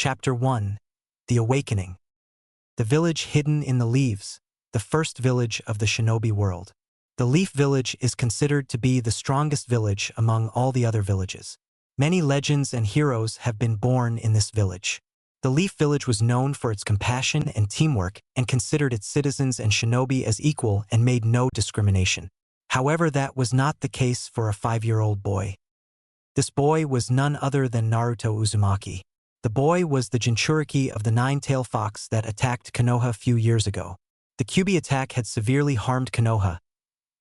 Chapter 1. The Awakening. The village hidden in the leaves, the first village of the shinobi world. The Leaf Village is considered to be the strongest village among all the other villages. Many legends and heroes have been born in this village. The Leaf Village was known for its compassion and teamwork and considered its citizens and shinobi as equal and made no discrimination. However, that was not the case for a 5-year-old boy. This boy was none other than Naruto Uzumaki. The boy was the Jinchuriki of the nine-tailed fox that attacked Konoha a few years ago. The Kyuubi attack had severely harmed Konoha.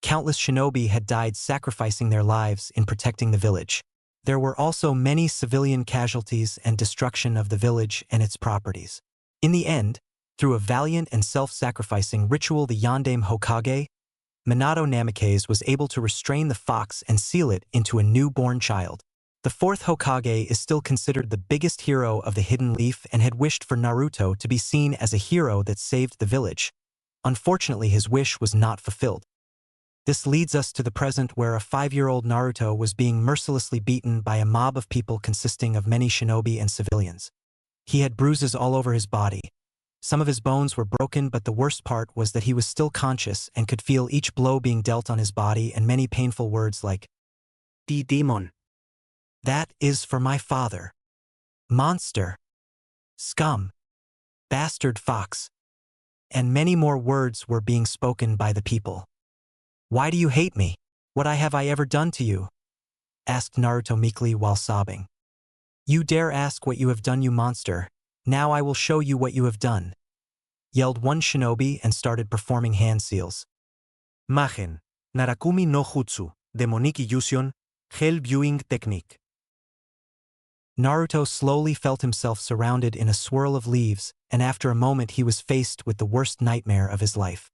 Countless shinobi had died sacrificing their lives in protecting the village. There were also many civilian casualties and destruction of the village and its properties. In the end, through a valiant and self-sacrificing ritual, the Yondaime Hokage, Minato Namikaze, was able to restrain the fox and seal it into a newborn child. The fourth Hokage is still considered the biggest hero of the Hidden Leaf and had wished for Naruto to be seen as a hero that saved the village. Unfortunately, his wish was not fulfilled. This leads us to the present, where a 5-year-old Naruto was being mercilessly beaten by a mob of people consisting of many shinobi and civilians. He had bruises all over his body. Some of his bones were broken, but the worst part was that he was still conscious and could feel each blow being dealt on his body and many painful words like, "The demon. That is for my father. Monster. Scum. Bastard fox." And many more words were being spoken by the people. "Why do you hate me? What have I ever done to you?" asked Naruto meekly while sobbing. "You dare ask what you have done, you monster? Now I will show you what you have done," yelled one shinobi and started performing hand seals. Machen, Narakumi no Jutsu, Demonic Illusion, Hell Viewing Technique. Naruto slowly felt himself surrounded in a swirl of leaves, and after a moment he was faced with the worst nightmare of his life.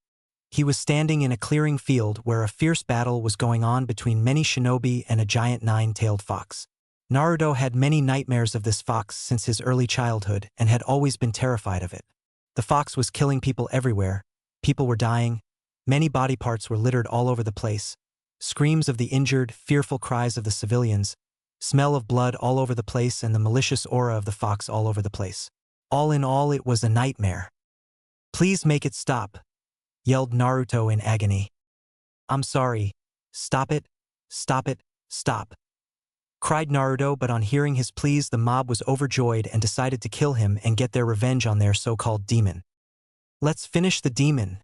He was standing in a clearing field where a fierce battle was going on between many shinobi and a giant nine-tailed fox. Naruto had many nightmares of this fox since his early childhood and had always been terrified of it. The fox was killing people everywhere. People were dying. Many body parts were littered all over the place. Screams of the injured, fearful cries of the civilians, smell of blood all over the place, and the malicious aura of the fox all over the place. All in all, it was a nightmare. "Please make it stop," yelled Naruto in agony. "I'm sorry. Stop it, stop it, stop," cried Naruto, but on hearing his pleas, the mob was overjoyed and decided to kill him and get their revenge on their so-called demon. "Let's finish the demon,"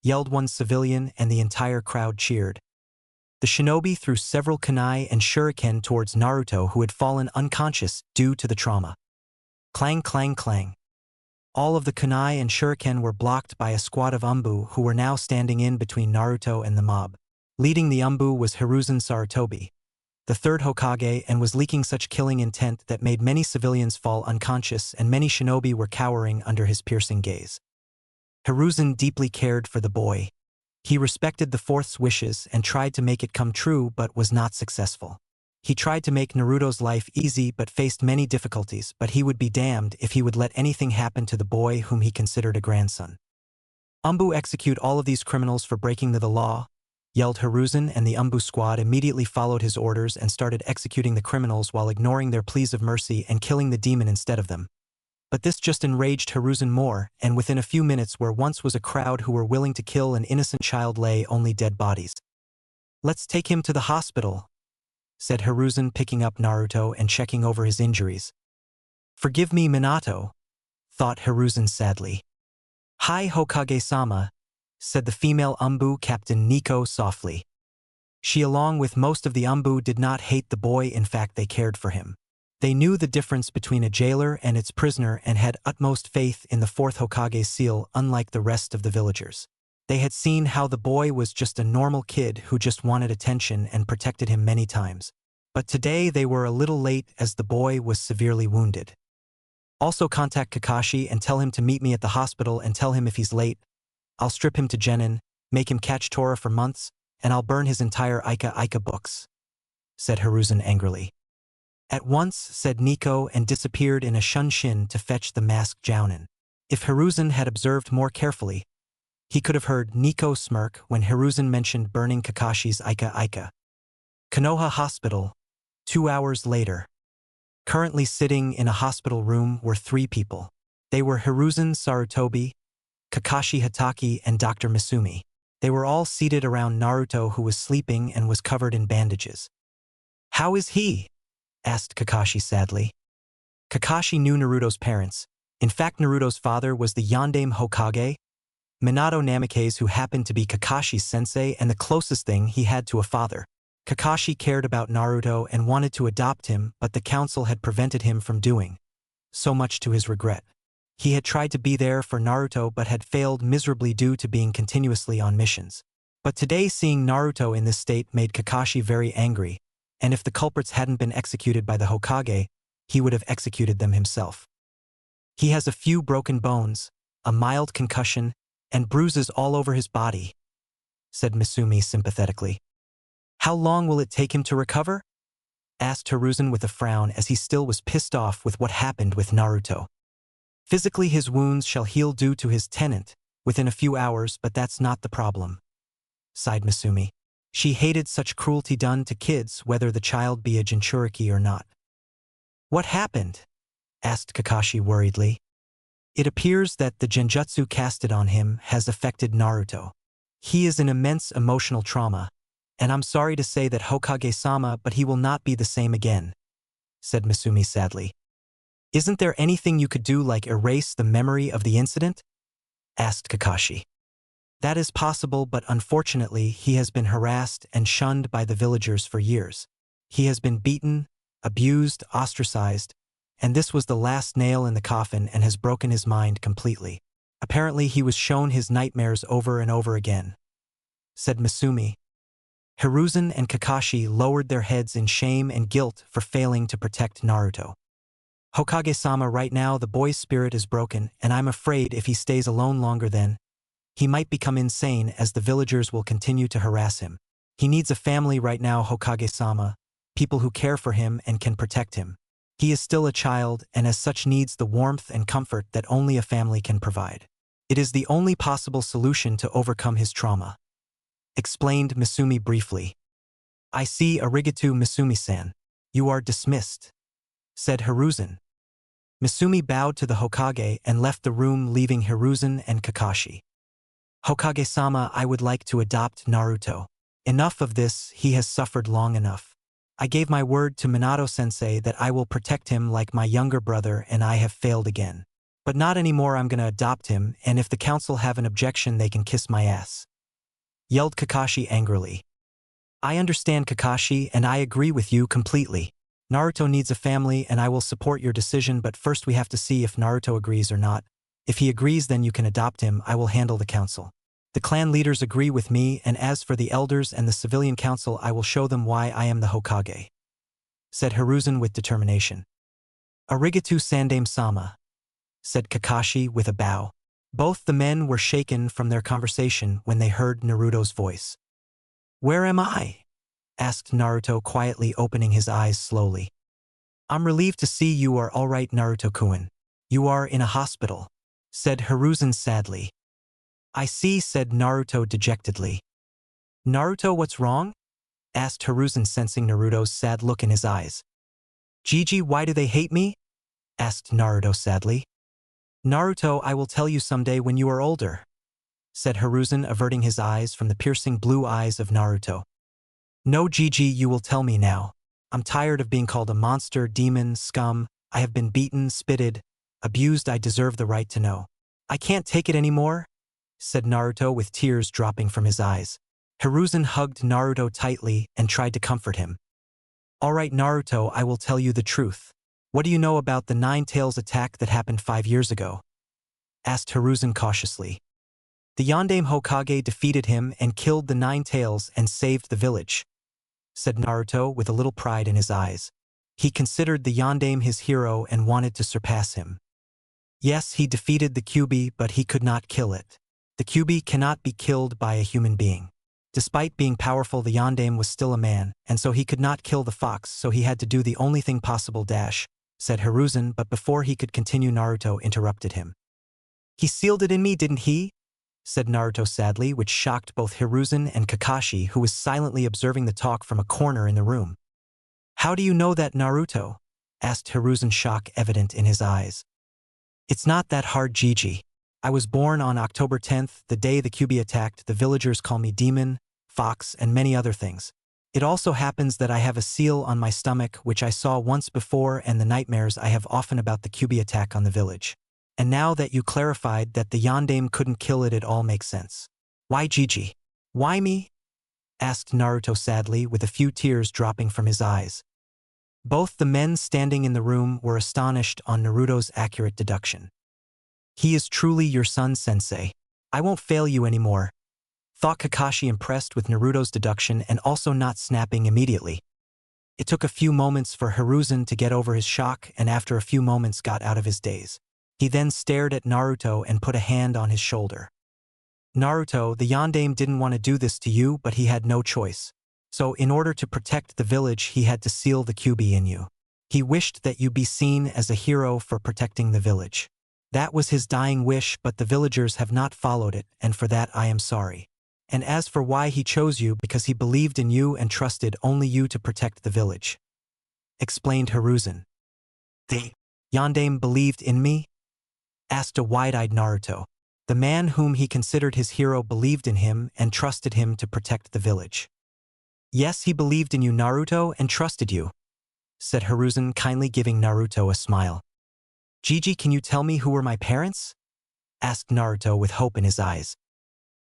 yelled one civilian, and the entire crowd cheered. The shinobi threw several kunai and shuriken towards Naruto, who had fallen unconscious due to the trauma. Clang, clang, clang. All of the kunai and shuriken were blocked by a squad of ANBU who were now standing in between Naruto and the mob. Leading the ANBU was Hiruzen Sarutobi, the third Hokage, and was leaking such killing intent that made many civilians fall unconscious, and many shinobi were cowering under his piercing gaze. Hiruzen deeply cared for the boy. He respected the fourth's wishes and tried to make it come true, but was not successful. He tried to make Naruto's life easy but faced many difficulties, but he would be damned if he would let anything happen to the boy whom he considered a grandson. "ANBU, execute all of these criminals for breaking the law," yelled Hiruzen, and the ANBU squad immediately followed his orders and started executing the criminals while ignoring their pleas of mercy and killing the demon instead of them. But this just enraged Hiruzen more, and within a few minutes, where once was a crowd who were willing to kill an innocent child, lay only dead bodies. "Let's take him to the hospital," said Hiruzen, picking up Naruto and checking over his injuries. "Forgive me, Minato," thought Hiruzen sadly. "Hi, Hokage-sama," said the female ANBU Captain Nico softly. She, along with most of the ANBU, did not hate the boy. In fact, they cared for him. They knew the difference between a jailer and its prisoner and had utmost faith in the fourth Hokage's seal, unlike the rest of the villagers. They had seen how the boy was just a normal kid who just wanted attention and protected him many times. But today they were a little late, as the boy was severely wounded. "Also contact Kakashi and tell him to meet me at the hospital, and tell him if he's late, I'll strip him to Genin, make him catch Tora for months, and I'll burn his entire Ika books," said Hiruzen angrily. "At once," said Nico, and disappeared in a shunshin to fetch the masked Jounin. If Hiruzen had observed more carefully, he could have heard Nico smirk when Hiruzen mentioned burning Kakashi's Ika. Konoha Hospital, 2 hours later. Currently sitting in a hospital room were 3 people. They were Hiruzen Sarutobi, Kakashi Hatake, and Dr. Misumi. They were all seated around Naruto, who was sleeping and was covered in bandages. "How is he?" asked Kakashi sadly. Kakashi knew Naruto's parents. In fact, Naruto's father was the Yondaime Hokage, Minato Namikaze, who happened to be Kakashi's sensei and the closest thing he had to a father. Kakashi cared about Naruto and wanted to adopt him, but the council had prevented him from doing so, much to his regret. He had tried to be there for Naruto but had failed miserably due to being continuously on missions. But today, seeing Naruto in this state made Kakashi very angry, and if the culprits hadn't been executed by the Hokage, he would have executed them himself. "He has a few broken bones, a mild concussion, and bruises all over his body," said Misumi sympathetically. "How long will it take him to recover?" asked Hiruzen with a frown, as he still was pissed off with what happened with Naruto. "Physically, his wounds shall heal due to his tenant within a few hours, but that's not the problem," sighed Misumi. She hated such cruelty done to kids, whether the child be a Jinchuriki or not. "What happened?" asked Kakashi worriedly. "It appears that the genjutsu casted on him has affected Naruto. He is in immense emotional trauma, and I'm sorry to say that, Hokage-sama, but he will not be the same again," said Misumi sadly. "Isn't there anything you could do, like erase the memory of the incident?" asked Kakashi. "That is possible, but unfortunately he has been harassed and shunned by the villagers for years. He has been beaten, abused, ostracized, and this was the last nail in the coffin and has broken his mind completely. Apparently he was shown his nightmares over and over again," said Misumi. Hiruzen and Kakashi lowered their heads in shame and guilt for failing to protect Naruto. "Hokage-sama, right now the boy's spirit is broken, and I'm afraid if he stays alone longer then, he might become insane, as the villagers will continue to harass him. He needs a family right now, Hokage-sama, people who care for him and can protect him. He is still a child and as such needs the warmth and comfort that only a family can provide. It is the only possible solution to overcome his trauma," explained Misumi briefly. "I see, arigato Misumi-san. You are dismissed," said Hiruzen. Misumi bowed to the Hokage and left the room, leaving Hiruzen and Kakashi. "Hokage-sama, I would like to adopt Naruto. Enough of this, he has suffered long enough. I gave my word to Minato-sensei that I will protect him like my younger brother, and I have failed again. But not anymore, I'm gonna adopt him, and if the council have an objection they can kiss my ass," yelled Kakashi angrily. "I understand, Kakashi, and I agree with you completely. Naruto needs a family and I will support your decision, but first we have to see if Naruto agrees or not. If he agrees, then you can adopt him. I will handle the council. The clan leaders agree with me, and as for the elders and the civilian council, I will show them why I am the Hokage," said Hiruzen with determination. "Arigato Sandaime-sama," said Kakashi with a bow. Both the men were shaken from their conversation when they heard Naruto's voice. "Where am I?" asked Naruto, quietly opening his eyes slowly. "I'm relieved to see you are all right, Naruto-kun. You are in a hospital," said Hiruzen sadly. "I see," said Naruto dejectedly. "Naruto, what's wrong?" asked Hiruzen, sensing Naruto's sad look in his eyes. "Gigi, why do they hate me?" asked Naruto sadly. "Naruto, I will tell you someday when you are older," said Hiruzen, averting his eyes from the piercing blue eyes of Naruto. "No, Gigi, you will tell me now. I'm tired of being called a monster, demon, scum. I have been beaten, spitted, abused. I deserve the right to know. I can't take it anymore," said Naruto with tears dropping from his eyes. Hiruzen hugged Naruto tightly and tried to comfort him. "All right, Naruto, I will tell you the truth. What do you know about the Nine Tails attack that happened 5 years ago?" asked Hiruzen cautiously. "The Yondaime Hokage defeated him and killed the Nine Tails and saved the village," said Naruto with a little pride in his eyes. He considered the Yondaime his hero and wanted to surpass him. "Yes, he defeated the Kyuubi, but he could not kill it. The Kyuubi cannot be killed by a human being. Despite being powerful, the Yondaime was still a man, and so he could not kill the fox, so he had to do the only thing possible, said Hiruzen, but before he could continue, Naruto interrupted him. "He sealed it in me, didn't he?" said Naruto sadly, which shocked both Hiruzen and Kakashi, who was silently observing the talk from a corner in the room. "How do you know that, Naruto?" asked Hiruzen, shock evident in his eyes. It's not that hard, Gigi. I was born on October 10th, the day the Kyuubi attacked. The villagers call me Demon, Fox, and many other things. It also happens that I have a seal on my stomach which I saw once before, and the nightmares I have often about the Kyuubi attack on the village. And now that you clarified that the Yondaime couldn't kill it all makes sense. Why Gigi? Why me? Asked Naruto sadly, with a few tears dropping from his eyes. Both the men standing in the room were astonished on Naruto's accurate deduction. He is truly your son, Sensei. I won't fail you anymore, thought Kakashi, impressed with Naruto's deduction and also not snapping immediately. It took a few moments for Hiruzen to get over his shock, and after a few moments got out of his daze. He then stared at Naruto and put a hand on his shoulder. Naruto, the Yondaime didn't want to do this to you, but he had no choice. So in order to protect the village, he had to seal the Kyuubi in you. He wished that you be seen as a hero for protecting the village. That was his dying wish, but the villagers have not followed it, and for that I am sorry. And as for why he chose you, because he believed in you and trusted only you to protect the village, explained Hiruzen. The Yondaime believed in me? Asked a wide-eyed Naruto. The man whom he considered his hero believed in him and trusted him to protect the village. Yes, he believed in you, Naruto, and trusted you, said Hiruzen, kindly giving Naruto a smile. Gigi, can you tell me who were my parents? Asked Naruto with hope in his eyes.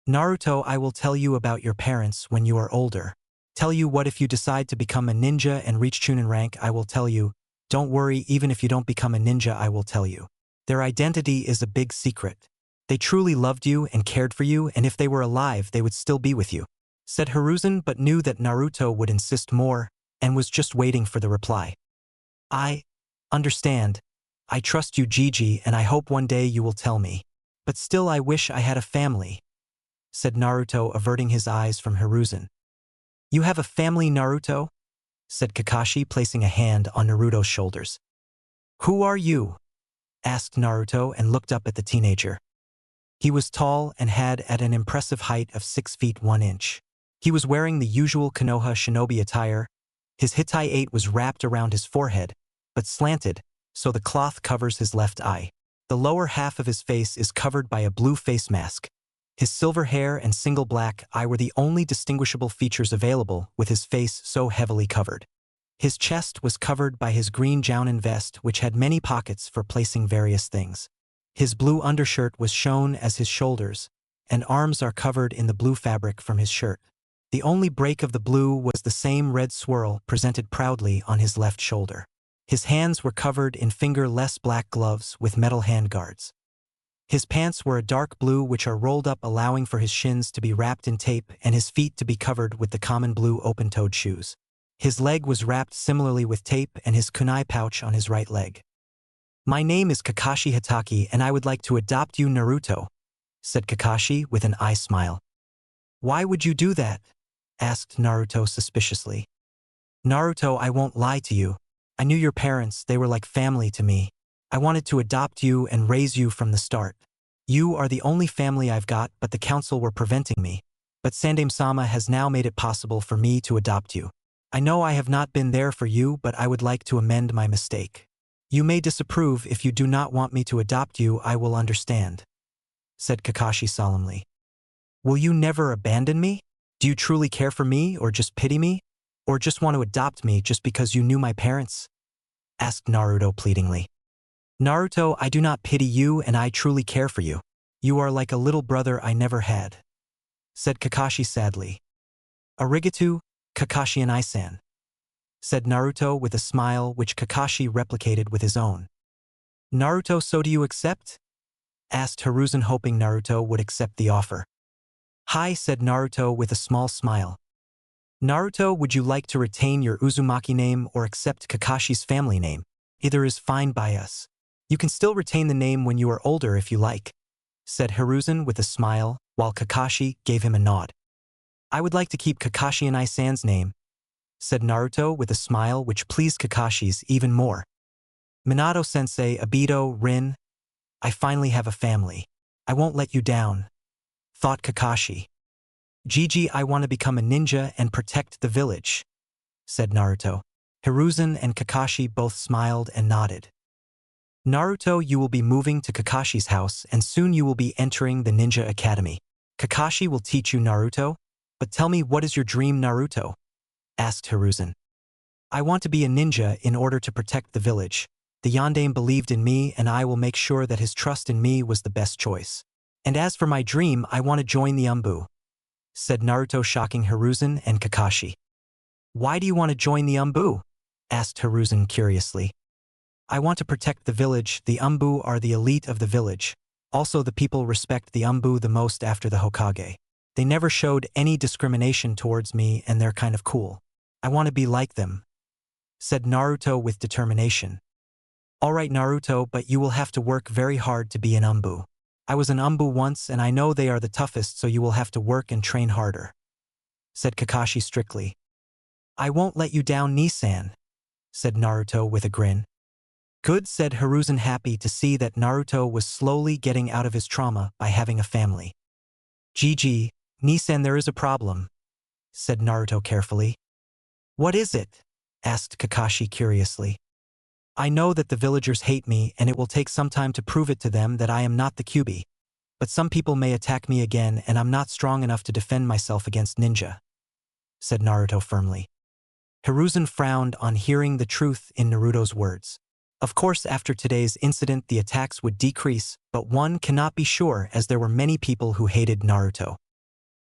Naruto, I will tell you about your parents when you are older. Tell you what if you decide to become a ninja and reach Chunin rank, I will tell you. Don't worry, even if you don't become a ninja, I will tell you. Their identity is a big secret. They truly loved you and cared for you, and if they were alive, they would still be with you, said Hiruzen, but knew that Naruto would insist more, and was just waiting for the reply. I understand. I trust you, Gigi, and I hope one day you will tell me. But still I wish I had a family, said Naruto, averting his eyes from Hiruzen. You have a family, Naruto? Said Kakashi, placing a hand on Naruto's shoulders. Who are you? Asked Naruto and looked up at the teenager. He was tall and had at an impressive height of 6 feet 1 inch. He was wearing the usual Konoha shinobi attire. His Hitai-8 was wrapped around his forehead, but slanted, so the cloth covers his left eye. The lower half of his face is covered by a blue face mask. His silver hair and single black eye were the only distinguishable features available, with his face so heavily covered. His chest was covered by his green jounin vest, which had many pockets for placing various things. His blue undershirt was shown as his shoulders, and arms are covered in the blue fabric from his shirt. The only break of the blue was the same red swirl presented proudly on his left shoulder. His hands were covered in fingerless black gloves with metal handguards. His pants were a dark blue which are rolled up, allowing for his shins to be wrapped in tape and his feet to be covered with the common blue open-toed shoes. His leg was wrapped similarly with tape and his kunai pouch on his right leg. My name is Kakashi Hitaki and I would like to adopt you, Naruto, said Kakashi with an eye smile. Why would you do that? Asked Naruto suspiciously. Naruto, I won't lie to you. I knew your parents, they were like family to me. I wanted to adopt you and raise you from the start. You are the only family I've got, but the council were preventing me. But Sandaime-sama has now made it possible for me to adopt you. I know I have not been there for you, but I would like to amend my mistake. You may disapprove. If you do not want me to adopt you, I will understand, said Kakashi solemnly. Will you never abandon me? Do you truly care for me, or just pity me? Or just want to adopt me just because you knew my parents? Asked Naruto pleadingly. Naruto, I do not pity you and I truly care for you. You are like a little brother I never had, said Kakashi sadly. Arigato, Kakashi and I-san, said Naruto with a smile which Kakashi replicated with his own. Naruto, so do you accept? Asked Hiruzen, hoping Naruto would accept the offer. Hi, said Naruto with a small smile. Naruto, would you like to retain your Uzumaki name or accept Kakashi's family name? Either is fine by us. You can still retain the name when you are older if you like, said Hiruzen with a smile, while Kakashi gave him a nod. I would like to keep Kakashi and I-san's name, said Naruto with a smile which pleased Kakashi's even more. Minato-sensei, Obito, Rin, I finally have a family. I won't let you down, thought Kakashi. Gigi, I want to become a ninja and protect the village, said Naruto. Hiruzen and Kakashi both smiled and nodded. Naruto, you will be moving to Kakashi's house and soon you will be entering the Ninja Academy. Kakashi will teach you Naruto? But tell me, what is your dream, Naruto? Asked Hiruzen. I want to be a ninja in order to protect the village. The Yondaime believed in me and I will make sure that his trust in me was the best choice. And as for my dream, I want to join the ANBU, said Naruto, shocking Hiruzen and Kakashi. Why do you want to join the ANBU? Asked Hiruzen curiously. I want to protect the village. The ANBU are the elite of the village. Also, the people respect the ANBU the most after the Hokage. They never showed any discrimination towards me and they're kind of cool. I want to be like them, said Naruto with determination. Alright Naruto, but you will have to work very hard to be an ANBU. I was an ANBU once and I know they are the toughest, so you will have to work and train harder, said Kakashi strictly. I won't let you down, Nissan, said Naruto with a grin. Good, said Hiruzen, happy to see that Naruto was slowly getting out of his trauma by having a family. GG, Nissan, there is a problem, said Naruto carefully. What is it? Asked Kakashi curiously. I know that the villagers hate me and it will take some time to prove it to them that I am not the Kyuubi. But some people may attack me again and I'm not strong enough to defend myself against ninja, said Naruto firmly. Hiruzen frowned on hearing the truth in Naruto's words. Of course, after today's incident the attacks would decrease, but one cannot be sure as there were many people who hated Naruto.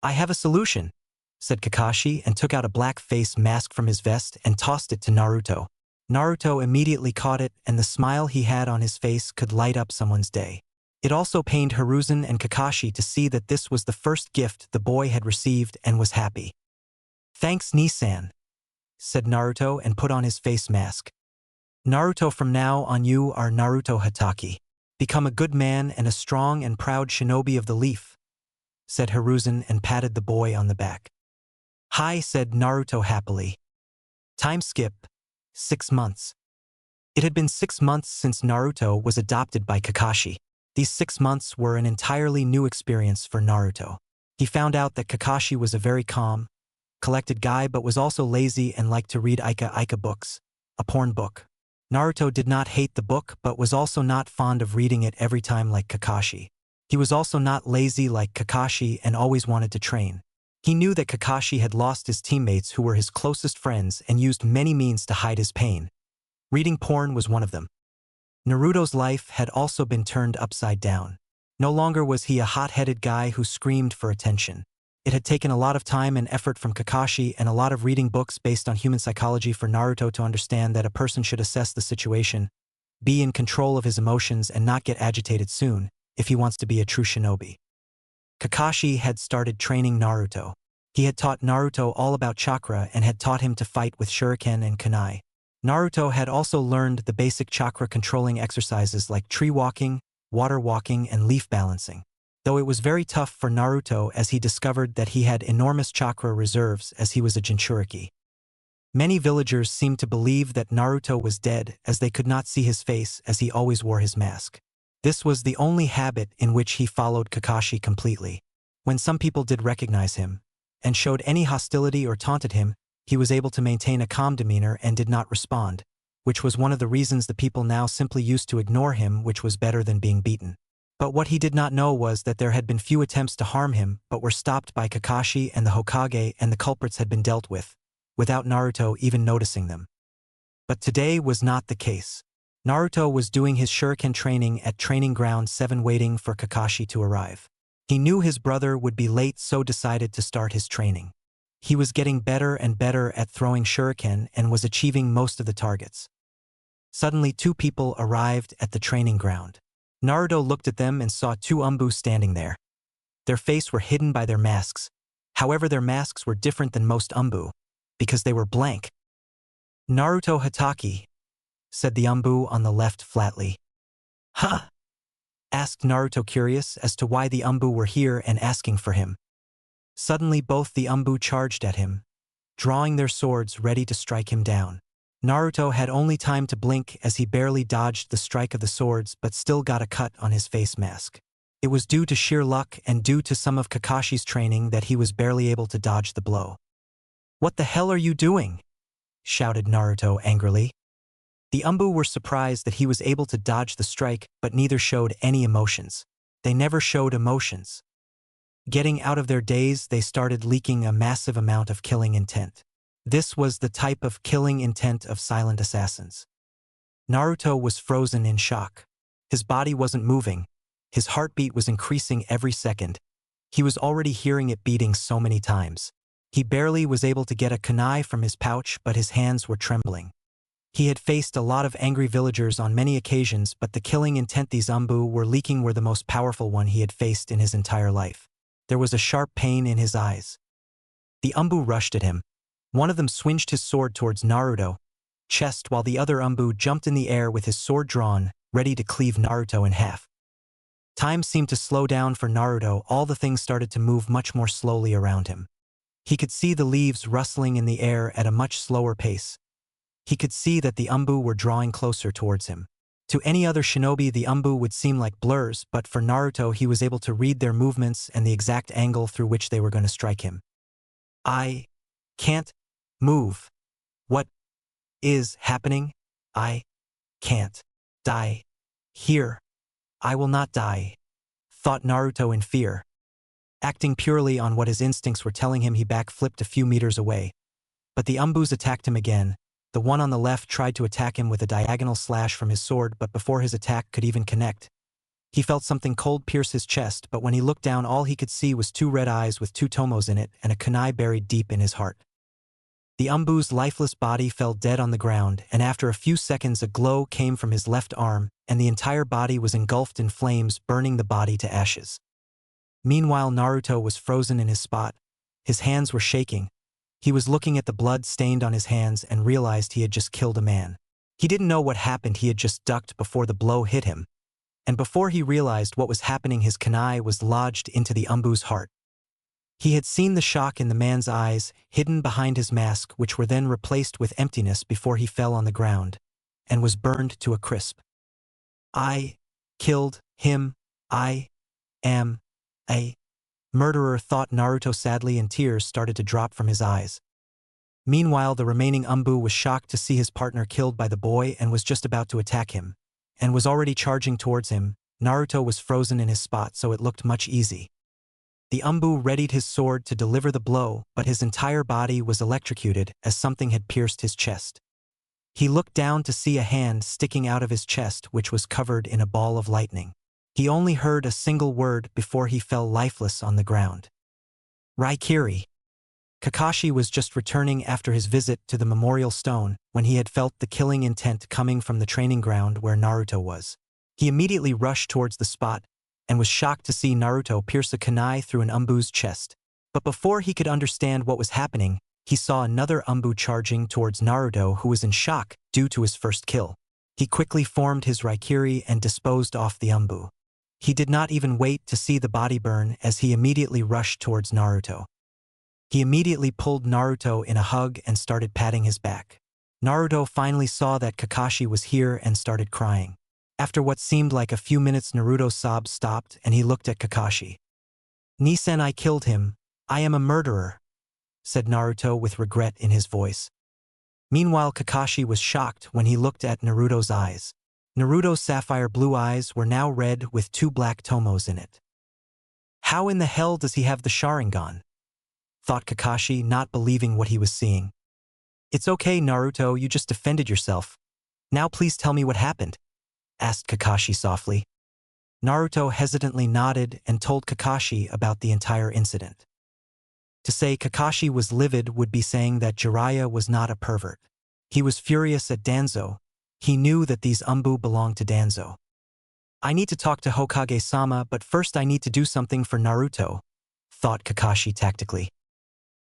I have a solution, said Kakashi and took out a black face mask from his vest and tossed it to Naruto. Naruto immediately caught it and the smile he had on his face could light up someone's day. It also pained Hiruzen and Kakashi to see that this was the first gift the boy had received and was happy. Thanks, Nissan, said Naruto and put on his face mask. Naruto, from now on you are Naruto Hatake. Become a good man and a strong and proud shinobi of the leaf, said Hiruzen and patted the boy on the back. Hi, said Naruto happily. Time skip. 6 months. It had been 6 months since Naruto was adopted by Kakashi. These 6 months were an entirely new experience for Naruto. He found out that Kakashi was a very calm, collected guy but was also lazy and liked to read Ika books, a porn book. Naruto did not hate the book but was also not fond of reading it every time like Kakashi. He was also not lazy like Kakashi and always wanted to train. He knew that Kakashi had lost his teammates who were his closest friends and used many means to hide his pain. Reading porn was one of them. Naruto's life had also been turned upside down. No longer was he a hot-headed guy who screamed for attention. It had taken a lot of time and effort from Kakashi and a lot of reading books based on human psychology for Naruto to understand that a person should assess the situation, be in control of his emotions and not get agitated soon, if he wants to be a true shinobi. Kakashi had started training Naruto. He had taught Naruto all about chakra and had taught him to fight with shuriken and kunai. Naruto had also learned the basic chakra controlling exercises like tree walking, water walking and leaf balancing. Though it was very tough for Naruto as he discovered that he had enormous chakra reserves as he was a Jinchuriki. Many villagers seemed to believe that Naruto was dead as they could not see his face as he always wore his mask. This was the only habit in which he followed Kakashi completely. When some people did recognize him and showed any hostility or taunted him, he was able to maintain a calm demeanor and did not respond, which was one of the reasons the people now simply used to ignore him, which was better than being beaten. But what he did not know was that there had been few attempts to harm him but were stopped by Kakashi and the Hokage, and the culprits had been dealt with, without Naruto even noticing them. But today was not the case. Naruto was doing his shuriken training at Training Ground 7 waiting for Kakashi to arrive. He knew his brother would be late, so decided to start his training. He was getting better and better at throwing shuriken and was achieving most of the targets. Suddenly 2 people arrived at the training ground. Naruto looked at them and saw 2 ANBU standing there. Their faces were hidden by their masks. However, their masks were different than most ANBU, because they were blank. Naruto Hatake, said the ANBU on the left flatly. Huh? Asked Naruto, curious as to why the ANBU were here and asking for him. Suddenly both the ANBU charged at him, drawing their swords ready to strike him down. Naruto had only time to blink as he barely dodged the strike of the swords but still got a cut on his face mask. It was due to sheer luck and due to some of Kakashi's training that he was barely able to dodge the blow. What the hell are you doing? shouted Naruto angrily. The ANBU were surprised that he was able to dodge the strike, but neither showed any emotions. They never showed emotions. Getting out of their daze, they started leaking a massive amount of killing intent. This was the type of killing intent of silent assassins. Naruto was frozen in shock. His body wasn't moving. His heartbeat was increasing every second. He was already hearing it beating so many times. He barely was able to get a kunai from his pouch, but his hands were trembling. He had faced a lot of angry villagers on many occasions, but the killing intent these ANBU were leaking were the most powerful one he had faced in his entire life. There was a sharp pain in his eyes. The ANBU rushed at him. One of them swinged his sword towards Naruto's chest while the other ANBU jumped in the air with his sword drawn, ready to cleave Naruto in half. Time seemed to slow down for Naruto. All the things started to move much more slowly around him. He could see the leaves rustling in the air at a much slower pace. He could see that the ANBU were drawing closer towards him. To any other shinobi, the ANBU would seem like blurs, but for Naruto, he was able to read their movements and the exact angle through which they were going to strike him. I can't move. What is happening? I can't die here. I will not die, thought Naruto in fear. Acting purely on what his instincts were telling him, he backflipped a few meters away. But the ANBUs attacked him again. The one on the left tried to attack him with a diagonal slash from his sword, but before his attack could even connect, he felt something cold pierce his chest, but when he looked down, all he could see was two red eyes with two tomos in it and a kunai buried deep in his heart. The ANBU's lifeless body fell dead on the ground, and after a few seconds a glow came from his left arm, and the entire body was engulfed in flames, burning the body to ashes. Meanwhile, Naruto was frozen in his spot. His hands were shaking. He was looking at the blood stained on his hands and realized he had just killed a man. He didn't know what happened. He had just ducked before the blow hit him. And before he realized what was happening, his kunai was lodged into the ANBU's heart. He had seen the shock in the man's eyes, hidden behind his mask, which were then replaced with emptiness before he fell on the ground, and was burned to a crisp. I killed him. I am a murderer, thought Naruto sadly, and tears started to drop from his eyes. Meanwhile, the remaining ANBU was shocked to see his partner killed by the boy and was just about to attack him, and was already charging towards him. Naruto was frozen in his spot, so it looked much easy. The ANBU readied his sword to deliver the blow, but his entire body was electrocuted as something had pierced his chest. He looked down to see a hand sticking out of his chest, which was covered in a ball of lightning. He only heard a single word before he fell lifeless on the ground. Raikiri. Kakashi was just returning after his visit to the memorial stone when he had felt the killing intent coming from the training ground where Naruto was. He immediately rushed towards the spot and was shocked to see Naruto pierce a kunai through an ANBU's chest. But before he could understand what was happening, he saw another ANBU charging towards Naruto, who was in shock due to his first kill. He quickly formed his Raikiri and disposed off the ANBU. He did not even wait to see the body burn as he immediately rushed towards Naruto. He immediately pulled Naruto in a hug and started patting his back. Naruto finally saw that Kakashi was here and started crying. After what seemed like a few minutes, Naruto's sobs stopped and he looked at Kakashi. "Nisen, I killed him. I am a murderer," said Naruto with regret in his voice. Meanwhile, Kakashi was shocked when he looked at Naruto's eyes. Naruto's sapphire blue eyes were now red with two black tomos in it. How in the hell does he have the Sharingan? Thought Kakashi, not believing what he was seeing. It's okay, Naruto, you just defended yourself. Now please tell me what happened, asked Kakashi softly. Naruto hesitantly nodded and told Kakashi about the entire incident. To say Kakashi was livid would be saying that Jiraiya was not a pervert. He was furious at Danzo. He knew that these ANBU belonged to Danzo. I need to talk to Hokage-sama, but first I need to do something for Naruto, thought Kakashi tactically.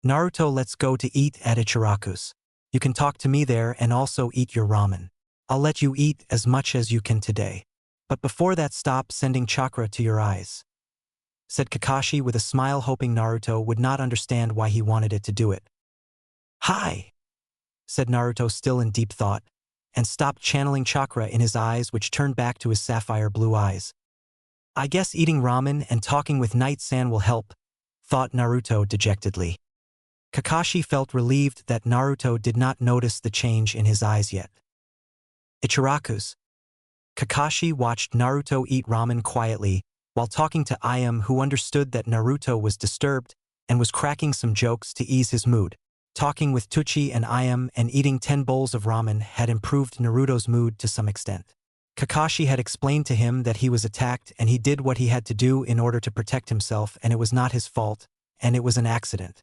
Naruto, let's go to eat at Ichiraku's. You can talk to me there and also eat your ramen. I'll let you eat as much as you can today. But before that, stop sending chakra to your eyes, said Kakashi with a smile, hoping Naruto would not understand why he wanted it to do it. Hi, said Naruto, still in deep thought, and stopped channeling chakra in his eyes, which turned back to his sapphire blue eyes. I guess eating ramen and talking with Night-san will help, thought Naruto dejectedly. Kakashi felt relieved that Naruto did not notice the change in his eyes yet. Ichiraku's. Kakashi watched Naruto eat ramen quietly while talking to Ayam, who understood that Naruto was disturbed and was cracking some jokes to ease his mood. Talking with Tuchi and Ayam and eating 10 bowls of ramen had improved Naruto's mood to some extent. Kakashi had explained to him that he was attacked and he did what he had to do in order to protect himself, and it was not his fault, and it was an accident.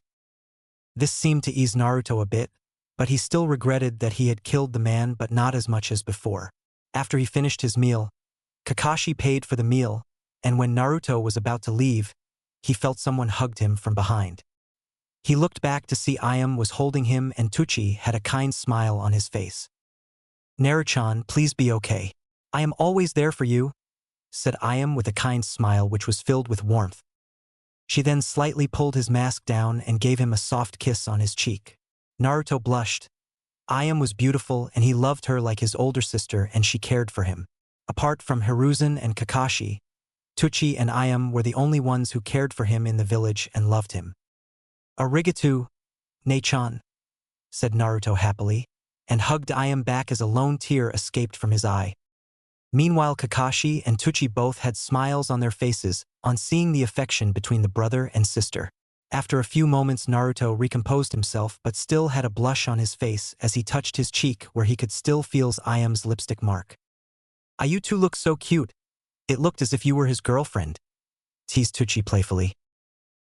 This seemed to ease Naruto a bit, but he still regretted that he had killed the man, but not as much as before. After he finished his meal, Kakashi paid for the meal, and when Naruto was about to leave, he felt someone hugged him from behind. He looked back to see Ayam was holding him and Tuchi had a kind smile on his face. "Naruchan, please be okay. I am always there for you," said Ayam with a kind smile which was filled with warmth. She then slightly pulled his mask down and gave him a soft kiss on his cheek. Naruto blushed. Ayam was beautiful and he loved her like his older sister, and she cared for him. Apart from Hiruzen and Kakashi, Tuchi and Ayam were the only ones who cared for him in the village and loved him. "Arigato, Ne-chan," said Naruto happily, and hugged Ayam back as a lone tear escaped from his eye. Meanwhile, Kakashi and Tuchi both had smiles on their faces on seeing the affection between the brother and sister. After a few moments, Naruto recomposed himself but still had a blush on his face as he touched his cheek where he could still feel Ayam's lipstick mark. "You two look so cute. It looked as if you were his girlfriend," teased Tuchi playfully.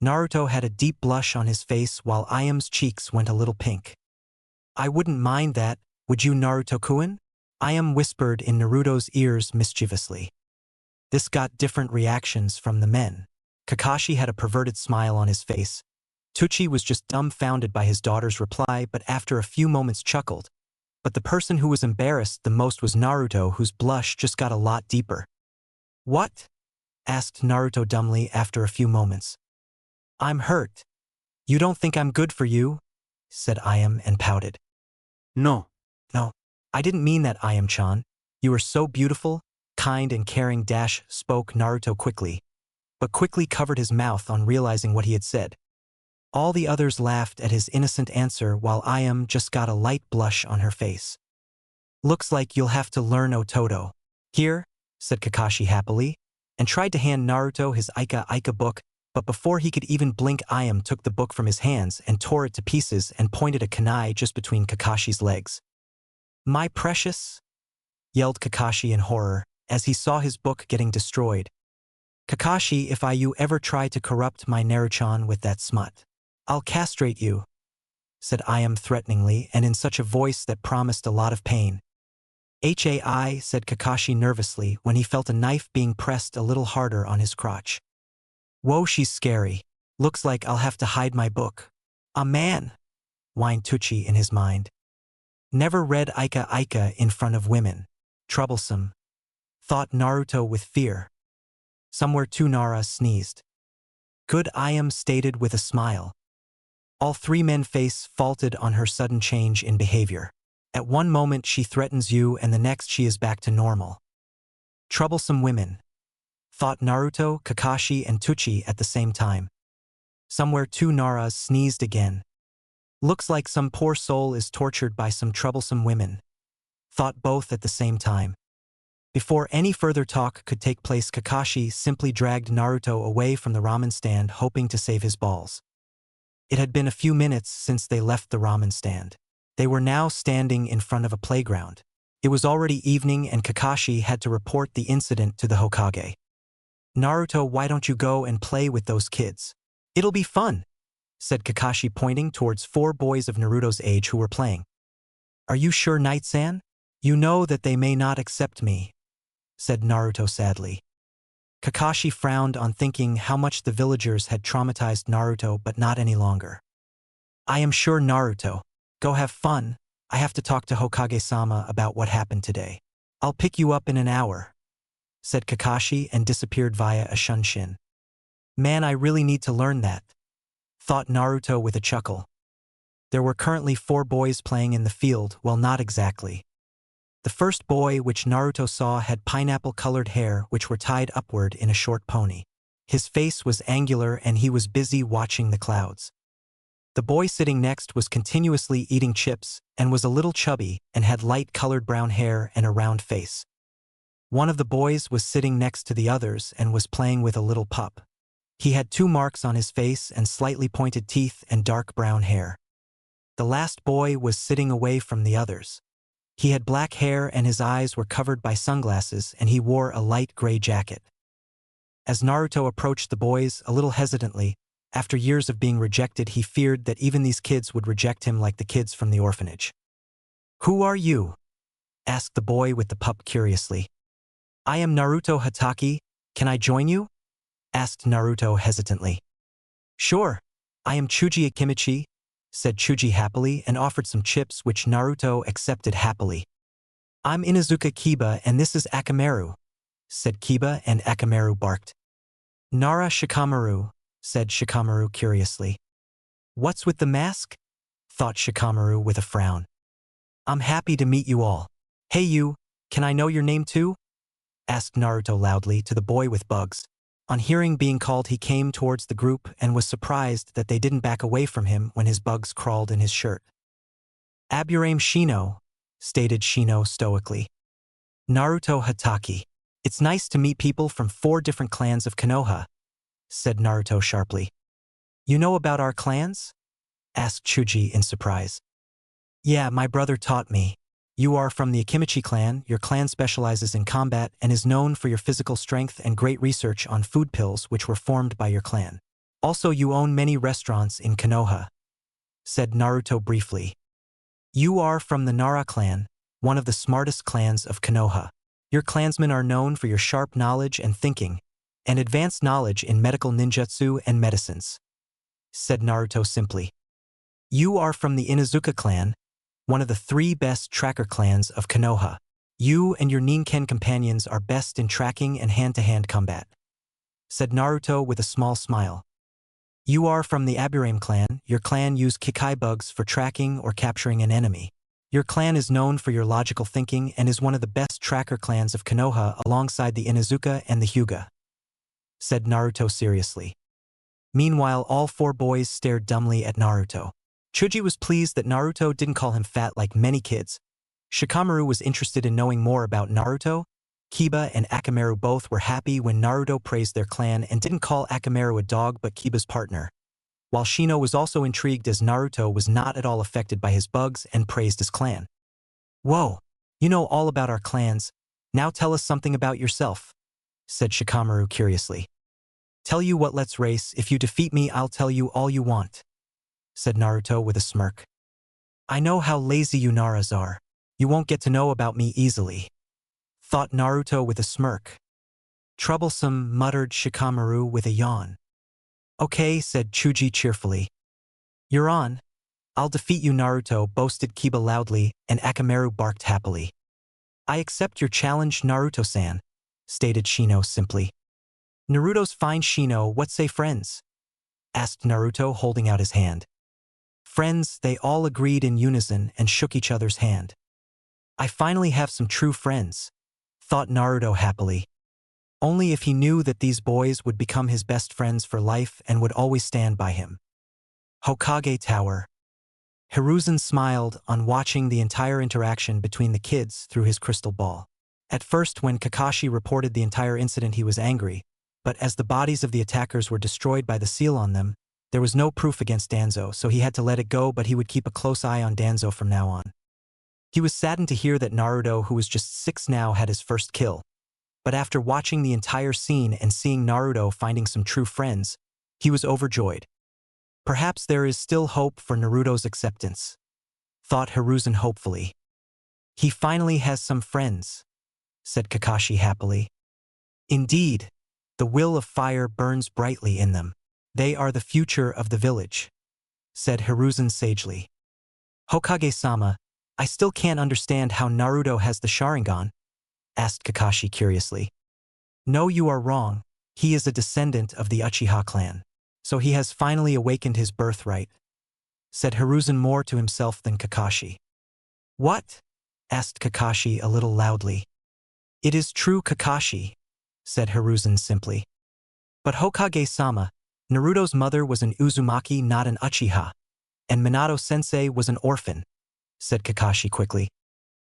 Naruto had a deep blush on his face while Ayam's cheeks went a little pink. "I wouldn't mind that, would you, Naruto-kun?" Ayam whispered in Naruto's ears mischievously. This got different reactions from the men. Kakashi had a perverted smile on his face. Tuchi was just dumbfounded by his daughter's reply, but after a few moments chuckled. But the person who was embarrassed the most was Naruto, whose blush just got a lot deeper. "What?" asked Naruto dumbly after a few moments. "I'm hurt. You don't think I'm good for you?" said Ayam and pouted. No, I didn't mean that, Ayam-chan. You are so beautiful, kind and caring — spoke Naruto quickly, but quickly covered his mouth on realizing what he had said. All the others laughed at his innocent answer while Ayam just got a light blush on her face. "Looks like you'll have to learn Ototo." "Here," said Kakashi happily, and tried to hand Naruto his Ika book, but before he could even blink, Ayam took the book from his hands and tore it to pieces and pointed a kunai just between Kakashi's legs. "My precious!" yelled Kakashi in horror as he saw his book getting destroyed. "Kakashi, if you ever try to corrupt my Naruchan with that smut, I'll castrate you," said Ayam threateningly and in such a voice that promised a lot of pain. "Hai," said Kakashi nervously when he felt a knife being pressed a little harder on his crotch. "Whoa, she's scary. Looks like I'll have to hide my book." "Ah man," whined Tuchi in his mind. Never read Ika in front of women. Troublesome, thought Naruto with fear. Somewhere too, Nara sneezed. "Good," Ayam stated with a smile. All three men face faulted on her sudden change in behavior. At one moment she threatens you and the next she is back to normal. Troublesome women, thought Naruto, Kakashi and Tuchi at the same time. Somewhere too, Nara sneezed again. Looks like some poor soul is tortured by some troublesome women, thought both at the same time. Before any further talk could take place, Kakashi simply dragged Naruto away from the ramen stand, hoping to save his balls. It had been a few minutes since they left the ramen stand. They were now standing in front of a playground. It was already evening and Kakashi had to report the incident to the Hokage. "Naruto, why don't you go and play with those kids? It'll be fun," said Kakashi, pointing towards 4 boys of Naruto's age who were playing. "Are you sure, Knight-san? You know that they may not accept me," said Naruto sadly. Kakashi frowned on thinking how much the villagers had traumatized Naruto, but not any longer. "I am sure, Naruto. Go have fun. I have to talk to Hokage-sama about what happened today. I'll pick you up in an hour," said Kakashi and disappeared via a shunshin. "Man, I really need to learn that," thought Naruto with a chuckle. There were currently 4 boys playing in the field. Well, not exactly. The first boy which Naruto saw had pineapple-colored hair which were tied upward in a short pony. His face was angular and he was busy watching the clouds. The boy sitting next was continuously eating chips and was a little chubby and had light-colored brown hair and a round face. One of the boys was sitting next to the others and was playing with a little pup. He had 2 marks on his face and slightly pointed teeth and dark brown hair. The last boy was sitting away from the others. He had black hair and his eyes were covered by sunglasses and he wore a light gray jacket. As Naruto approached the boys a little hesitantly, after years of being rejected, he feared that even these kids would reject him like the kids from the orphanage. "Who are you?" asked the boy with the pup curiously. "I am Naruto Hatake, can I join you?" asked Naruto hesitantly. "Sure, I am Chuji Akimichi," said Chuji happily and offered some chips which Naruto accepted happily. "I'm Inuzuka Kiba and this is Akamaru," said Kiba and Akamaru barked. "Nara Shikamaru," said Shikamaru curiously. "What's with the mask?" thought Shikamaru with a frown. "I'm happy to meet you all. Hey you, can I know your name too?" asked Naruto loudly to the boy with bugs. On hearing being called, he came towards the group and was surprised that they didn't back away from him when his bugs crawled in his shirt. "Aburame Shino," stated Shino stoically. "Naruto Hatake. It's nice to meet people from 4 different clans of Konoha," said Naruto sharply. "You know about our clans?" asked Chuji in surprise. "Yeah, my brother taught me. You are from the Akimichi clan. Your clan specializes in combat and is known for your physical strength and great research on food pills which were formed by your clan. Also, you own many restaurants in Konoha," said Naruto briefly. "You are from the Nara clan, one of the smartest clans of Konoha. Your clansmen are known for your sharp knowledge and thinking, and advanced knowledge in medical ninjutsu and medicines," said Naruto simply. "You are from the Inuzuka clan, one of the 3 best tracker clans of Konoha. You and your Ninken companions are best in tracking and hand-to-hand combat," said Naruto with a small smile. "You are from the Aburame clan. Your clan use Kikai bugs for tracking or capturing an enemy. Your clan is known for your logical thinking and is one of the best tracker clans of Konoha alongside the Inuzuka and the Hyuga," said Naruto seriously. Meanwhile, all 4 boys stared dumbly at Naruto. Chuji was pleased that Naruto didn't call him fat like many kids. Shikamaru was interested in knowing more about Naruto. Kiba and Akamaru both were happy when Naruto praised their clan and didn't call Akamaru a dog but Kiba's partner. While Shino was also intrigued as Naruto was not at all affected by his bugs and praised his clan. "Whoa, you know all about our clans. Now tell us something about yourself," said Shikamaru curiously. "Tell you what, let's race. If you defeat me, I'll tell you all you want," said Naruto with a smirk. "I know how lazy you Naras are. You won't get to know about me easily," thought Naruto with a smirk. "Troublesome," muttered Shikamaru with a yawn. "Okay," said Chuji cheerfully. "You're on. I'll defeat you," Naruto boasted Kiba loudly, and Akamaru barked happily. "I accept your challenge, Naruto-san," stated Shino simply. "Naruto's fine, Shino. What say friends?" asked Naruto holding out his hand. "Friends," they all agreed in unison and shook each other's hand. "I finally have some true friends," thought Naruto happily. Only if he knew that these boys would become his best friends for life and would always stand by him. Hokage Tower. Hiruzen smiled on watching the entire interaction between the kids through his crystal ball. At first, when Kakashi reported the entire incident, he was angry, but as the bodies of the attackers were destroyed by the seal on them, there was no proof against Danzo, so he had to let it go, but he would keep a close eye on Danzo from now on. He was saddened to hear that Naruto, who was just 6 now, had his first kill. But after watching the entire scene and seeing Naruto finding some true friends, he was overjoyed. Perhaps there is still hope for Naruto's acceptance, thought Hiruzen hopefully. He finally has some friends, said Kakashi happily. Indeed, the will of fire burns brightly in them. They are the future of the village, said Hiruzen sagely. Hokage-sama, I still can't understand how Naruto has the Sharingan, asked Kakashi curiously. No, you are wrong. He is a descendant of the Uchiha clan. So he has finally awakened his birthright, said Hiruzen more to himself than Kakashi. What? Asked Kakashi a little loudly. It is true, Kakashi, said Hiruzen simply. But Hokage-sama, Naruto's mother was an Uzumaki, not an Uchiha, And Minato-sensei was an orphan, said Kakashi quickly.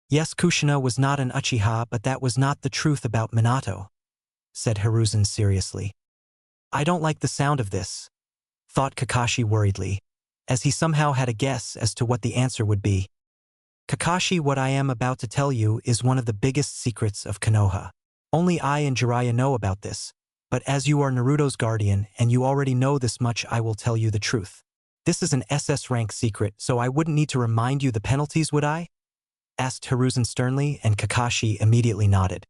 Yes, Kushina was not an Uchiha, but that was not the truth about Minato, said Hiruzen seriously. I don't like the sound of this, thought Kakashi worriedly, as he somehow had a guess as to what the answer would be. Kakashi, what I am about to tell you is one of the biggest secrets of Konoha. Only I and Jiraiya know about this, but as you are Naruto's guardian and you already know this much, I will tell you the truth. This is an SS rank secret, so I wouldn't need to remind you the penalties, would I? Asked Hiruzen sternly, and Kakashi immediately nodded.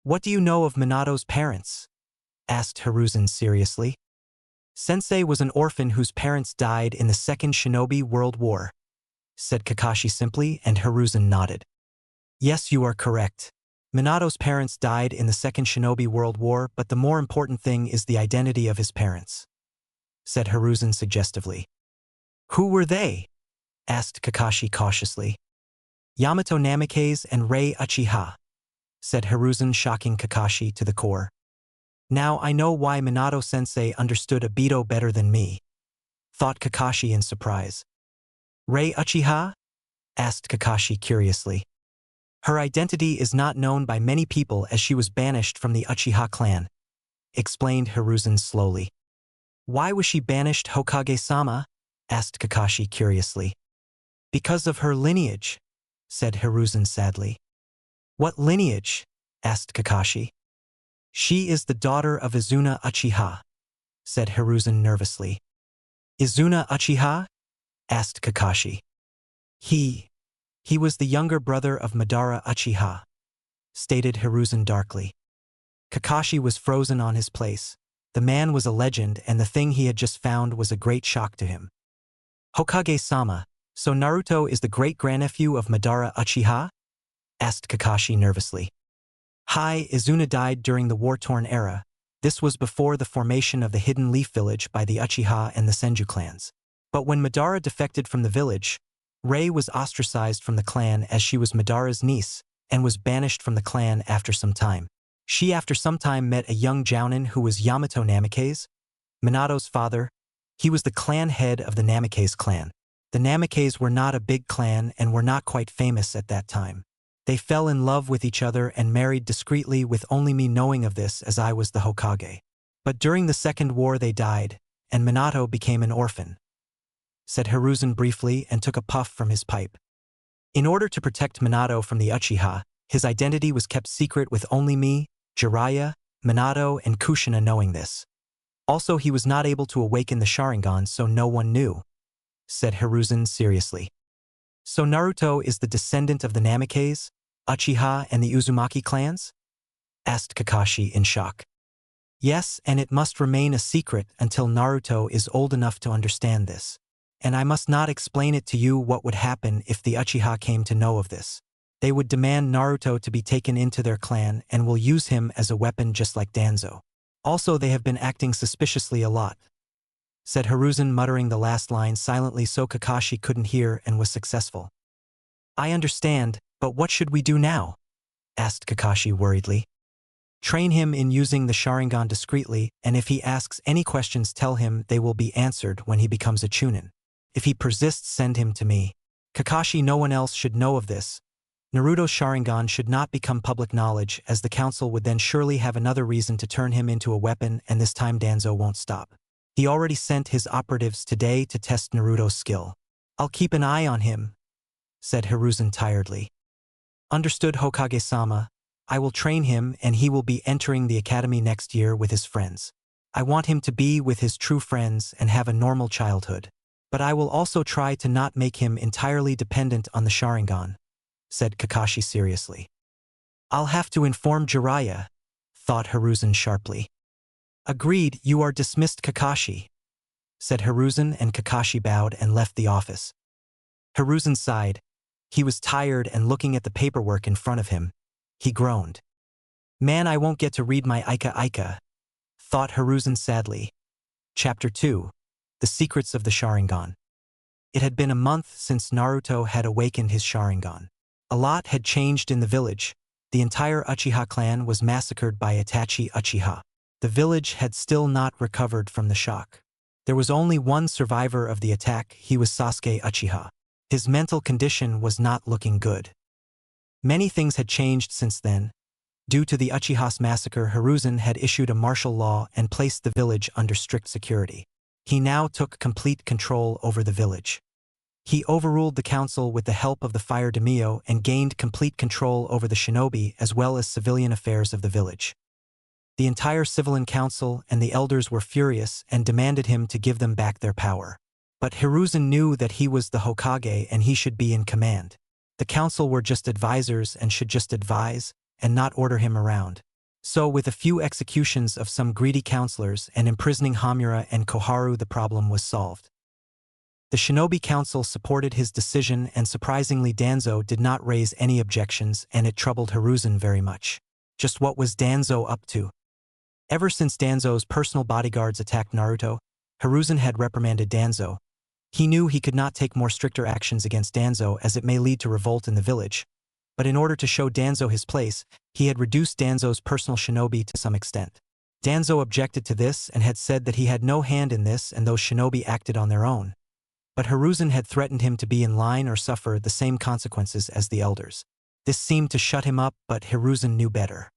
What do you know of Minato's parents? Asked Hiruzen seriously. Sensei was an orphan whose parents died in the Second Shinobi World War, said Kakashi simply, and Hiruzen nodded. Yes, you are correct. Minato's parents died in the Second Shinobi World War, but the more important thing is the identity of his parents, said Hiruzen suggestively. Who were they? Asked Kakashi cautiously. Yamato Namikaze and Rei Uchiha, said Hiruzen, shocking Kakashi to the core. Now I know why Minato-sensei understood Obito better than me, thought Kakashi in surprise. Rei Uchiha? Asked Kakashi curiously. Her identity is not known by many people as she was banished from the Uchiha clan, explained Hiruzen slowly. Why was she banished, Hokage-sama? Asked Kakashi curiously. Because of her lineage, said Hiruzen sadly. What lineage? Asked Kakashi. She is the daughter of Izuna Uchiha, said Hiruzen nervously. Izuna Uchiha? Asked Kakashi. He was the younger brother of Madara Uchiha, stated Hiruzen darkly. Kakashi was frozen on his place. The man was a legend, and the thing he had just found was a great shock to him. Hokage-sama, so Naruto is the great-grandnephew of Madara Uchiha? Asked Kakashi nervously. Hi, Izuna died during the war-torn era. This was before the formation of the Hidden Leaf Village by the Uchiha and the Senju clans. But when Madara defected from the village, Rei was ostracized from the clan as she was Madara's niece and was banished from the clan after some time. She after some time met a young Jounin who was Yamato Namikaze, Minato's father. He was the clan head of the Namikaze clan. The Namikaze were not a big clan and were not quite famous at that time. They fell in love with each other and married discreetly with only me knowing of this as I was the Hokage. But during the Second War they died, and Minato became an orphan, said Hiruzen briefly and took a puff from his pipe. In order to protect Minato from the Uchiha, his identity was kept secret with only me, Jiraiya, Minato, and Kushina knowing this. Also, he was not able to awaken the Sharingan, so no one knew, said Hiruzen seriously. So Naruto is the descendant of the Namikaze, Uchiha, and the Uzumaki clans? Asked Kakashi in shock. Yes, and it must remain a secret until Naruto is old enough to understand this. And I must not explain it to you what would happen if the Uchiha came to know of this. They would demand Naruto to be taken into their clan and will use him as a weapon just like Danzo. Also, they have been acting suspiciously a lot, said Hiruzen, muttering the last line silently so Kakashi couldn't hear and was successful. I understand, but what should we do now? Asked Kakashi worriedly. Train him in using the Sharingan discreetly, and if he asks any questions tell him they will be answered when he becomes a Chunin. If he persists, send him to me. Kakashi, no one else should know of this. Naruto's Sharingan should not become public knowledge, as the council would then surely have another reason to turn him into a weapon, and this time Danzo won't stop. He already sent his operatives today to test Naruto's skill. I'll keep an eye on him, said Hiruzen tiredly. Understood, Hokage-sama. I will train him and he will be entering the academy next year with his friends. I want him to be with his true friends and have a normal childhood. But I will also try to not make him entirely dependent on the Sharingan, said Kakashi seriously. I'll have to inform Jiraiya, thought Hiruzen sharply. Agreed, you are dismissed, Kakashi, said Hiruzen, and Kakashi bowed and left the office. Hiruzen sighed. He was tired and looking at the paperwork in front of him. He groaned. Man, I won't get to read my Ika, thought Hiruzen sadly. Chapter 2. The Secrets of the Sharingan. It had been a month since Naruto had awakened his Sharingan. A lot had changed in the village. The entire Uchiha clan was massacred by Itachi Uchiha. The village had still not recovered from the shock. There was only one survivor of the attack. He was Sasuke Uchiha. His mental condition was not looking good. Many things had changed since then. Due to the Uchiha's massacre, Hiruzen had issued a martial law and placed the village under strict security. He now took complete control over the village. He overruled the council with the help of the Fire Daimyo and gained complete control over the shinobi as well as civilian affairs of the village. The entire civilian council and the elders were furious and demanded him to give them back their power. But Hiruzen knew that he was the Hokage and he should be in command. The council were just advisors and should just advise and not order him around. So with a few executions of some greedy counselors and imprisoning Hamura and Koharu, the problem was solved. The Shinobi Council supported his decision, and surprisingly Danzo did not raise any objections, and it troubled Hiruzen very much. Just what was Danzo up to? Ever since Danzo's personal bodyguards attacked Naruto, Hiruzen had reprimanded Danzo. He knew he could not take more stricter actions against Danzo as it may lead to revolt in the village. But in order to show Danzo his place, he had reduced Danzo's personal shinobi to some extent. Danzo objected to this and had said that he had no hand in this and those shinobi acted on their own. But Hiruzen had threatened him to be in line or suffer the same consequences as the elders. This seemed to shut him up, but Hiruzen knew better.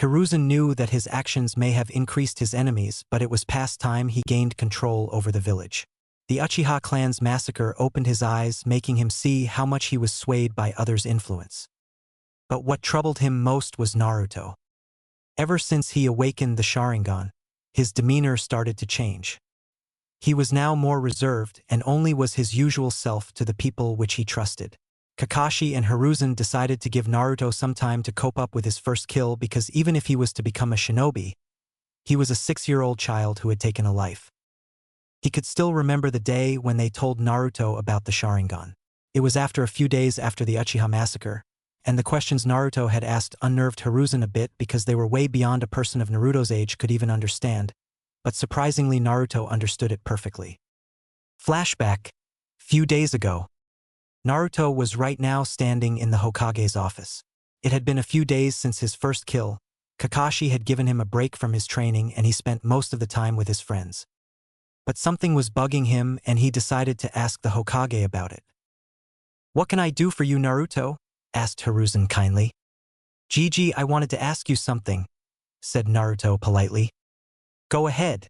Hiruzen knew that his actions may have increased his enemies, but it was past time he gained control over the village. The Uchiha clan's massacre opened his eyes, making him see how much he was swayed by others' influence. But what troubled him most was Naruto. Ever since he awakened the Sharingan, his demeanor started to change. He was now more reserved and only was his usual self to the people which he trusted. Kakashi and Hiruzen decided to give Naruto some time to cope up with his first kill because even if he was to become a shinobi, he was a 6-year-old child who had taken a life. He could still remember the day when they told Naruto about the Sharingan. It was after a few days after the Uchiha massacre, and the questions Naruto had asked unnerved Hiruzen a bit because they were way beyond a person of Naruto's age could even understand, but surprisingly Naruto understood it perfectly. Flashback. Few days ago. Naruto was right now standing in the Hokage's office. It had been a few days since his first kill. Kakashi had given him a break from his training and he spent most of the time with his friends. But something was bugging him and he decided to ask the Hokage about it. "What can I do for you, Naruto?" asked Hiruzen kindly. "Gigi, I wanted to ask you something," said Naruto politely. "Go ahead,"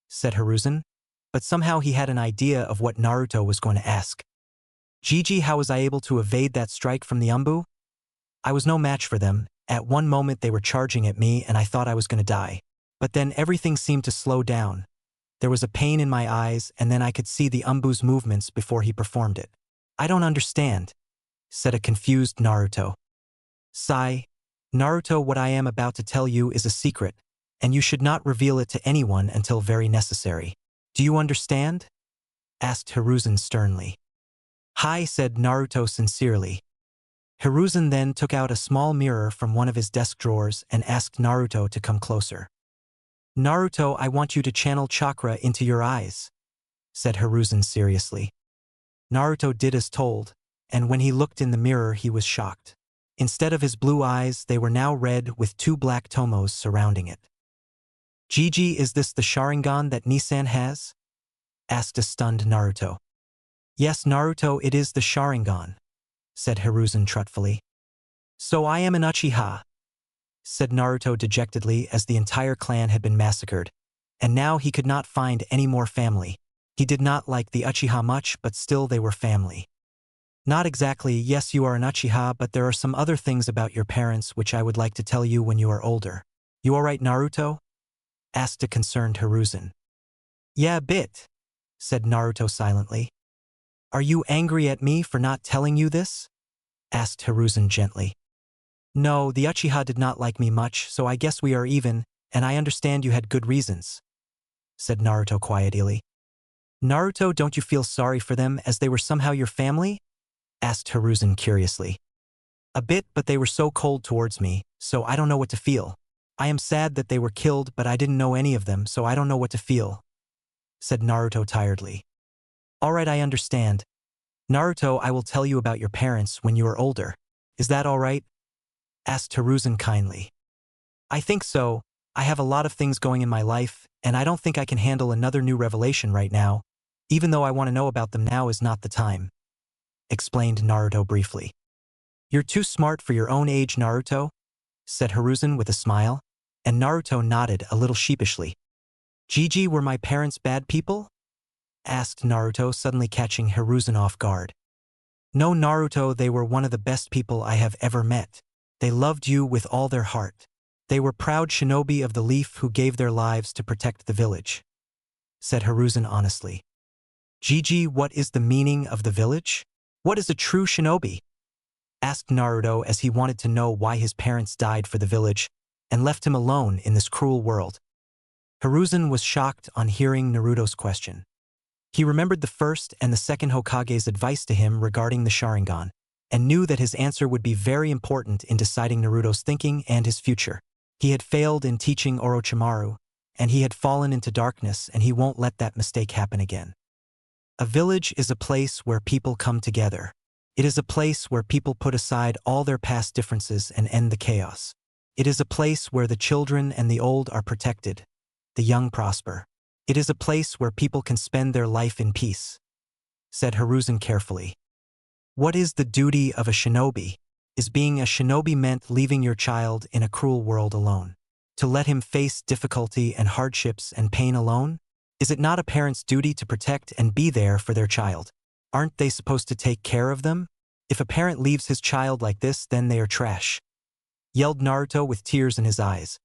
said Hiruzen, but somehow he had an idea of what Naruto was going to ask. "Gigi, how was I able to evade that strike from the ANBU? I was no match for them. At one moment they were charging at me and I thought I was going to die. But then everything seemed to slow down. There was a pain in my eyes and then I could see the ANBU's movements before he performed it." "I don't understand," said a confused Naruto. "Sigh. Naruto, what I am about to tell you is a secret, and you should not reveal it to anyone until very necessary. Do you understand?" asked Hiruzen sternly. "Hi," said Naruto sincerely. Hiruzen then took out a small mirror from one of his desk drawers and asked Naruto to come closer. "Naruto, I want you to channel chakra into your eyes," said Hiruzen seriously. Naruto did as told, and when he looked in the mirror he was shocked. Instead of his blue eyes, they were now red with 2 black tomos surrounding it. "Gigi, is this the Sharingan that Nisan has?" asked a stunned Naruto. "Yes, Naruto, it is the Sharingan," said Hiruzen truthfully. "So I am an Uchiha," said Naruto dejectedly as the entire clan had been massacred, and now he could not find any more family. He did not like the Uchiha much, but still they were family. "Not exactly. Yes, you are an Uchiha, but there are some other things about your parents which I would like to tell you when you are older." "You alright, Naruto?" asked a concerned Hiruzen. "Yeah, a bit," said Naruto silently. "Are you angry at me for not telling you this?" asked Hiruzen gently. "No, the Uchiha did not like me much, so I guess we are even, and I understand you had good reasons," said Naruto quietly. "Naruto, don't you feel sorry for them as they were somehow your family?" asked Hiruzen curiously. "A bit, but they were so cold towards me, so I don't know what to feel. I am sad that they were killed, but I didn't know any of them, so I don't know what to feel," said Naruto tiredly. "Alright, I understand. Naruto, I will tell you about your parents when you are older. Is that alright?" asked Hiruzen kindly. "I think so. I have a lot of things going in my life, and I don't think I can handle another new revelation right now, even though I want to know about them now is not the time," explained Naruto briefly. "You're too smart for your own age, Naruto," said Hiruzen with a smile, and Naruto nodded a little sheepishly. "Gigi, were my parents bad people?" asked Naruto, suddenly catching Hiruzen off guard. "No, Naruto, they were one of the best people I have ever met. They loved you with all their heart. They were proud shinobi of the leaf who gave their lives to protect the village," said Hiruzen honestly. "Gigi, what is the meaning of the village? What is a true shinobi?" asked Naruto as he wanted to know why his parents died for the village and left him alone in this cruel world. Hiruzen was shocked on hearing Naruto's question. He remembered the first and the second Hokage's advice to him regarding the Sharingan, and knew that his answer would be very important in deciding Naruto's thinking and his future. He had failed in teaching Orochimaru, and he had fallen into darkness, and he won't let that mistake happen again. A village is a place where people come together. It is a place where people put aside all their past differences and end the chaos. It is a place where the children and the old are protected, the young prosper. It is a place where people can spend their life in peace," said Hiruzen carefully. "What is the duty of a shinobi? Is being a shinobi meant leaving your child in a cruel world alone? To let him face difficulty and hardships and pain alone? Is it not a parent's duty to protect and be there for their child? Aren't they supposed to take care of them? If a parent leaves his child like this, then they are trash," yelled Naruto with tears in his eyes.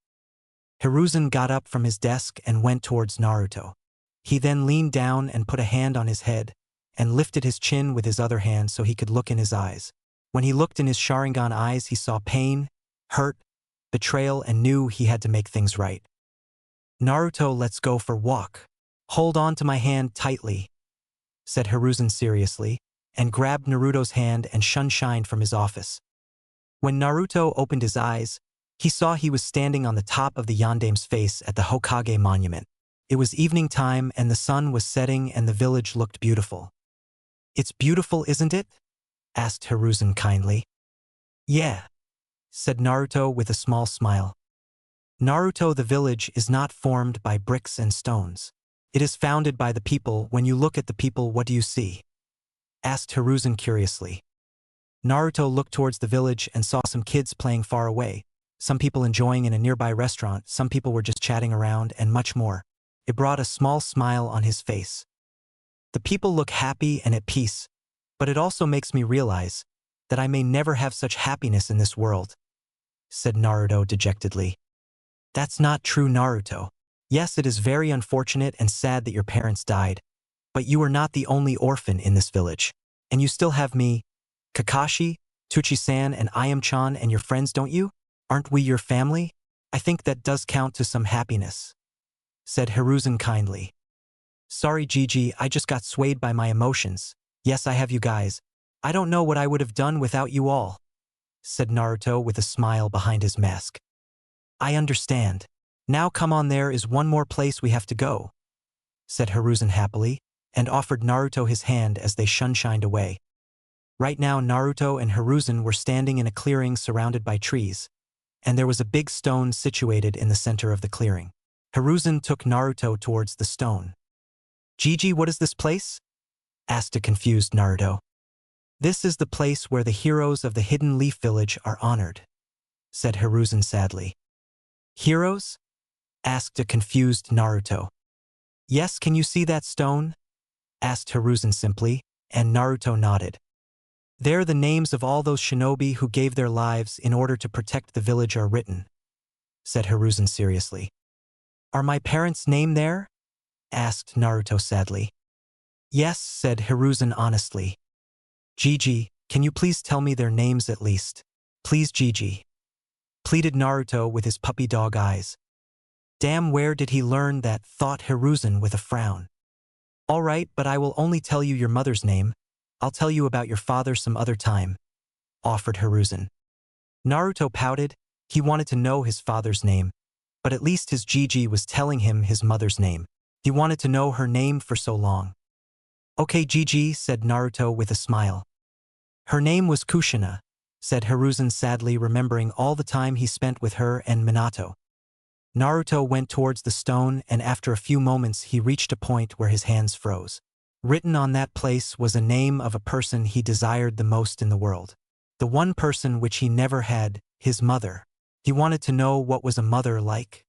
Hiruzen got up from his desk and went towards Naruto. He then leaned down and put a hand on his head, and lifted his chin with his other hand so he could look in his eyes. When he looked in his Sharingan eyes, he saw pain, hurt, betrayal, and knew he had to make things right. "Naruto, let's go for walk. Hold on to my hand tightly," said Hiruzen seriously, and grabbed Naruto's hand and shined from his office. When Naruto opened his eyes, he saw he was standing on the top of the Yandame's face at the Hokage monument. It was evening time and the sun was setting and the village looked beautiful. "It's beautiful, isn't it?" asked Hiruzen kindly. "Yeah," said Naruto with a small smile. "Naruto, the village is not formed by bricks and stones. It is founded by the people. When you look at the people, what do you see?" asked Hiruzen curiously. Naruto looked towards the village and saw some kids playing far away, some people enjoying in a nearby restaurant, some people were just chatting around, and much more. It brought a small smile on his face. "The people look happy and at peace, but it also makes me realize that I may never have such happiness in this world," said Naruto dejectedly. "That's not true, Naruto. Yes, it is very unfortunate and sad that your parents died, but you are not the only orphan in this village, and you still have me, Kakashi, Tuchi-san, and Ayam-chan and your friends, don't you? Aren't we your family? I think that does count to some happiness," said Hiruzen kindly. "Sorry, Gigi, I just got swayed by my emotions. Yes, I have you guys. I don't know what I would have done without you all," said Naruto with a smile behind his mask. "I understand. Now come on, there is one more place we have to go," said Hiruzen happily, and offered Naruto his hand as they shined away. Right now Naruto and Hiruzen were standing in a clearing surrounded by trees, and there was a big stone situated in the center of the clearing. Hiruzen took Naruto towards the stone. "Gigi, what is this place?" asked a confused Naruto. "This is the place where the heroes of the Hidden Leaf Village are honored," said Hiruzen sadly. "Heroes?" asked a confused Naruto. "Yes, can you see that stone?" asked Hiruzen simply, and Naruto nodded. "There the names of all those shinobi who gave their lives in order to protect the village are written," said Hiruzen seriously. "Are my parents' name there?" asked Naruto sadly. "Yes," said Hiruzen honestly. "Gigi, can you please tell me their names at least? Please, Gigi," pleaded Naruto with his puppy dog eyes. "Damn, where did he learn that?" thought Hiruzen with a frown. "All right, but I will only tell you your mother's name. I'll tell you about your father some other time," offered Hiruzen. Naruto pouted. He wanted to know his father's name, but at least his Gigi was telling him his mother's name. He wanted to know her name for so long. "Okay, Gigi," said Naruto with a smile. "Her name was Kushina," said Hiruzen sadly, remembering all the time he spent with her and Minato. Naruto went towards the stone, and after a few moments he reached a point where his hands froze. Written on that place was a name of a person he desired the most in the world. The one person which he never had, his mother. He wanted to know what was a mother like.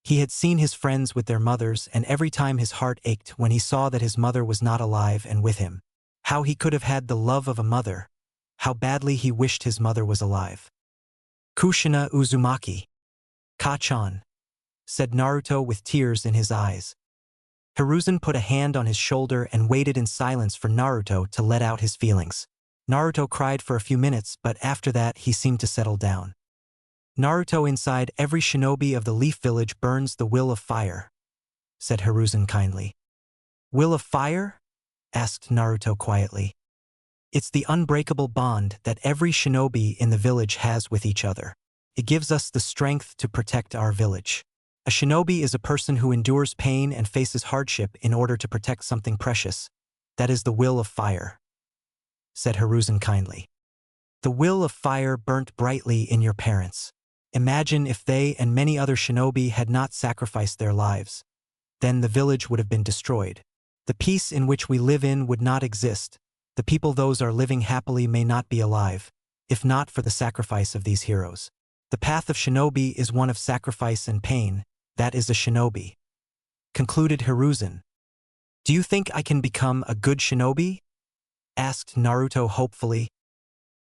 He had seen his friends with their mothers, and every time his heart ached when he saw that his mother was not alive and with him. How he could have had the love of a mother. How badly he wished his mother was alive. Kushina Uzumaki. Ka-chan, said Naruto with tears in his eyes. Hiruzen put a hand on his shoulder and waited in silence for Naruto to let out his feelings. Naruto cried for a few minutes, but after that he seemed to settle down. Naruto, inside every shinobi of the Leaf Village burns the will of fire, said Hiruzen kindly. Will of fire? Asked Naruto quietly. It's the unbreakable bond that every shinobi in the village has with each other. It gives us the strength to protect our village. A shinobi is a person who endures pain and faces hardship in order to protect something precious. That is the will of fire, said Hiruzen kindly. The will of fire burnt brightly in your parents. Imagine if they and many other shinobi had not sacrificed their lives. Then the village would have been destroyed. The peace in which we live in would not exist. The people those are living happily may not be alive, if not for the sacrifice of these heroes. The path of shinobi is one of sacrifice and pain. That is a shinobi, concluded Hiruzen. Do you think I can become a good shinobi? Asked Naruto hopefully.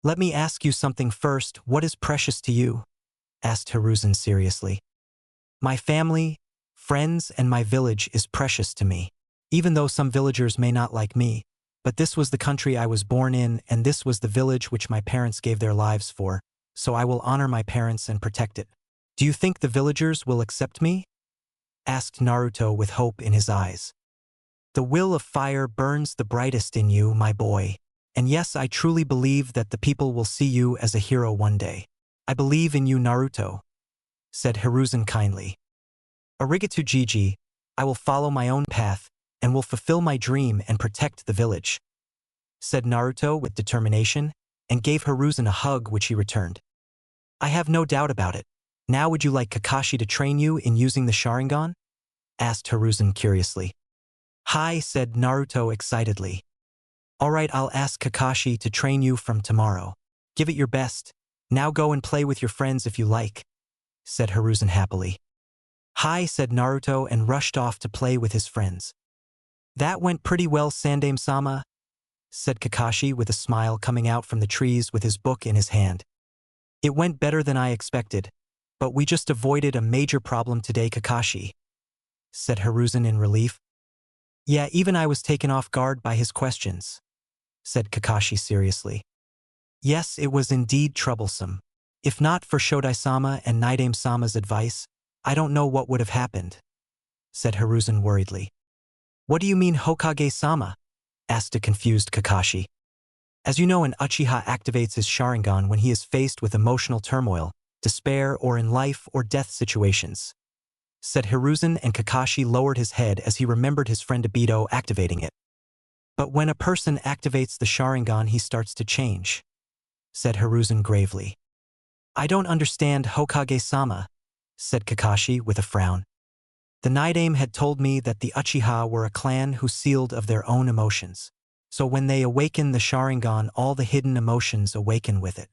Let me ask you something first. What is precious to you? Asked Hiruzen seriously. My family, friends, and my village is precious to me. Even though some villagers may not like me, but this was the country I was born in, and this was the village which my parents gave their lives for, so I will honor my parents and protect it. Do you think the villagers will accept me? Asked Naruto with hope in his eyes. The will of fire burns the brightest in you, my boy. And yes, I truly believe that the people will see you as a hero one day. I believe in you, Naruto, said Hiruzen kindly. Arigato Jiji, I will follow my own path, and will fulfill my dream and protect the village, said Naruto with determination, and gave Hiruzen a hug which he returned. I have no doubt about it. Now would you like Kakashi to train you in using the Sharingan? Asked Hiruzen curiously. Hi, said Naruto excitedly. All right, I'll ask Kakashi to train you from tomorrow. Give it your best. Now go and play with your friends if you like, said Hiruzen happily. Hi, said Naruto and rushed off to play with his friends. That went pretty well, Sandaime-sama, said Kakashi with a smile coming out from the trees with his book in his hand. It went better than I expected, but we just avoided a major problem today, Kakashi, said Hiruzen in relief. Yeah, even I was taken off guard by his questions, said Kakashi seriously. Yes, it was indeed troublesome. If not for Shodai-sama and Naidame-sama's advice, I don't know what would have happened, said Hiruzen worriedly. What do you mean, Hokage-sama? Asked a confused Kakashi. As you know, an Uchiha activates his Sharingan when he is faced with emotional turmoil, despair, or in life or death situations, said Hiruzen, and Kakashi lowered his head as he remembered his friend Obito activating it. But when a person activates the Sharingan, he starts to change, said Hiruzen gravely. I don't understand, Hokage-sama, said Kakashi with a frown. The Naidame had told me that the Uchiha were a clan who sealed of their own emotions. So when they awaken the Sharingan, all the hidden emotions awaken with it.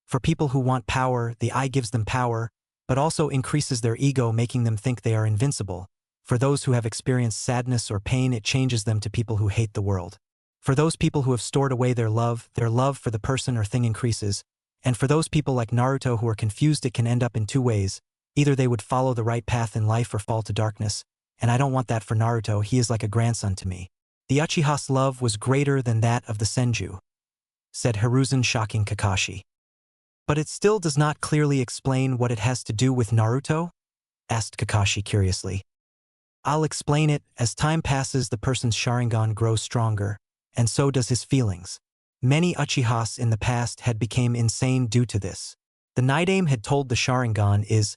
For people who want power, the eye gives them power, but also increases their ego, making them think they are invincible. For those who have experienced sadness or pain, it changes them to people who hate the world. For those people who have stored away their love for the person or thing increases. And for those people like Naruto who are confused, it can end up in two ways. Either they would follow the right path in life or fall to darkness, and I don't want that for Naruto. He is like a grandson to me. The Uchiha's love was greater than that of the Senju, said Hiruzen, shocking Kakashi. But it still does not clearly explain what it has to do with Naruto? Asked Kakashi curiously. I'll explain it. As time passes, the person's Sharingan grows stronger, and so does his feelings. Many Uchihas in the past had become insane due to this. The Naidame had told the Sharingan is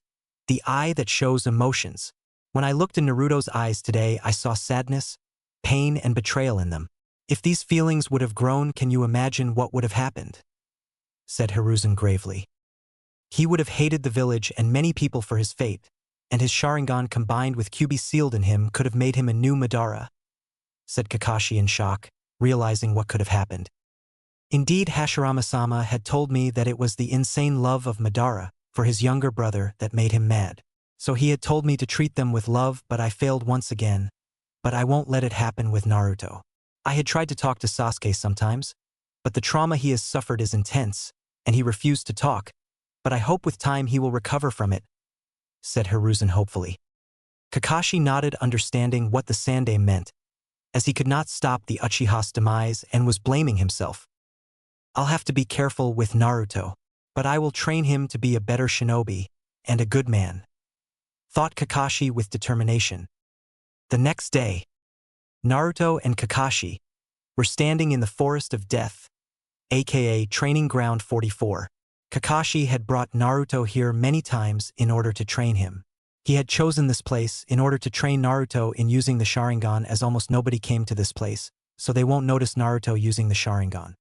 the eye that shows emotions. When I looked in Naruto's eyes today, I saw sadness, pain, and betrayal in them. If these feelings would have grown, can you imagine what would have happened? Said Hiruzen gravely. He would have hated the village and many people for his fate. and his Sharingan combined with Kyuubi sealed in him could have made him a new Madara, said Kakashi in shock, realizing what could have happened. Indeed, Hashirama-sama had told me that it was the insane love of Madara for his younger brother that made him mad. So he had told me to treat them with love, but I failed once again. But I won't let it happen with Naruto. I had tried to talk to Sasuke sometimes, but the trauma he has suffered is intense, and he refused to talk. But I hope with time he will recover from it, said Hiruzen hopefully. Kakashi nodded, understanding what the Sandai meant, as he could not stop the Uchiha's demise and was blaming himself. I'll have to be careful with Naruto, but I will train him to be a better shinobi and a good man, thought Kakashi with determination. The next day, Naruto and Kakashi were standing in the Forest of Death, aka Training Ground 44. Kakashi had brought Naruto here many times in order to train him. He had chosen this place in order to train Naruto in using the Sharingan, as almost nobody came to this place, so they won't notice Naruto using the Sharingan.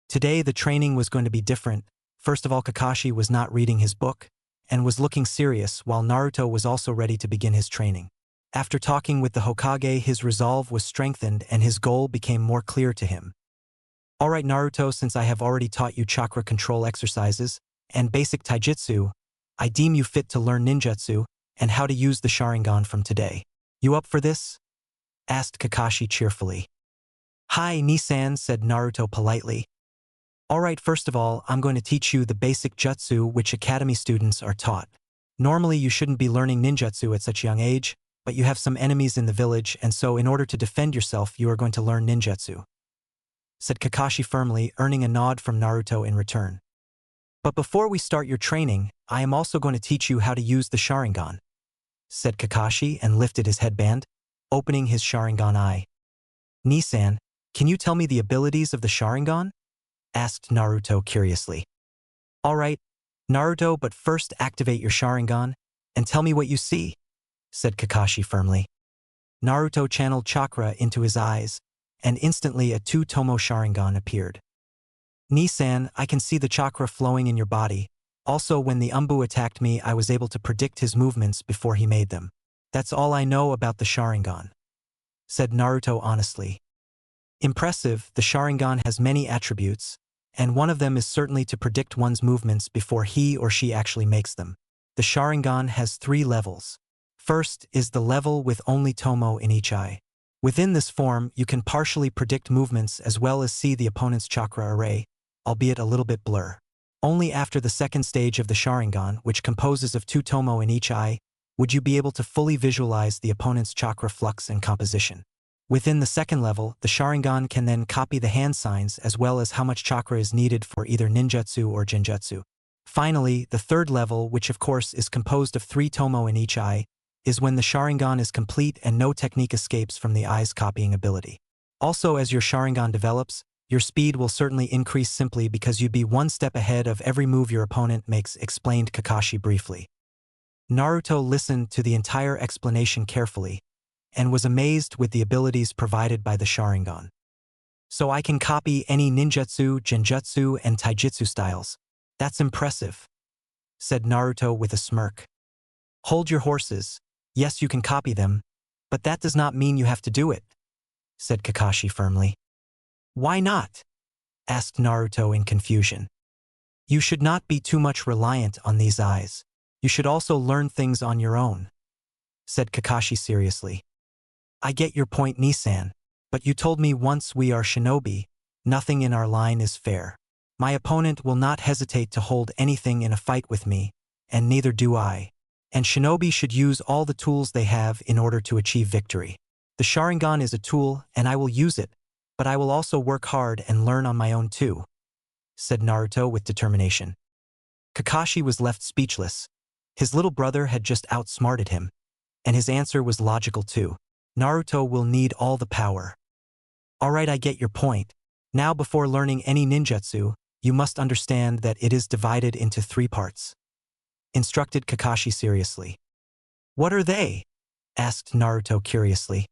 Today the training was going to be different. First of all, Kakashi was not reading his book and was looking serious, while Naruto was also ready to begin his training. After talking with the Hokage, his resolve was strengthened and his goal became more clear to him. Alright Naruto, since I have already taught you chakra control exercises and basic taijutsu, I deem you fit to learn ninjutsu and how to use the Sharingan from today. You up for this? Asked Kakashi cheerfully. Hi, Nisan, said Naruto politely. Alright, first of all, I'm going to teach you the basic jutsu which academy students are taught. Normally you shouldn't be learning ninjutsu at such a young age, but you have some enemies in the village, and so in order to defend yourself you are going to learn ninjutsu, said Kakashi firmly, earning a nod from Naruto in return. But before we start your training, I am also going to teach you how to use the Sharingan, said Kakashi and lifted his headband, opening his Sharingan eye. Nisan, can you tell me the abilities of the Sharingan? Asked Naruto curiously. Alright, Naruto, but first activate your Sharingan and tell me what you see, said Kakashi firmly. Naruto channeled chakra into his eyes, and instantly a two-tomo Sharingan appeared. Nisan, I can see the chakra flowing in your body. Also, when the ANBU attacked me, I was able to predict his movements before he made them. That's all I know about the Sharingan, said Naruto honestly. Impressive, the Sharingan has many attributes, and one of them is certainly to predict one's movements before he or she actually makes them. The Sharingan has 3 levels. First is the level with only tomo in each eye. Within this form, you can partially predict movements as well as see the opponent's chakra array, albeit a little bit blur. Only after the second stage of the Sharingan, which composes of 2 tomo in each eye, would you be able to fully visualize the opponent's chakra flux and composition. Within the second level, the Sharingan can then copy the hand signs as well as how much chakra is needed for either ninjutsu or genjutsu. Finally, the third level, which of course is composed of 3 tomo in each eye, is when the Sharingan is complete and no technique escapes from the eye's copying ability. Also, as your Sharingan develops, your speed will certainly increase simply because you'd be 1 step ahead of every move your opponent makes, explained Kakashi briefly. Naruto listened to the entire explanation carefully and was amazed with the abilities provided by the Sharingan. So I can copy any ninjutsu, genjutsu, and taijutsu styles. That's impressive, said Naruto with a smirk. Hold your horses. Yes, you can copy them, but that does not mean you have to do it, said Kakashi firmly. Why not? Asked Naruto in confusion. You should not be too much reliant on these eyes. You should also learn things on your own, said Kakashi seriously. I get your point, Nisan, but you told me once we are shinobi, nothing in our line is fair. My opponent will not hesitate to hold anything in a fight with me, and neither do I. And shinobi should use all the tools they have in order to achieve victory. The Sharingan is a tool, and I will use it, but I will also work hard and learn on my own too, said Naruto with determination. Kakashi was left speechless. His little brother had just outsmarted him, and his answer was logical too. Naruto will need all the power. Alright, I get your point. Now before learning any ninjutsu, you must understand that it is divided into 3 parts, instructed Kakashi seriously. What are they? Asked Naruto curiously.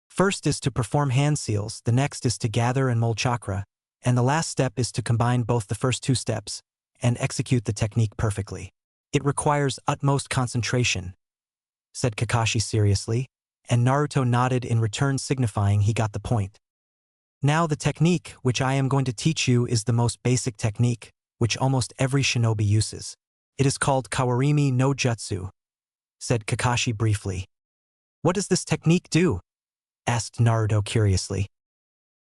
First is to perform hand seals, the next is to gather and mold chakra, and the last step is to combine both the first 2 steps and execute the technique perfectly. It requires utmost concentration, said Kakashi seriously, and Naruto nodded in return, signifying he got the point. Now the technique which I am going to teach you is the most basic technique, which almost every shinobi uses. It is called Kawarimi no Jutsu, said Kakashi briefly. What does this technique do? Asked Naruto curiously.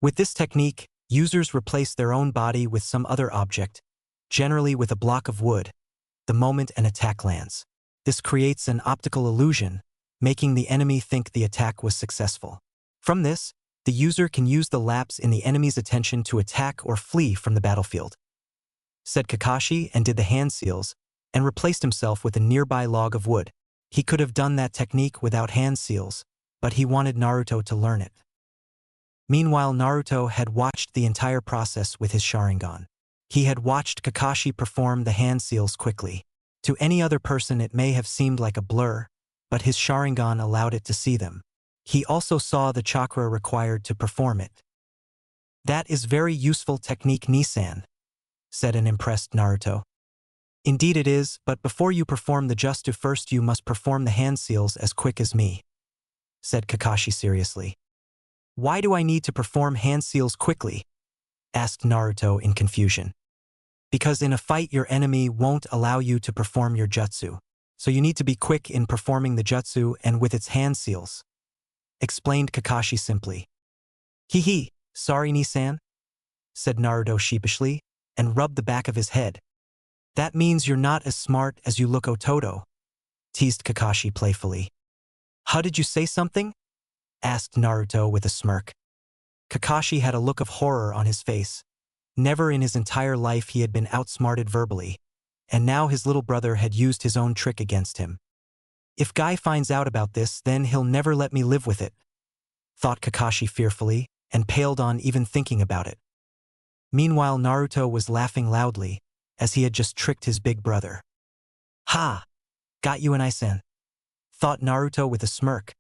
With this technique, users replace their own body with some other object, generally with a block of wood, the moment an attack lands. This creates an optical illusion, making the enemy think the attack was successful. From this, the user can use the lapse in the enemy's attention to attack or flee from the battlefield, said Kakashi, and did the hand seals, and replaced himself with a nearby log of wood. He could have done that technique without hand seals, but he wanted Naruto to learn it. Meanwhile, Naruto had watched the entire process with his Sharingan. He had watched Kakashi perform the hand seals quickly. To any other person it may have seemed like a blur, but his Sharingan allowed it to see them. He also saw the chakra required to perform it. That is very useful technique, Nisan, said an impressed Naruto. Indeed it is, but before you perform the jutsu first you must perform the hand seals as quick as me, said Kakashi seriously. Why do I need to perform hand seals quickly? Asked Naruto in confusion. Because in a fight your enemy won't allow you to perform your jutsu, so you need to be quick in performing the jutsu and with its hand seals, explained Kakashi simply. Hee, sorry Nisan, said Naruto sheepishly, and rubbed the back of his head. That means you're not as smart as you look, Ototo, teased Kakashi playfully. How did you say something? Asked Naruto with a smirk. Kakashi had a look of horror on his face. Never in his entire life he had been outsmarted verbally, and now his little brother had used his own trick against him. If Guy finds out about this, then he'll never let me live with it, thought Kakashi fearfully, and paled on even thinking about it. Meanwhile, Naruto was laughing loudly, as he had just tricked his big brother. Ha! Got you, Nisan, thought Naruto with a smirk.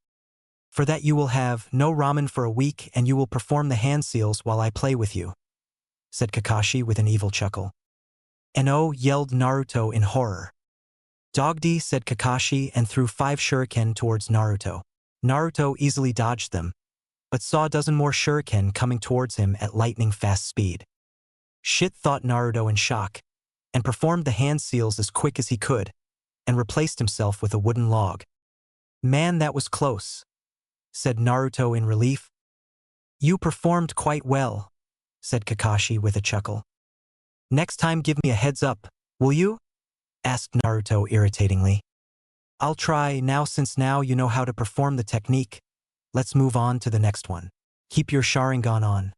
For that you will have no ramen for a week and you will perform the hand seals while I play with you, said Kakashi with an evil chuckle. No, yelled Naruto in horror. Dogdy, said Kakashi and threw 5 shuriken towards Naruto. Naruto easily dodged them, but saw a dozen more shuriken coming towards him at lightning-fast speed. Shit, thought Naruto in shock, and performed the hand seals as quick as he could, and replaced himself with a wooden log. Man, that was close, said Naruto in relief. You performed quite well, said Kakashi with a chuckle. Next time give me a heads up, will you? Asked Naruto irritatingly. I'll try now. Since now you know how to perform the technique, let's move on to the next one. Keep your Sharingan on,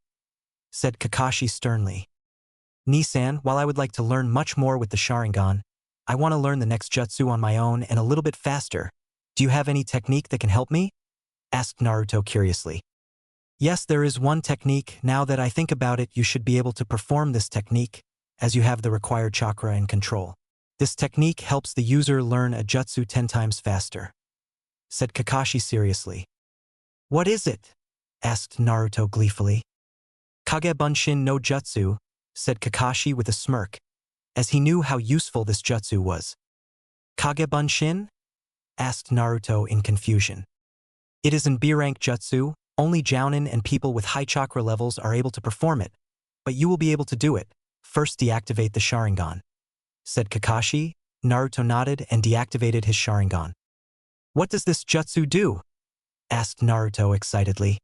said Kakashi sternly. Nisan, while I would like to learn much more with the Sharingan, I want to learn the next jutsu on my own and a little bit faster. Do you have any technique that can help me? Asked Naruto curiously. Yes, there is one technique. Now that I think about it, you should be able to perform this technique, as you have the required chakra and control. This technique helps the user learn a jutsu 10 times faster, said Kakashi seriously. What is it? Asked Naruto gleefully. Kage Bunshin no Jutsu, said Kakashi with a smirk, as he knew how useful this jutsu was. Kage Bunshin? Asked Naruto in confusion. It is an B-rank jutsu. Only jounin and people with high chakra levels are able to perform it, but you will be able to do it. First deactivate the Sharingan, said Kakashi. Naruto nodded and deactivated his Sharingan. What does this jutsu do? Asked Naruto excitedly.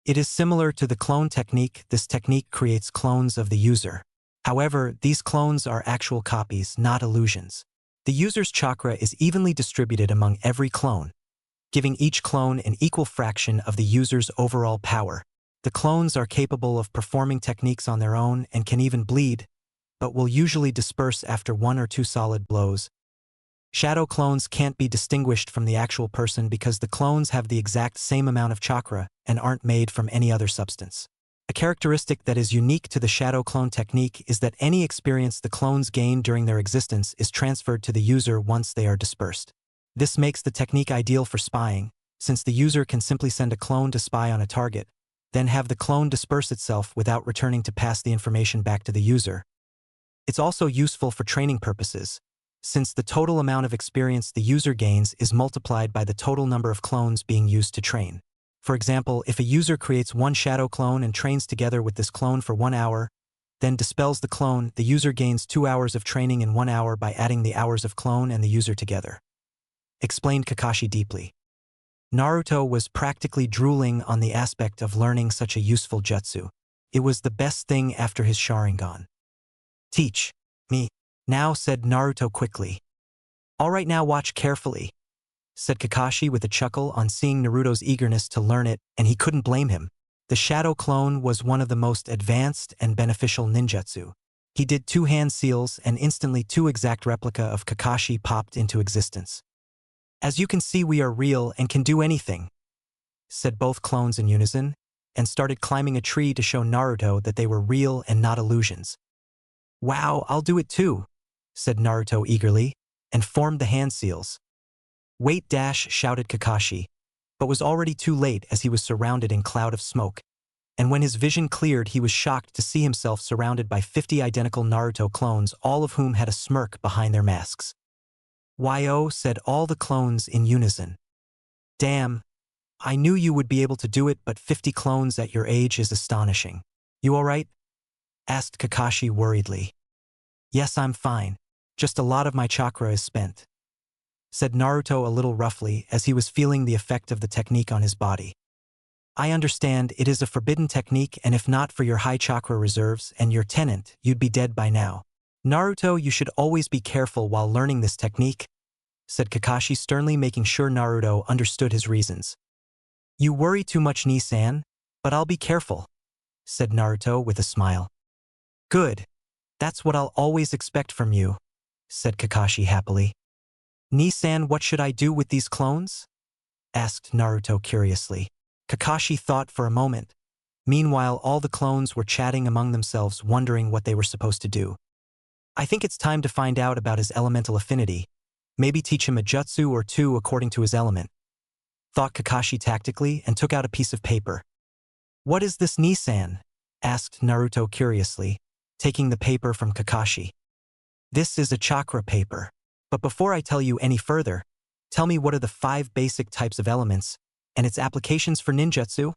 It is similar to the clone technique. This technique creates clones of the user. However, these clones are actual copies, not illusions. The user's chakra is evenly distributed among every clone, giving each clone an equal fraction of the user's overall power. The clones are capable of performing techniques on their own and can even bleed, but will usually disperse after 1 or 2 solid blows. Shadow clones can't be distinguished from the actual person because the clones have the exact same amount of chakra and aren't made from any other substance. A characteristic that is unique to the shadow clone technique is that any experience the clones gain during their existence is transferred to the user once they are dispersed. This makes the technique ideal for spying, since the user can simply send a clone to spy on a target, then have the clone disperse itself without returning to pass the information back to the user. It's also useful for training purposes, since the total amount of experience the user gains is multiplied by the total number of clones being used to train. For example, if a user creates one shadow clone and trains together with this clone for 1 hour, then dispels the clone, the user gains 2 hours of training in 1 hour by adding the hours of clone and the user together. Explained Kakashi deeply. Naruto was practically drooling on the aspect of learning such a useful jutsu. It was the best thing after his Sharingan. Teach me now, said Naruto quickly. All right, now watch carefully, said Kakashi with a chuckle on seeing Naruto's eagerness to learn it, and he couldn't blame him. The shadow clone was one of the most advanced and beneficial ninjutsu. He did 2 hand seals and instantly 2 exact replica of Kakashi popped into existence. As you can see, we are real and can do anything, said both clones in unison, and started climbing a tree to show Naruto that they were real and not illusions. Wow, I'll do it too, said Naruto eagerly, and formed the hand seals. Wait, shouted Kakashi, but was already too late as he was surrounded in cloud of smoke, and when his vision cleared he was shocked to see himself surrounded by 50 identical Naruto clones, all of whom had a smirk behind their masks. Yo, said all the clones in unison. Damn, I knew you would be able to do it, but 50 clones at your age is astonishing. You alright? Asked Kakashi worriedly. Yes, I'm fine. Just a lot of my chakra is spent, said Naruto a little roughly as he was feeling the effect of the technique on his body. I understand it is a forbidden technique, and if not for your high chakra reserves and your tenant, you'd be dead by now. Naruto, you should always be careful while learning this technique, said Kakashi sternly, making sure Naruto understood his reasons. You worry too much, Ni-san, but I'll be careful, said Naruto with a smile. Good. That's what I'll always expect from you, said Kakashi happily. Ni-san, what should I do with these clones? Asked Naruto curiously. Kakashi thought for a moment. Meanwhile, all the clones were chatting among themselves, wondering what they were supposed to do. I think it's time to find out about his elemental affinity. Maybe teach him a jutsu or 2 according to his element, thought Kakashi tactically, and took out a piece of paper. What is this, Ni-san? Asked Naruto curiously, taking the paper from Kakashi. This is a chakra paper. But before I tell you any further, tell me, what are the 5 basic types of elements and its applications for ninjutsu?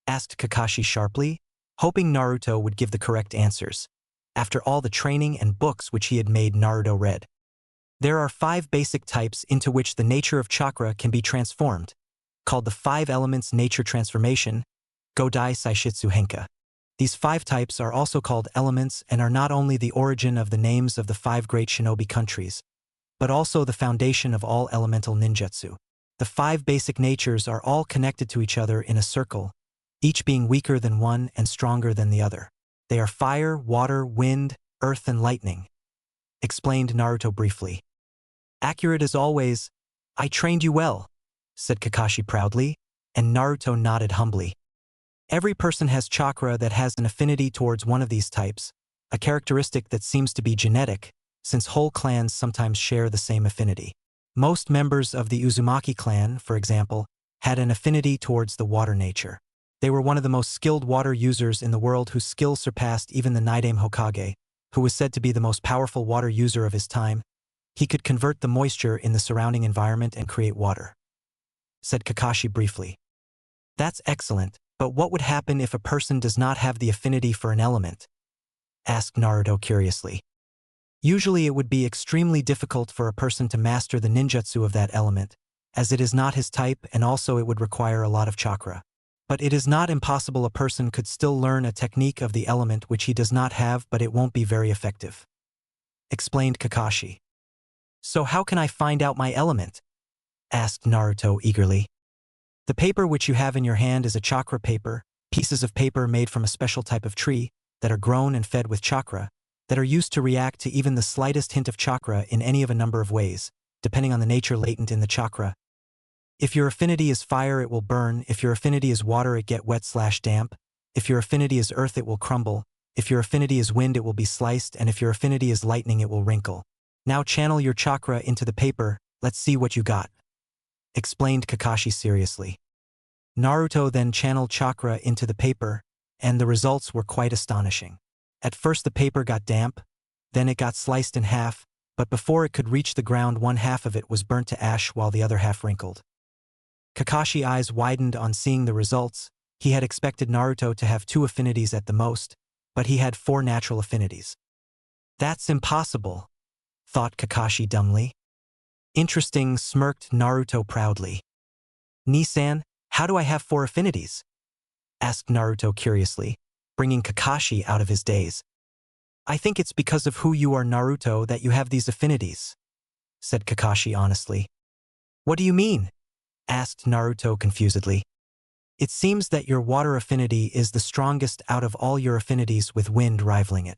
Asked Kakashi sharply, hoping Naruto would give the correct answers, after all the training and books which he had made Naruto read. There are 5 basic types into which the nature of chakra can be transformed, called the 5 elements nature transformation, Godai Saishitsu Henka. These 5 types are also called elements and are not only the origin of the names of the 5 great shinobi countries, but also the foundation of all elemental ninjutsu. The 5 basic natures are all connected to each other in a circle, each being weaker than one and stronger than the other. They are fire, water, wind, earth, and lightning, explained Naruto briefly. Accurate as always. I trained you well, said Kakashi proudly, and Naruto nodded humbly. Every person has chakra that has an affinity towards one of these types, a characteristic that seems to be genetic, since whole clans sometimes share the same affinity. Most members of the Uzumaki clan, for example, had an affinity towards the water nature. They were one of the most skilled water users in the world, whose skill surpassed even the Naidame Hokage, who was said to be the most powerful water user of his time. He could convert the moisture in the surrounding environment and create water, said Kakashi briefly. That's excellent, but what would happen if a person does not have the affinity for an element? Asked Naruto curiously. Usually it would be extremely difficult for a person to master the ninjutsu of that element, as it is not his type, and also it would require a lot of chakra. But it is not impossible. A person could still learn a technique of the element which he does not have, but it won't be very effective, explained Kakashi. So how can I find out my element? Asked Naruto eagerly. The paper which you have in your hand is a chakra paper, pieces of paper made from a special type of tree that are grown and fed with chakra, that are used to react to even the slightest hint of chakra in any of a number of ways, depending on the nature latent in the chakra. If your affinity is fire, it will burn. If your affinity is water, it get wet/damp. If your affinity is earth, it will crumble. If your affinity is wind, it will be sliced. And if your affinity is lightning, it will wrinkle. Now channel your chakra into the paper. Let's see what you got, explained Kakashi seriously. Naruto then channeled chakra into the paper, and the results were quite astonishing. At first the paper got damp, then it got sliced in half, but before it could reach the ground, one half of it was burnt to ash while the other half wrinkled. Kakashi's eyes widened on seeing the results. He had expected Naruto to have 2 affinities at the most, but he had 4 natural affinities. That's impossible, thought Kakashi dumbly. Interesting, smirked Naruto proudly. Ni-san, how do I have 4 affinities? Asked Naruto curiously, bringing Kakashi out of his daze. I think it's because of who you are, Naruto, that you have these affinities, said Kakashi honestly. What do you mean? Asked Naruto confusedly. It seems that your water affinity is the strongest out of all your affinities, with wind rivaling it.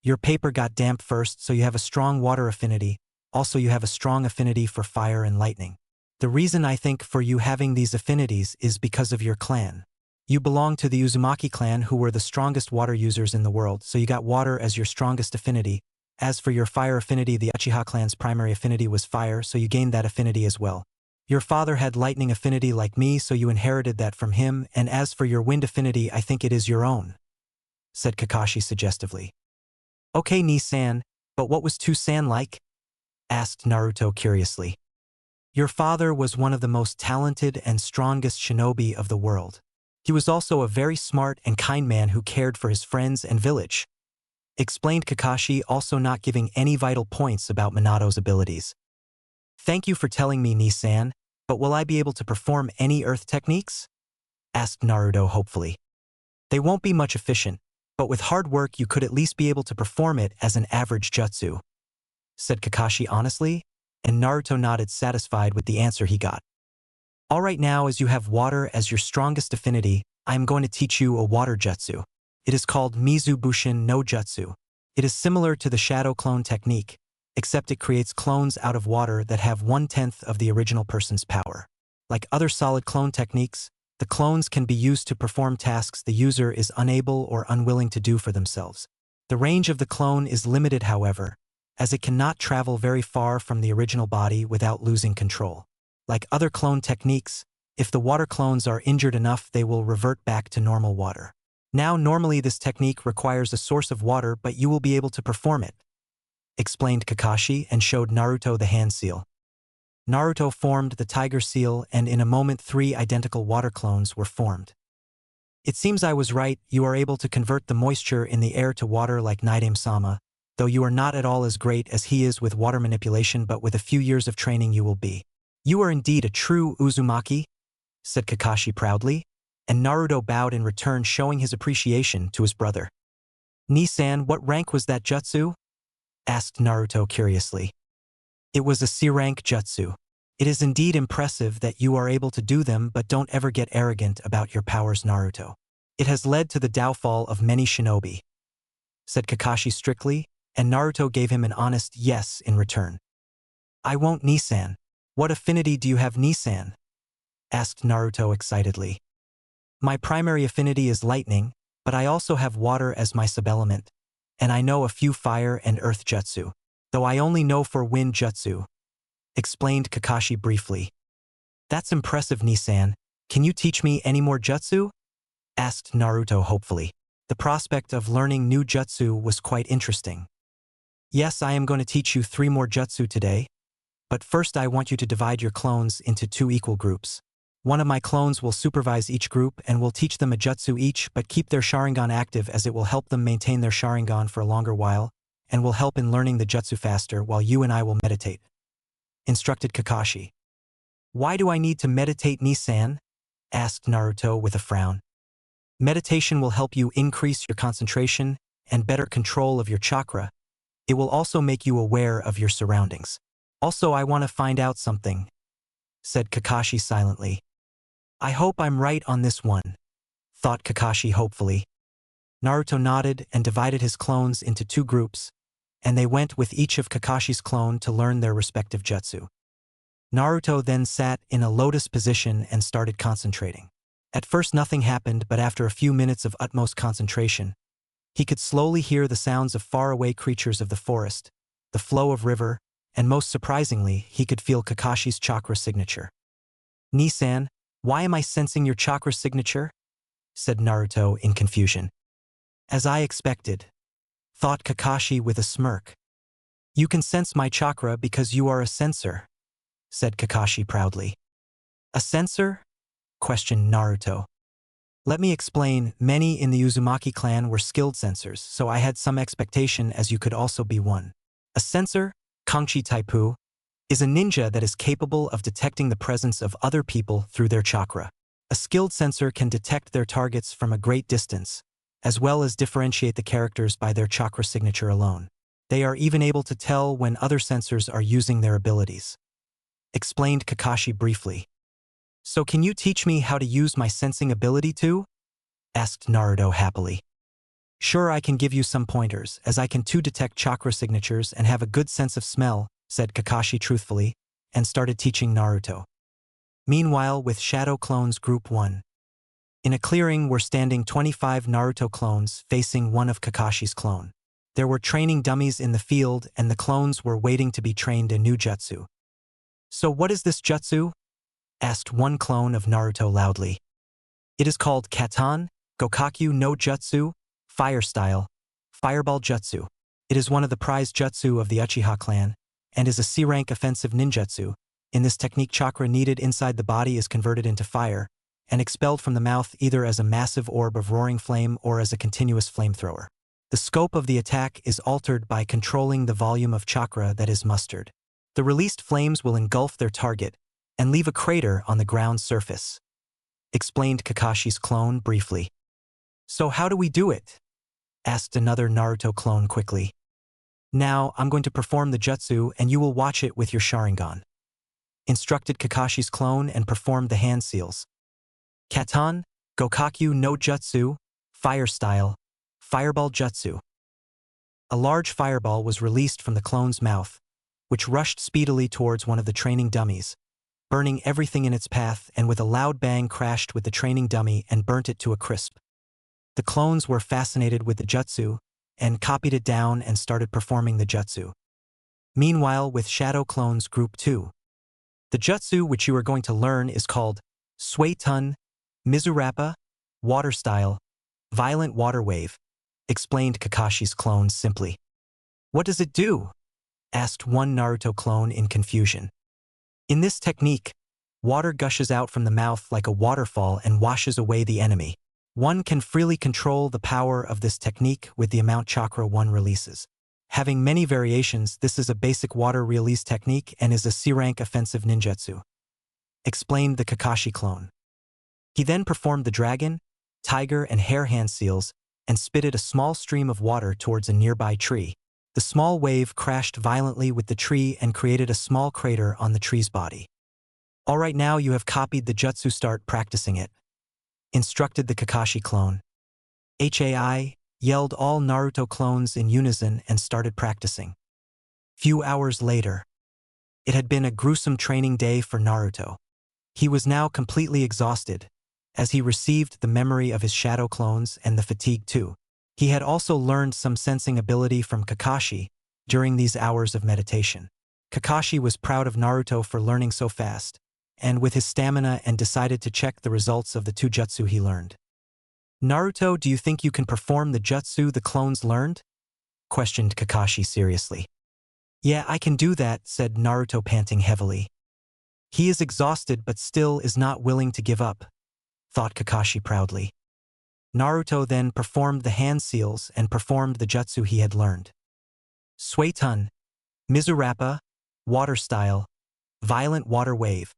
Your paper got damp first, so you have a strong water affinity. Also, you have a strong affinity for fire and lightning. The reason I think for you having these affinities is because of your clan. You belong to the Uzumaki clan, who were the strongest water users in the world, so you got water as your strongest affinity. As for your fire affinity, the Uchiha clan's primary affinity was fire, so you gained that affinity as well. Your father had lightning affinity like me, so you inherited that from him, and as for your wind affinity, I think it is your own, said Kakashi suggestively. Okay, Ni-san, but what was To-san like? Asked Naruto curiously. Your father was one of the most talented and strongest shinobi of the world. He was also a very smart and kind man who cared for his friends and village, explained Kakashi, also not giving any vital points about Minato's abilities. Thank you for telling me, Ni-san, but will I be able to perform any earth techniques? Asked Naruto hopefully. They won't be much efficient, but with hard work you could at least be able to perform it as an average jutsu, said Kakashi honestly, and Naruto nodded, satisfied with the answer he got. Alright, now as you have water as your strongest affinity, I am going to teach you a water jutsu. It is called Mizubushin no Jutsu. It is similar to the shadow clone technique, except it creates clones out of water that have 1/10 of the original person's power. Like other solid clone techniques, the clones can be used to perform tasks the user is unable or unwilling to do for themselves. The range of the clone is limited, however, as it cannot travel very far from the original body without losing control. Like other clone techniques, if the water clones are injured enough, they will revert back to normal water. Now, normally this technique requires a source of water, but you will be able to perform it, explained Kakashi and showed Naruto the hand seal. Naruto formed the tiger seal, and in a moment 3 identical water clones were formed. It seems I was right, you are able to convert the moisture in the air to water like Naidame-sama, though you are not at all as great as he is with water manipulation, but with a few years of training you will be. You are indeed a true Uzumaki, said Kakashi proudly, and Naruto bowed in return, showing his appreciation to his brother. Ni-san, what rank was that jutsu? Asked Naruto curiously. It was a C-rank jutsu. It is indeed impressive that you are able to do them, but don't ever get arrogant about your powers, Naruto. It has led to the downfall of many shinobi, said Kakashi strictly, and Naruto gave him an honest yes in return. I won't, Ni-san. What affinity do you have, Ni-san? Asked Naruto excitedly. My primary affinity is lightning, but I also have water as my sub-element, and I know a few fire and earth jutsu, though I only know for wind jutsu, explained Kakashi briefly. That's impressive, Ni-san. Can you teach me any more jutsu? Asked Naruto hopefully. The prospect of learning new jutsu was quite interesting. Yes, I am going to teach you 3 more jutsu today, but first I want you to divide your clones into 2 equal groups. One of my clones will supervise each group and will teach them a jutsu each, but keep their Sharingan active, as it will help them maintain their Sharingan for a longer while, and will help in learning the jutsu faster, while you and I will meditate, instructed Kakashi. Why do I need to meditate, Ni-san? Asked Naruto with a frown. Meditation will help you increase your concentration and better control of your chakra. It will also make you aware of your surroundings. Also, I want to find out something, said Kakashi silently. I hope I'm right on this one, thought Kakashi hopefully. Naruto nodded and divided his clones into 2 groups, and they went with each of Kakashi's clone to learn their respective jutsu. Naruto then sat in a lotus position and started concentrating. At first nothing happened, but after a few minutes of utmost concentration, he could slowly hear the sounds of faraway creatures of the forest, the flow of river, and most surprisingly, he could feel Kakashi's chakra signature. Ni-san, why am I sensing your chakra signature? Said Naruto in confusion. As I expected, thought Kakashi with a smirk. You can sense my chakra because you are a sensor, said Kakashi proudly. A sensor? Questioned Naruto. Let me explain, many in the Uzumaki clan were skilled sensors, so I had some expectation as you could also be one. A sensor, Kangchi Taipu, is a ninja that is capable of detecting the presence of other people through their chakra. A skilled sensor can detect their targets from a great distance, as well as differentiate the characters by their chakra signature alone. They are even able to tell when other sensors are using their abilities. Explained Kakashi briefly. So can you teach me how to use my sensing ability too? Asked Naruto happily. Sure, I can give you some pointers, as I can too detect chakra signatures and have a good sense of smell, said Kakashi truthfully, and started teaching Naruto. Meanwhile, with Shadow Clones Group 1. In a clearing were standing 25 Naruto clones facing one of Kakashi's clone. There were training dummies in the field and the clones were waiting to be trained a new jutsu. So what is this jutsu? Asked one clone of Naruto loudly. It is called Katan, Gokakyu no Jutsu, Fire Style, Fireball Jutsu. It is one of the prized jutsu of the Uchiha clan, and is a C-rank offensive ninjutsu. In this technique, chakra needed inside the body is converted into fire, and expelled from the mouth either as a massive orb of roaring flame or as a continuous flamethrower. The scope of the attack is altered by controlling the volume of chakra that is mustered. The released flames will engulf their target, and leave a crater on the ground's surface. Explained Kakashi's clone briefly. So how do we do it? Asked another Naruto clone quickly. Now, I'm going to perform the jutsu and you will watch it with your Sharingan. Instructed Kakashi's clone and performed the hand seals. Katan, Gokakyu no Jutsu, Fire Style, Fireball Jutsu. A large fireball was released from the clone's mouth, which rushed speedily towards one of the training dummies, burning everything in its path, and with a loud bang crashed with the training dummy and burnt it to a crisp. The clones were fascinated with the jutsu, and copied it down and started performing the jutsu. Meanwhile, with Shadow Clones Group 2. The jutsu which you are going to learn is called Suetun, Mizurappa, Water Style, Violent Water Wave, explained Kakashi's clone simply. What does it do? Asked one Naruto clone in confusion. In this technique, water gushes out from the mouth like a waterfall and washes away the enemy. One can freely control the power of this technique with the amount chakra one releases. Having many variations, this is a basic water release technique and is a C-rank offensive ninjutsu. Explained the Kakashi clone. He then performed the dragon, tiger, and hare hand seals and spitted a small stream of water towards a nearby tree. The small wave crashed violently with the tree and created a small crater on the tree's body. Alright, now you have copied the jutsu, start practicing it. Instructed the Kakashi clone. HAI, yelled all Naruto clones in unison and started practicing. Few hours later. It had been a gruesome training day for Naruto. He was now completely exhausted, as he received the memory of his shadow clones and the fatigue too. He had also learned some sensing ability from Kakashi during these hours of meditation. Kakashi was proud of Naruto for learning so fast, and with his stamina, and decided to check the results of the two jutsu he learned. Naruto, do you think you can perform the jutsu the clones learned? Questioned Kakashi seriously. Yeah, I can do that, said Naruto panting heavily. He is exhausted but still is not willing to give up, thought Kakashi proudly. Naruto then performed the hand seals and performed the jutsu he had learned. Suetun, Mizurappa, Water Style, Violent Water Wave.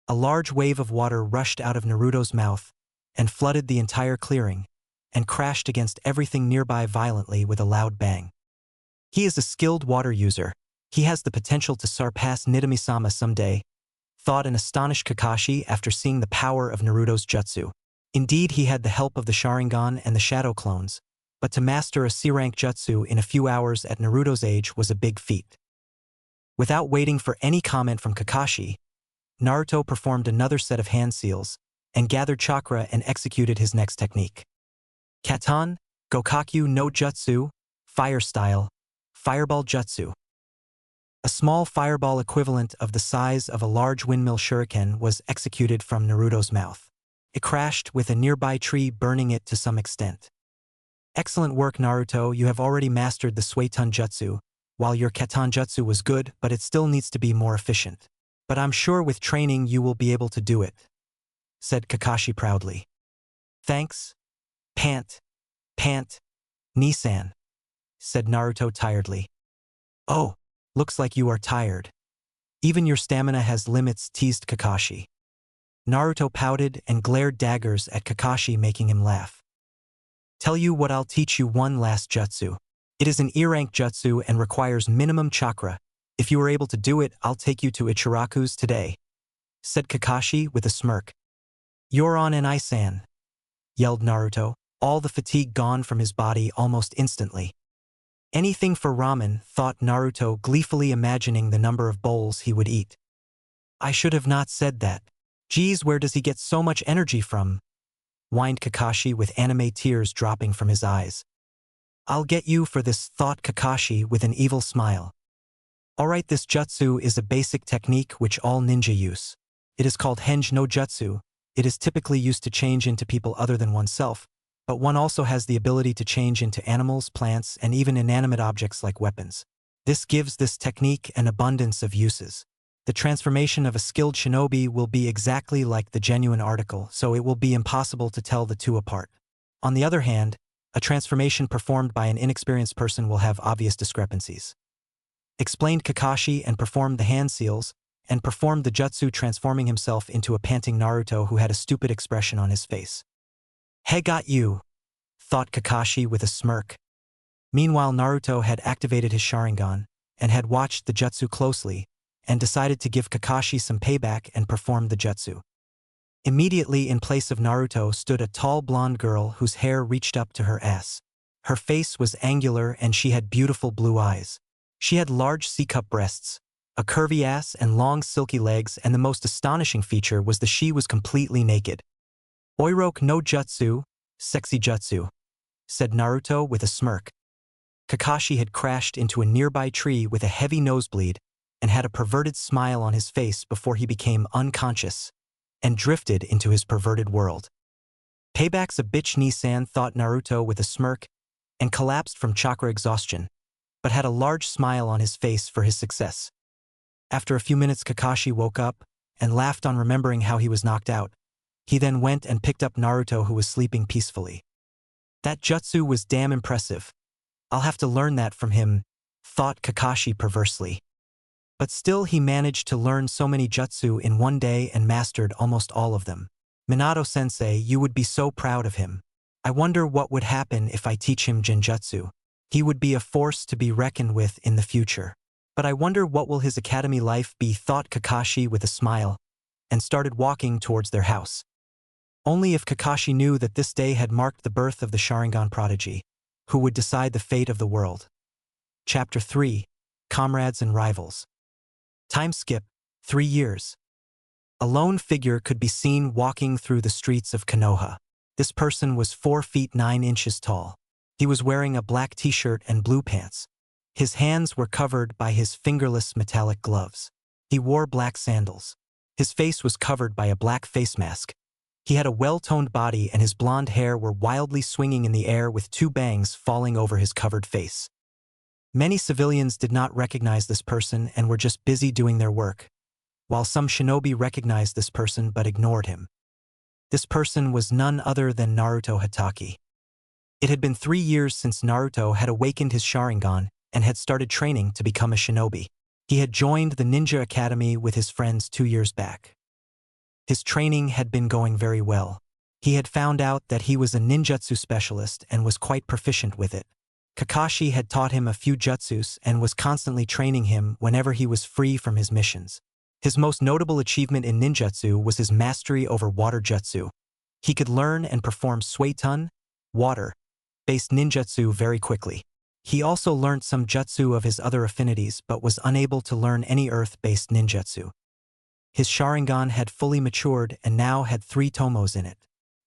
A large wave of water rushed out of Naruto's mouth and flooded the entire clearing and crashed against everything nearby violently with a loud bang. He is a skilled water user. He has the potential to surpass Nidami-sama someday, thought an astonished Kakashi after seeing the power of Naruto's jutsu. Indeed, he had the help of the Sharingan and the Shadow Clones, but to master a C-rank jutsu in a few hours at Naruto's age was a big feat. Without waiting for any comment from Kakashi, Naruto performed another set of hand seals and gathered chakra and executed his next technique. Katan, Gokakyu no Jutsu, Fire Style, Fireball Jutsu. A small fireball equivalent of the size of a large windmill shuriken was executed from Naruto's mouth. It crashed with a nearby tree, burning it to some extent. Excellent work, Naruto, you have already mastered the Suetun Jutsu, while your katan jutsu was good, but it still needs to be more efficient. But I'm sure with training you will be able to do it," said Kakashi proudly. "Thanks. Pant. Nissan," said Naruto tiredly. "Oh, looks like you are tired. Even your stamina has limits," teased Kakashi. Naruto pouted and glared daggers at Kakashi, making him laugh. "Tell you what, I'll teach you one last jutsu. It is an E-rank jutsu and requires minimum chakra. If you are able to do it, I'll take you to Ichiraku's today," said Kakashi with a smirk. "You're on an Isan," yelled Naruto, all the fatigue gone from his body almost instantly. Anything for ramen, thought Naruto, gleefully imagining the number of bowls he would eat. "I should have not said that. Geez, where does he get so much energy from?" whined Kakashi with anime tears dropping from his eyes. "I'll get you for this," thought Kakashi with an evil smile. "Alright, this jutsu is a basic technique which all ninja use. It is called Henge no Jutsu. It is typically used to change into people other than oneself, but one also has the ability to change into animals, plants, and even inanimate objects like weapons. This gives this technique an abundance of uses. The transformation of a skilled shinobi will be exactly like the genuine article, so it will be impossible to tell the two apart. On the other hand, a transformation performed by an inexperienced person will have obvious discrepancies," explained Kakashi, and performed the hand seals, and performed the jutsu, transforming himself into a panting Naruto who had a stupid expression on his face. "Hey, got you," thought Kakashi with a smirk. Meanwhile, Naruto had activated his Sharingan, and had watched the jutsu closely, and decided to give Kakashi some payback and performed the jutsu. Immediately in place of Naruto stood a tall blonde girl whose hair reached up to her ass. Her face was angular and she had beautiful blue eyes. She had large C-cup breasts, a curvy ass, and long silky legs, and the most astonishing feature was that she was completely naked. "Oiroke no jutsu, sexy jutsu," said Naruto with a smirk. Kakashi had crashed into a nearby tree with a heavy nosebleed and had a perverted smile on his face before he became unconscious and drifted into his perverted world. "Payback's a bitch, Nissan," thought Naruto with a smirk, and collapsed from chakra exhaustion, but had a large smile on his face for his success. After a few minutes, Kakashi woke up and laughed on remembering how he was knocked out. He then went and picked up Naruto, who was sleeping peacefully. "That jutsu was damn impressive. I'll have to learn that from him," thought Kakashi perversely. But still he managed to learn so many jutsu in one day and mastered almost all of them. "Minato-sensei, you would be so proud of him. I wonder what would happen if I teach him genjutsu. He would be a force to be reckoned with in the future. But I wonder what will his academy life be," thought Kakashi with a smile, and started walking towards their house. Only if Kakashi knew that this day had marked the birth of the Sharingan prodigy, who would decide the fate of the world. Chapter 3. Comrades and Rivals. Time skip, 3 years. A lone figure could be seen walking through the streets of Konoha. This person was 4 feet 9 inches tall. He was wearing a black t-shirt and blue pants. His hands were covered by his fingerless metallic gloves. He wore black sandals. His face was covered by a black face mask. He had a well-toned body and his blonde hair were wildly swinging in the air with 2 bangs falling over his covered face. Many civilians did not recognize this person and were just busy doing their work, while some shinobi recognized this person but ignored him. This person was none other than Naruto Hatake. It had been 3 years since Naruto had awakened his Sharingan and had started training to become a shinobi. He had joined the ninja academy with his friends 2 years back. His training had been going very well. He had found out that he was a ninjutsu specialist and was quite proficient with it. Kakashi had taught him a few jutsus and was constantly training him whenever he was free from his missions. His most notable achievement in ninjutsu was his mastery over water jutsu. He could learn and perform Suiton, water-based ninjutsu very quickly. He also learnt some jutsu of his other affinities but was unable to learn any earth-based ninjutsu. His Sharingan had fully matured and now had 3 tomos in it.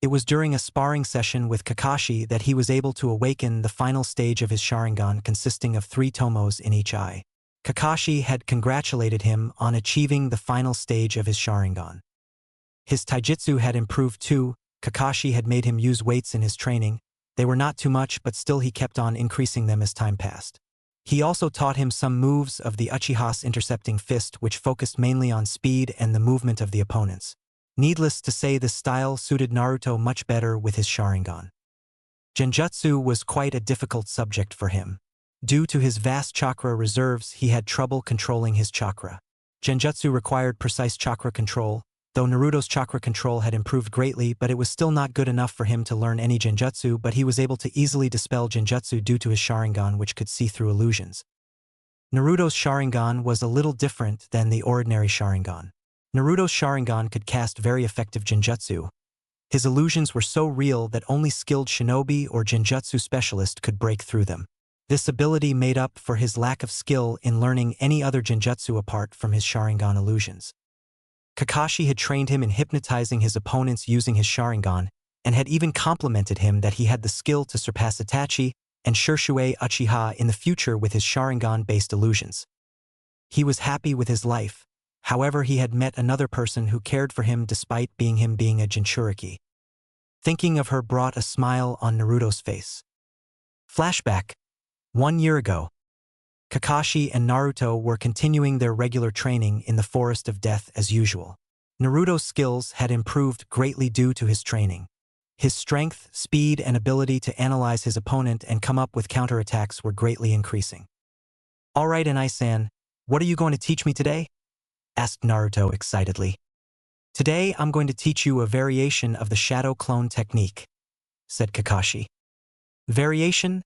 It was during a sparring session with Kakashi that he was able to awaken the final stage of his Sharingan, consisting of 3 tomos in each eye. Kakashi had congratulated him on achieving the final stage of his Sharingan. His taijutsu had improved too. Kakashi had made him use weights in his training. They were not too much, but still he kept on increasing them as time passed. He also taught him some moves of the Uchiha's intercepting fist, which focused mainly on speed and the movement of the opponents. Needless to say, this style suited Naruto much better with his Sharingan. Genjutsu was quite a difficult subject for him. Due to his vast chakra reserves, he had trouble controlling his chakra. Genjutsu required precise chakra control, though Naruto's chakra control had improved greatly, but it was still not good enough for him to learn any genjutsu, but he was able to easily dispel genjutsu due to his Sharingan, which could see through illusions. Naruto's Sharingan was a little different than the ordinary Sharingan. Naruto's Sharingan could cast very effective genjutsu. His illusions were so real that only skilled shinobi or genjutsu specialist could break through them. This ability made up for his lack of skill in learning any other genjutsu apart from his Sharingan illusions. Kakashi had trained him in hypnotizing his opponents using his Sharingan, and had even complimented him that he had the skill to surpass Itachi and Izuna Uchiha in the future with his Sharingan-based illusions. He was happy with his life. However, he had met another person who cared for him despite being a Jinchuriki. Thinking of her brought a smile on Naruto's face. Flashback. 1 year ago. Kakashi and Naruto were continuing their regular training in the Forest of Death as usual. Naruto's skills had improved greatly due to his training. His strength, speed, and ability to analyze his opponent and come up with counterattacks were greatly increasing. "All right, Anai-san, what are you going to teach me today?" asked Naruto excitedly. "Today I'm going to teach you a variation of the shadow clone technique," said Kakashi. "Variation?"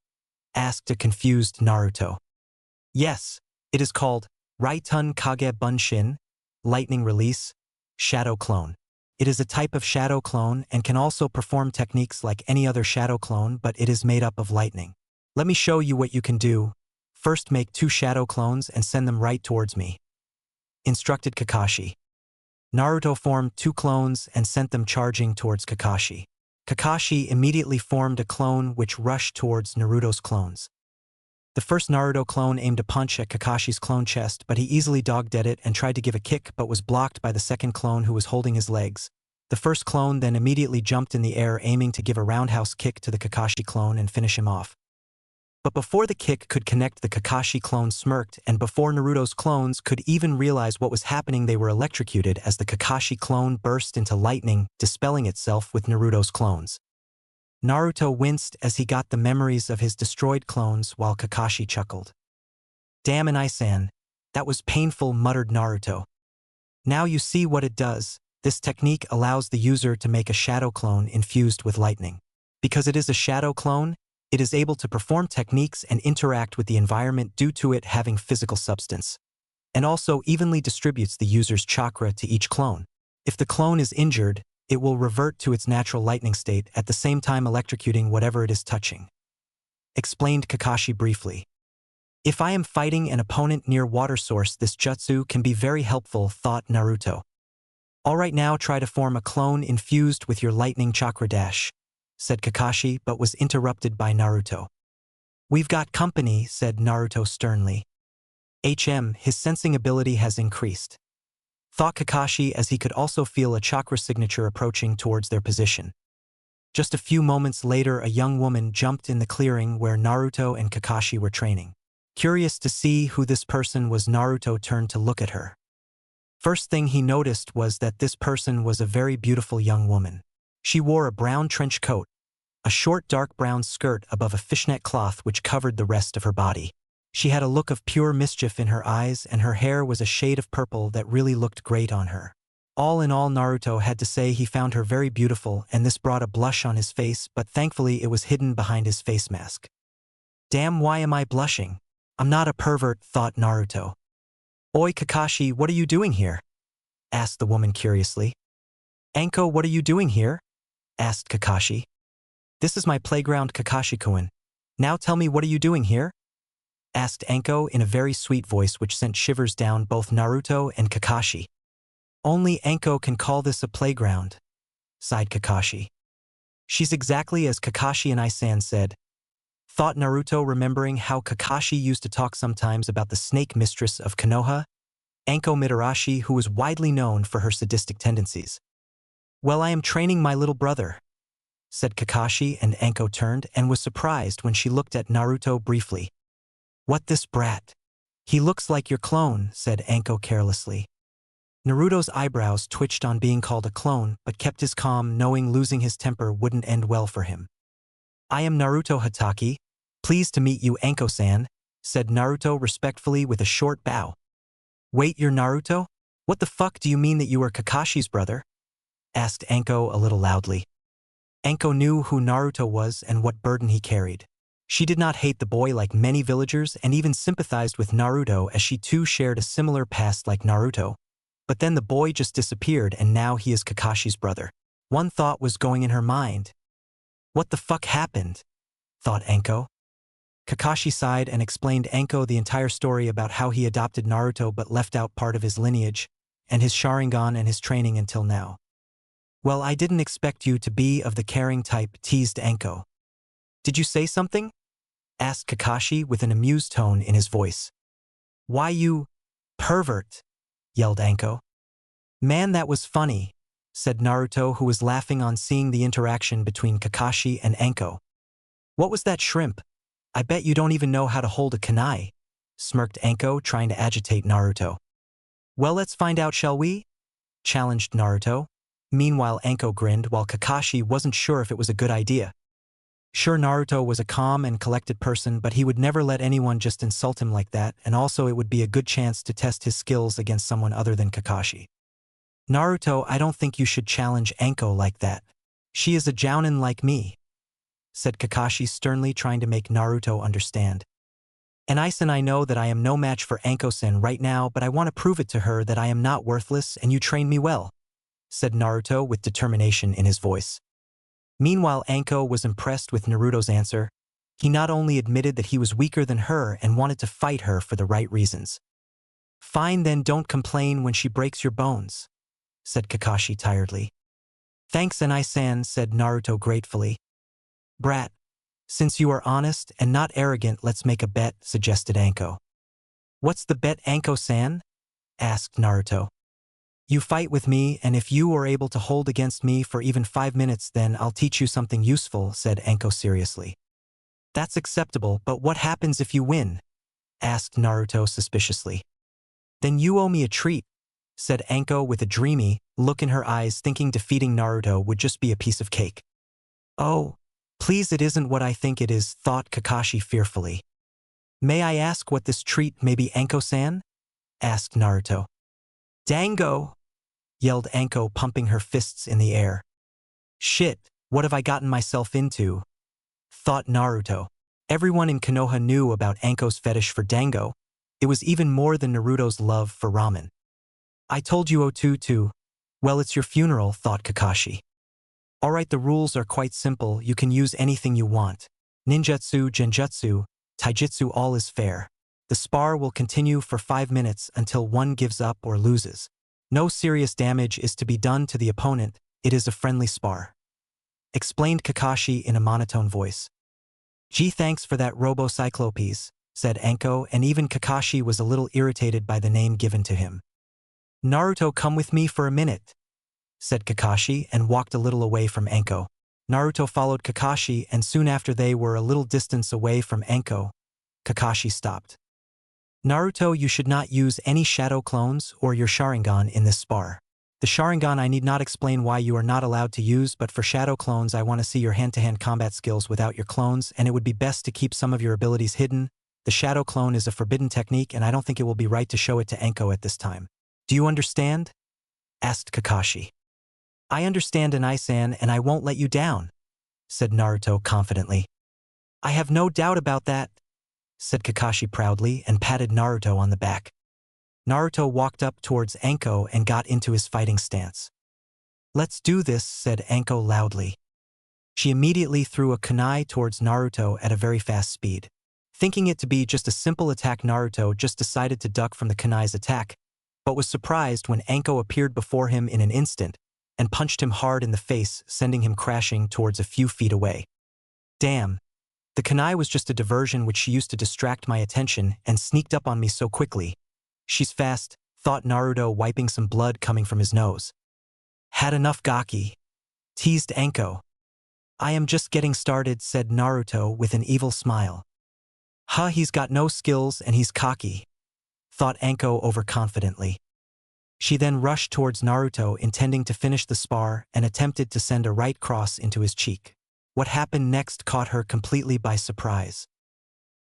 asked a confused Naruto. "Yes, it is called Raitun Kage Bunshin, lightning release, shadow clone. It is a type of shadow clone and can also perform techniques like any other shadow clone, but it is made up of lightning. Let me show you what you can do. First, make 2 shadow clones and send them right towards me," instructed Kakashi. Naruto formed 2 clones and sent them charging towards Kakashi. Kakashi immediately formed a clone which rushed towards Naruto's clones. The first Naruto clone aimed a punch at Kakashi's clone chest, but he easily dodged at it and tried to give a kick but was blocked by the second clone who was holding his legs. The first clone then immediately jumped in the air aiming to give a roundhouse kick to the Kakashi clone and finish him off. But before the kick could connect, the Kakashi clone smirked, and before Naruto's clones could even realize what was happening, they were electrocuted as the Kakashi clone burst into lightning, dispelling itself with Naruto's clones. Naruto winced as he got the memories of his destroyed clones while Kakashi chuckled. "Damn, Anai-san, that was painful," muttered Naruto. "Now you see what it does. This technique allows the user to make a shadow clone infused with lightning. Because it is a shadow clone, it is able to perform techniques and interact with the environment due to it having physical substance, and also evenly distributes the user's chakra to each clone. If the clone is injured, it will revert to its natural lightning state, at the same time electrocuting whatever it is touching," explained Kakashi briefly. "If I am fighting an opponent near water source, this jutsu can be very helpful," thought Naruto. "All right, now try to form a clone infused with your lightning chakra dash," said Kakashi, but was interrupted by Naruto. "We've got company," said Naruto sternly. His sensing ability has increased," thought Kakashi as he could also feel a chakra signature approaching towards their position. Just a few moments later, a young woman jumped in the clearing where Naruto and Kakashi were training. Curious to see who this person was, Naruto turned to look at her. First thing he noticed was that this person was a very beautiful young woman. She wore a brown trench coat, a short dark brown skirt above a fishnet cloth which covered the rest of her body. She had a look of pure mischief in her eyes, and her hair was a shade of purple that really looked great on her. All in all, Naruto had to say he found her very beautiful, and this brought a blush on his face, but thankfully it was hidden behind his face mask. "Damn, why am I blushing? I'm not a pervert," thought Naruto. "Oi, Kakashi, what are you doing here?" asked the woman curiously. "Anko, what are you doing here?" asked Kakashi. "This is my playground, Kakashi-kun. Now tell me, what are you doing here?" asked Anko in a very sweet voice which sent shivers down both Naruto and Kakashi. "Only Anko can call this a playground," sighed Kakashi. "She's exactly as Kakashi and I-san said," thought Naruto, remembering how Kakashi used to talk sometimes about the snake mistress of Konoha, Anko Mitarashi, who was widely known for her sadistic tendencies. "Well, I am training my little brother," said Kakashi, and Anko turned and was surprised when she looked at Naruto briefly. What this brat? He looks like your clone, said Anko carelessly. Naruto's eyebrows twitched on being called a clone, but kept his calm, knowing losing his temper wouldn't end well for him. I am Naruto Hatake. Pleased to meet you, Anko-san, said Naruto respectfully with a short bow. Wait, you're Naruto? What the fuck do you mean that you are Kakashi's brother? Asked Anko a little loudly. Anko knew who Naruto was and what burden he carried. She did not hate the boy like many villagers and even sympathized with Naruto as she too shared a similar past like Naruto. But then the boy just disappeared and now he is Kakashi's brother. One thought was going in her mind. What the fuck happened? Thought Anko. Kakashi sighed and explained Anko the entire story about how he adopted Naruto but left out part of his lineage, and his Sharingan and his training until now. Well, I didn't expect you to be of the caring type, teased Anko. Did you say something? Asked Kakashi with an amused tone in his voice. Why you pervert? Yelled Anko. Man, that was funny, said Naruto, who was laughing on seeing the interaction between Kakashi and Anko. What was that shrimp? I bet you don't even know how to hold a kunai, smirked Anko, trying to agitate Naruto. Well, let's find out, shall we? Challenged Naruto. Meanwhile, Anko grinned while Kakashi wasn't sure if it was a good idea. Sure, Naruto was a calm and collected person, but he would never let anyone just insult him like that, and also it would be a good chance to test his skills against someone other than Kakashi. Naruto, I don't think you should challenge Anko like that. She is a jounin like me, said Kakashi sternly, trying to make Naruto understand. And I know that I am no match for Anko-san right now, but I want to prove it to her that I am not worthless and you train me well, said Naruto with determination in his voice. Meanwhile, Anko was impressed with Naruto's answer. He not only admitted that he was weaker than her and wanted to fight her for the right reasons. Fine, then don't complain when she breaks your bones, said Kakashi tiredly. Thanks, Anai-san, said Naruto gratefully. Brat, since you are honest and not arrogant, let's make a bet, suggested Anko. What's the bet, Anko-san? Asked Naruto. You fight with me, and if you are able to hold against me for even 5 minutes, then I'll teach you something useful, said Anko seriously. That's acceptable, but what happens if you win? Asked Naruto suspiciously. Then you owe me a treat, said Anko with a dreamy look in her eyes, thinking defeating Naruto would just be a piece of cake. Oh, please, it isn't what I think it is, thought Kakashi fearfully. May I ask what this treat may be, Anko-san? Asked Naruto. Dango! Yelled Anko, pumping her fists in the air. Shit, what have I gotten myself into? Thought Naruto. Everyone in Konoha knew about Anko's fetish for dango. It was even more than Naruto's love for ramen. I told you, Otutu. Well, it's your funeral, thought Kakashi. Alright, the rules are quite simple. You can use anything you want. Ninjutsu, genjutsu, taijutsu, all is fair. The spar will continue for 5 minutes until one gives up or loses. No serious damage is to be done to the opponent. It is a friendly spar, explained Kakashi in a monotone voice. Gee, thanks for that, Robo-Cyclopes, said Anko, and even Kakashi was a little irritated by the name given to him. Naruto, come with me for a minute, said Kakashi and walked a little away from Anko. Naruto followed Kakashi, and soon after they were a little distance away from Anko. Kakashi stopped. Naruto, you should not use any shadow clones or your Sharingan in this spar. The Sharingan I need not explain why you are not allowed to use, but for shadow clones I want to see your hand-to-hand combat skills without your clones, and it would be best to keep some of your abilities hidden. The shadow clone is a forbidden technique, and I don't think it will be right to show it to Anko at this time. Do you understand? Asked Kakashi. I understand, Anai-san, and I won't let you down, said Naruto confidently. I have no doubt about that, said Kakashi proudly and patted Naruto on the back. Naruto walked up towards Anko and got into his fighting stance. Let's do this, said Anko loudly. She immediately threw a kunai towards Naruto at a very fast speed. Thinking it to be just a simple attack, Naruto just decided to duck from the kunai's attack, but was surprised when Anko appeared before him in an instant and punched him hard in the face, sending him crashing towards a few feet away. Damn. The kunai was just a diversion which she used to distract my attention and sneaked up on me so quickly. She's fast, thought Naruto, wiping some blood coming from his nose. Had enough, Gaki? Teased Anko. I am just getting started, said Naruto with an evil smile. Huh, he's got no skills and he's cocky, thought Anko overconfidently. She then rushed towards Naruto intending to finish the spar and attempted to send a right cross into his cheek. What happened next caught her completely by surprise.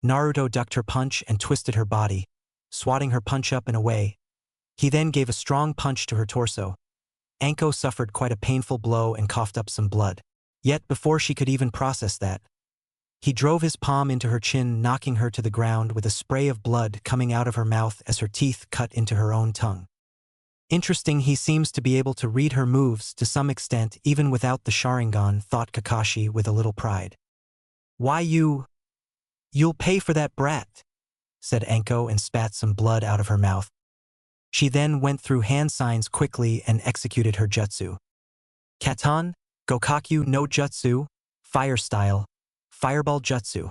Naruto ducked her punch and twisted her body, swatting her punch up and away. He then gave a strong punch to her torso. Anko suffered quite a painful blow and coughed up some blood. Yet before she could even process that, he drove his palm into her chin, knocking her to the ground with a spray of blood coming out of her mouth as her teeth cut into her own tongue. Interesting, he seems to be able to read her moves to some extent even without the Sharingan, thought Kakashi with a little pride. Why you'll pay for that, brat, said Anko and spat some blood out of her mouth. She then went through hand signs quickly and executed her jutsu. Katan, Gokakyu no Jutsu, Fire Style, Fireball Jutsu.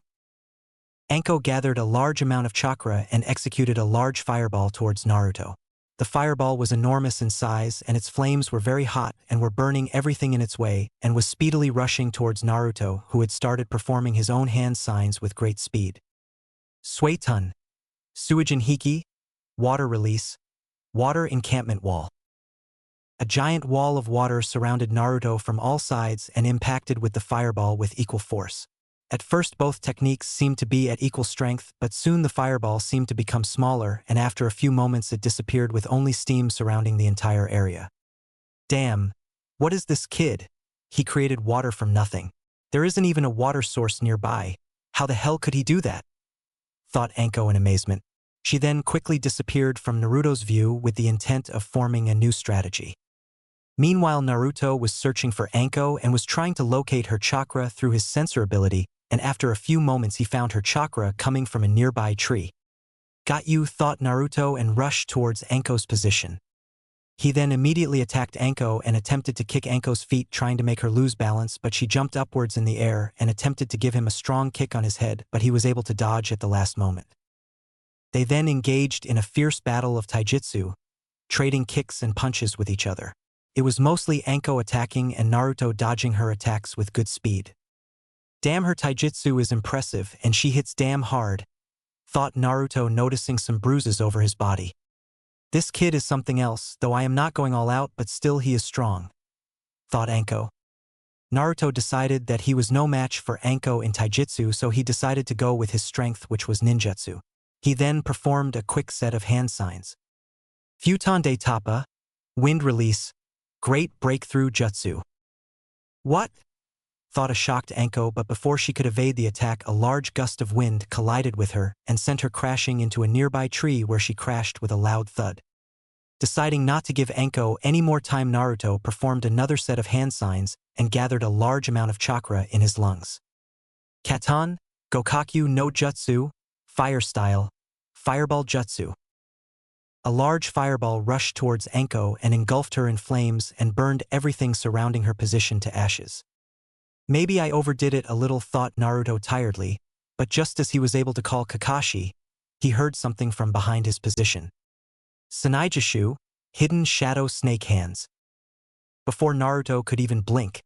Anko gathered a large amount of chakra and executed a large fireball towards Naruto. The fireball was enormous in size and its flames were very hot and were burning everything in its way and was speedily rushing towards Naruto, who had started performing his own hand signs with great speed. Suetun, Suijin Hiki, Water Release, Water Encampment Wall. A giant wall of water surrounded Naruto from all sides and impacted with the fireball with equal force. At first both techniques seemed to be at equal strength, but soon the fireball seemed to become smaller and after a few moments it disappeared with only steam surrounding the entire area. Damn, what is this kid? He created water from nothing. There isn't even a water source nearby. How the hell could he do that? Thought Anko in amazement. She then quickly disappeared from Naruto's view with the intent of forming a new strategy. Meanwhile, Naruto was searching for Anko and was trying to locate her chakra through his sensor ability, and after a few moments he found her chakra coming from a nearby tree. Got you, thought Naruto and rushed towards Anko's position. He then immediately attacked Anko and attempted to kick Anko's feet, trying to make her lose balance, but she jumped upwards in the air and attempted to give him a strong kick on his head, but he was able to dodge at the last moment. They then engaged in a fierce battle of taijutsu, trading kicks and punches with each other. It was mostly Anko attacking and Naruto dodging her attacks with good speed. Damn, her taijutsu is impressive and she hits damn hard, thought Naruto, noticing some bruises over his body. This kid is something else, though I am not going all out, but still he is strong, thought Anko. Naruto decided that he was no match for Anko in taijutsu, so he decided to go with his strength, which was ninjutsu. He then performed a quick set of hand signs. Futon de Tapa, Wind Release, Great Breakthrough Jutsu. What? Thought a shocked Anko, but before she could evade the attack, a large gust of wind collided with her and sent her crashing into a nearby tree, where she crashed with a loud thud. Deciding not to give Anko any more time, Naruto performed another set of hand signs and gathered a large amount of chakra in his lungs. Katan, Gokakyu no Jutsu, Fire Style, Fireball Jutsu. A large fireball rushed towards Anko and engulfed her in flames and burned everything surrounding her position to ashes. Maybe I overdid it a little, thought Naruto tiredly, but just as he was able to call Kakashi, he heard something from behind his position. Sanaijishu, Hidden Shadow Snake Hands. Before Naruto could even blink,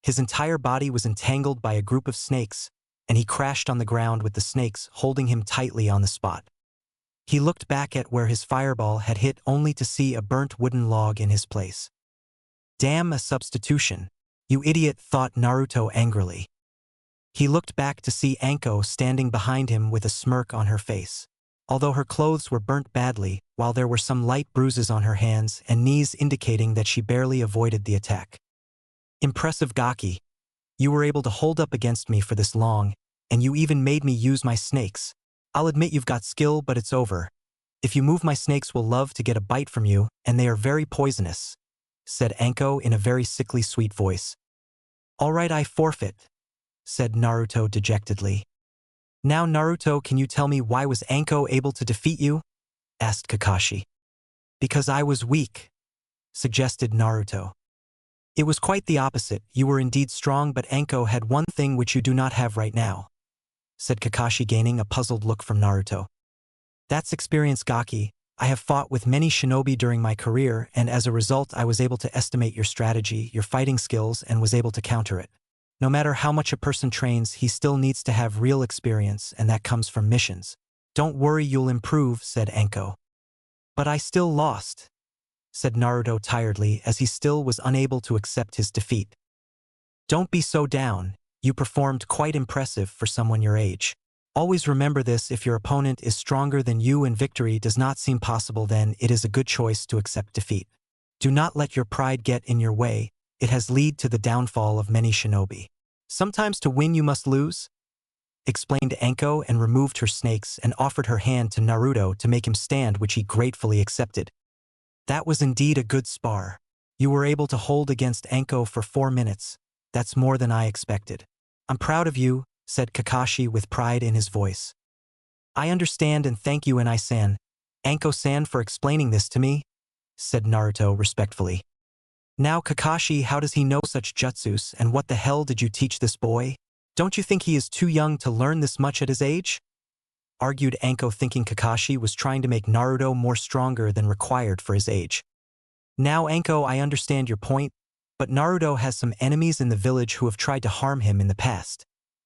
his entire body was entangled by a group of snakes, and he crashed on the ground with the snakes holding him tightly on the spot. He looked back at where his fireball had hit only to see a burnt wooden log in his place. Damn, a substitution, you idiot, thought Naruto angrily. He looked back to see Anko standing behind him with a smirk on her face. Although her clothes were burnt badly, while there were some light bruises on her hands and knees indicating that she barely avoided the attack. Impressive, Gaki. You were able to hold up against me for this long, and you even made me use my snakes. I'll admit you've got skill, but it's over. If you move, my snakes will love to get a bite from you, and they are very poisonous, said Anko in a very sickly sweet voice. All right, I forfeit, said Naruto dejectedly. Now Naruto, can you tell me why was Anko able to defeat you? Asked Kakashi. Because I was weak, suggested Naruto. It was quite the opposite. You were indeed strong, but Anko had one thing which you do not have right now, said Kakashi, gaining a puzzled look from Naruto. That's experience, Gaki. I have fought with many shinobi during my career, and as a result I was able to estimate your strategy, your fighting skills, and was able to counter it. No matter how much a person trains, he still needs to have real experience, and that comes from missions. Don't worry, you'll improve, said Anko. But I still lost, said Naruto tiredly, as he still was unable to accept his defeat. Don't be so down, you performed quite impressive for someone your age. Always remember this: if your opponent is stronger than you and victory does not seem possible, then it is a good choice to accept defeat. Do not let your pride get in your way, it has led to the downfall of many shinobi. Sometimes to win you must lose, explained Anko, and removed her snakes and offered her hand to Naruto to make him stand, which he gratefully accepted. That was indeed a good spar. You were able to hold against Anko for 4 minutes. That's more than I expected. I'm proud of you, said Kakashi with pride in his voice. I understand, and thank you Inai-san, Anko-san, for explaining this to me, said Naruto respectfully. Now Kakashi, how does he know such jutsus, and what the hell did you teach this boy? Don't you think he is too young to learn this much at his age? Argued Anko, thinking Kakashi was trying to make Naruto more stronger than required for his age. Now Anko, I understand your point, but Naruto has some enemies in the village who have tried to harm him in the past.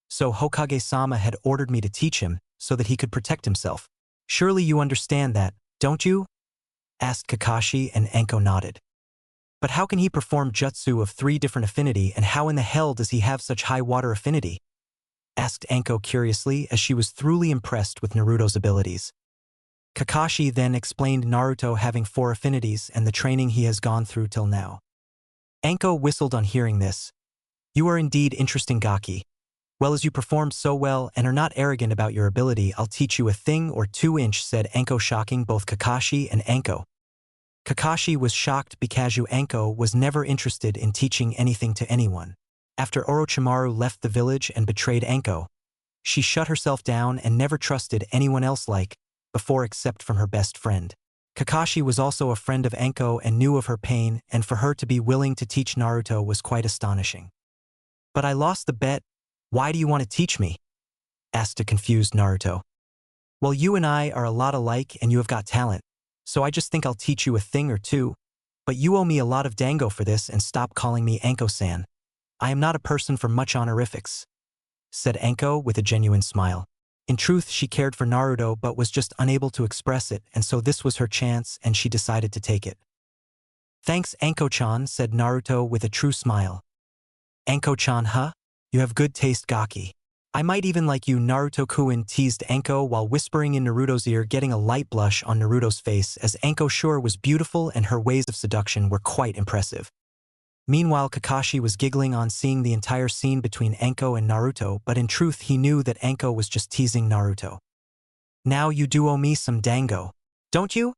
So Hokage-sama had ordered me to teach him so that he could protect himself. Surely you understand that, don't you? Asked Kakashi, and Anko nodded. But how can he perform jutsu of 3 different affinity, and how in the hell does he have such high water affinity? Asked Anko curiously, as she was thoroughly impressed with Naruto's abilities. Kakashi then explained Naruto having 4 affinities and the training he has gone through till now. Anko whistled on hearing this. You are indeed interesting, Gaki. Well, as you performed so well and are not arrogant about your ability, I'll teach you a thing or 2, said Anko, shocking both Kakashi and Anko. Kakashi was shocked because Anko was never interested in teaching anything to anyone. After Orochimaru left the village and betrayed Anko, she shut herself down and never trusted anyone else before except from her best friend. Kakashi was also a friend of Anko and knew of her pain, and for her to be willing to teach Naruto was quite astonishing. But I lost the bet. Why do you want to teach me? Asked a confused Naruto. Well, you and I are a lot alike and you have got talent, so I just think I'll teach you a thing or 2, but you owe me a lot of dango for this, and stop calling me Anko-san. I am not a person for much honorifics, said Anko with a genuine smile. In truth, she cared for Naruto but was just unable to express it, and so this was her chance and she decided to take it. Thanks, Anko-chan, said Naruto with a true smile. Anko-chan, huh? You have good taste, Gaki. I might even like you, Naruto-kun, teased Anko while whispering in Naruto's ear, getting a light blush on Naruto's face, as Anko sure was beautiful and her ways of seduction were quite impressive. Meanwhile, Kakashi was giggling on seeing the entire scene between Anko and Naruto, but in truth he knew that Anko was just teasing Naruto. Now you do owe me some dango, don't you?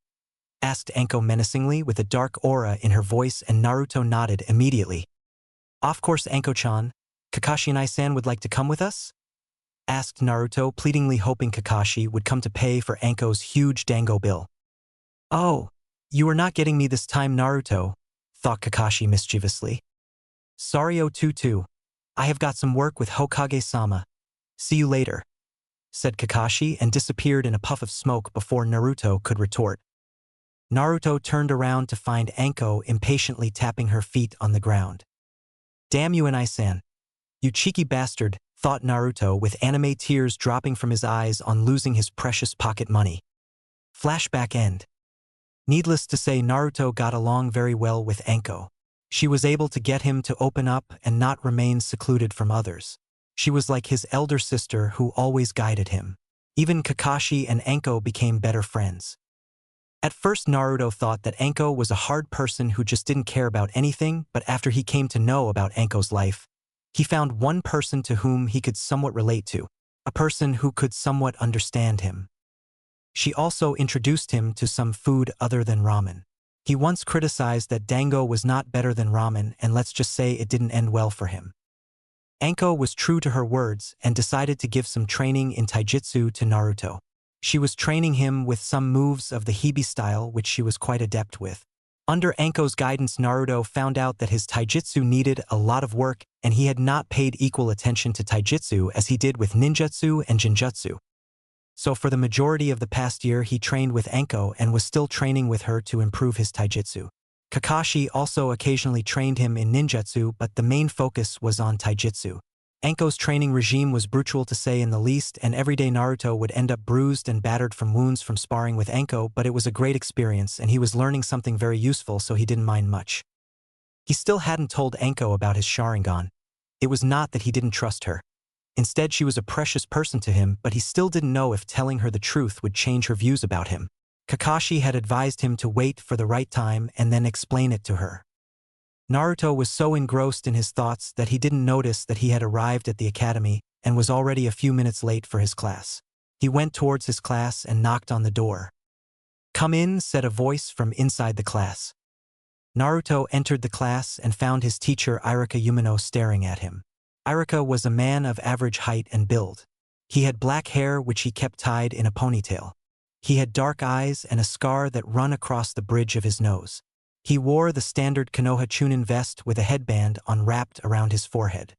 Asked Anko menacingly with a dark aura in her voice, and Naruto nodded immediately. Of course, Anko-chan. Kakashi and I-san would like to come with us? Asked Naruto, pleadingly, hoping Kakashi would come to pay for Anko's huge dango bill. Oh, you are not getting me this time, Naruto, thought Kakashi mischievously. Sorry, O22. I have got some work with Hokage-sama. See you later, said Kakashi, and disappeared in a puff of smoke before Naruto could retort. Naruto turned around to find Anko impatiently tapping her feet on the ground. Damn you, Inai-san. You cheeky bastard, thought Naruto, with anime tears dropping from his eyes on losing his precious pocket money. Flashback end. Needless to say, Naruto got along very well with Anko. She was able to get him to open up and not remain secluded from others. She was like his elder sister who always guided him. Even Kakashi and Anko became better friends. At first, Naruto thought that Anko was a hard person who just didn't care about anything, but after he came to know about Anko's life, he found one person to whom he could somewhat relate to, a person who could somewhat understand him. She also introduced him to some food other than ramen. He once criticized that dango was not better than ramen, and let's just say it didn't end well for him. Anko was true to her words and decided to give some training in taijutsu to Naruto. She was training him with some moves of the Hibi style, which she was quite adept with. Under Anko's guidance, Naruto found out that his taijutsu needed a lot of work, and he had not paid equal attention to taijutsu as he did with ninjutsu and jinjutsu. So for the majority of the past year, he trained with Anko and was still training with her to improve his taijutsu. Kakashi also occasionally trained him in ninjutsu, but the main focus was on taijutsu. Anko's training regime was brutal to say in the least, and every day Naruto would end up bruised and battered from wounds from sparring with Anko, but it was a great experience and he was learning something very useful, so he didn't mind much. He still hadn't told Anko about his Sharingan. It was not that he didn't trust her. Instead, she was a precious person to him, but he still didn't know if telling her the truth would change her views about him. Kakashi had advised him to wait for the right time and then explain it to her. Naruto was so engrossed in his thoughts that he didn't notice that he had arrived at the academy and was already a few minutes late for his class. He went towards his class and knocked on the door. "Come in," said a voice from inside the class. Naruto entered the class and found his teacher Iruka Umino staring at him. Iruka was a man of average height and build. He had black hair which he kept tied in a ponytail. He had dark eyes and a scar that ran across the bridge of his nose. He wore the standard Konoha Chunin vest with a headband wrapped around his forehead.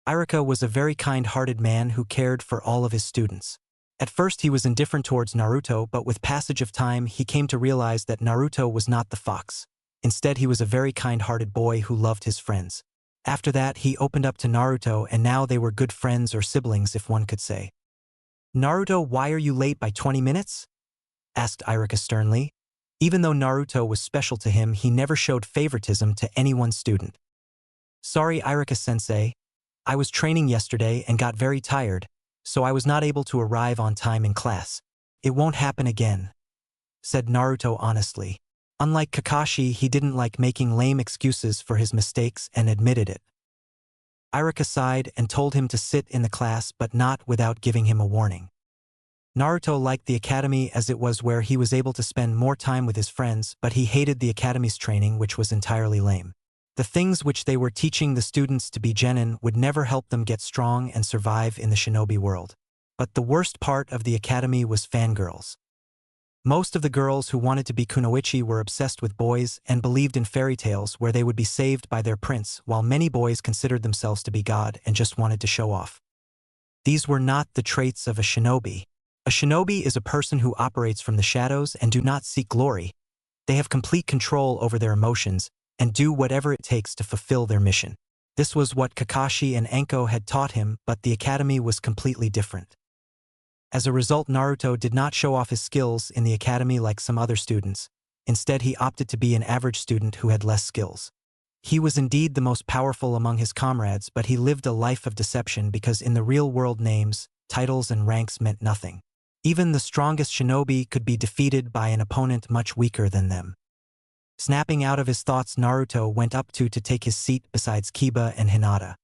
Iruka was a very kind-hearted man who cared for all of his students. At first he was indifferent towards Naruto, but with passage of time he came to realize that Naruto was not the fox. Instead, he was a very kind-hearted boy who loved his friends. After that, he opened up to Naruto, and now they were good friends or siblings, if one could say. "Naruto, why are you late by 20 minutes? Asked Iruka sternly. Even though Naruto was special to him, he never showed favoritism to any one student. "Sorry, Iruka-sensei. I was training yesterday and got very tired, so I was not able to arrive on time in class. It won't happen again," said Naruto honestly. Unlike Kakashi, he didn't like making lame excuses for his mistakes and admitted it. Iruka sighed and told him to sit in the class, but not without giving him a warning. Naruto liked the academy as it was where he was able to spend more time with his friends, but he hated the academy's training, which was entirely lame. The things which they were teaching the students to be genin would never help them get strong and survive in the shinobi world. But the worst part of the academy was fangirls. Most of the girls who wanted to be kunoichi were obsessed with boys and believed in fairy tales where they would be saved by their prince, while many boys considered themselves to be God and just wanted to show off. These were not the traits of a shinobi. A shinobi is a person who operates from the shadows and do not seek glory. They have complete control over their emotions and do whatever it takes to fulfill their mission. This was what Kakashi and Anko had taught him, but the academy was completely different. As a result, Naruto did not show off his skills in the academy like some other students. Instead, he opted to be an average student who had less skills. He was indeed the most powerful among his comrades, but he lived a life of deception because in the real world names, titles and ranks meant nothing. Even the strongest shinobi could be defeated by an opponent much weaker than them. Snapping out of his thoughts, Naruto went up to take his seat beside Kiba and Hinata.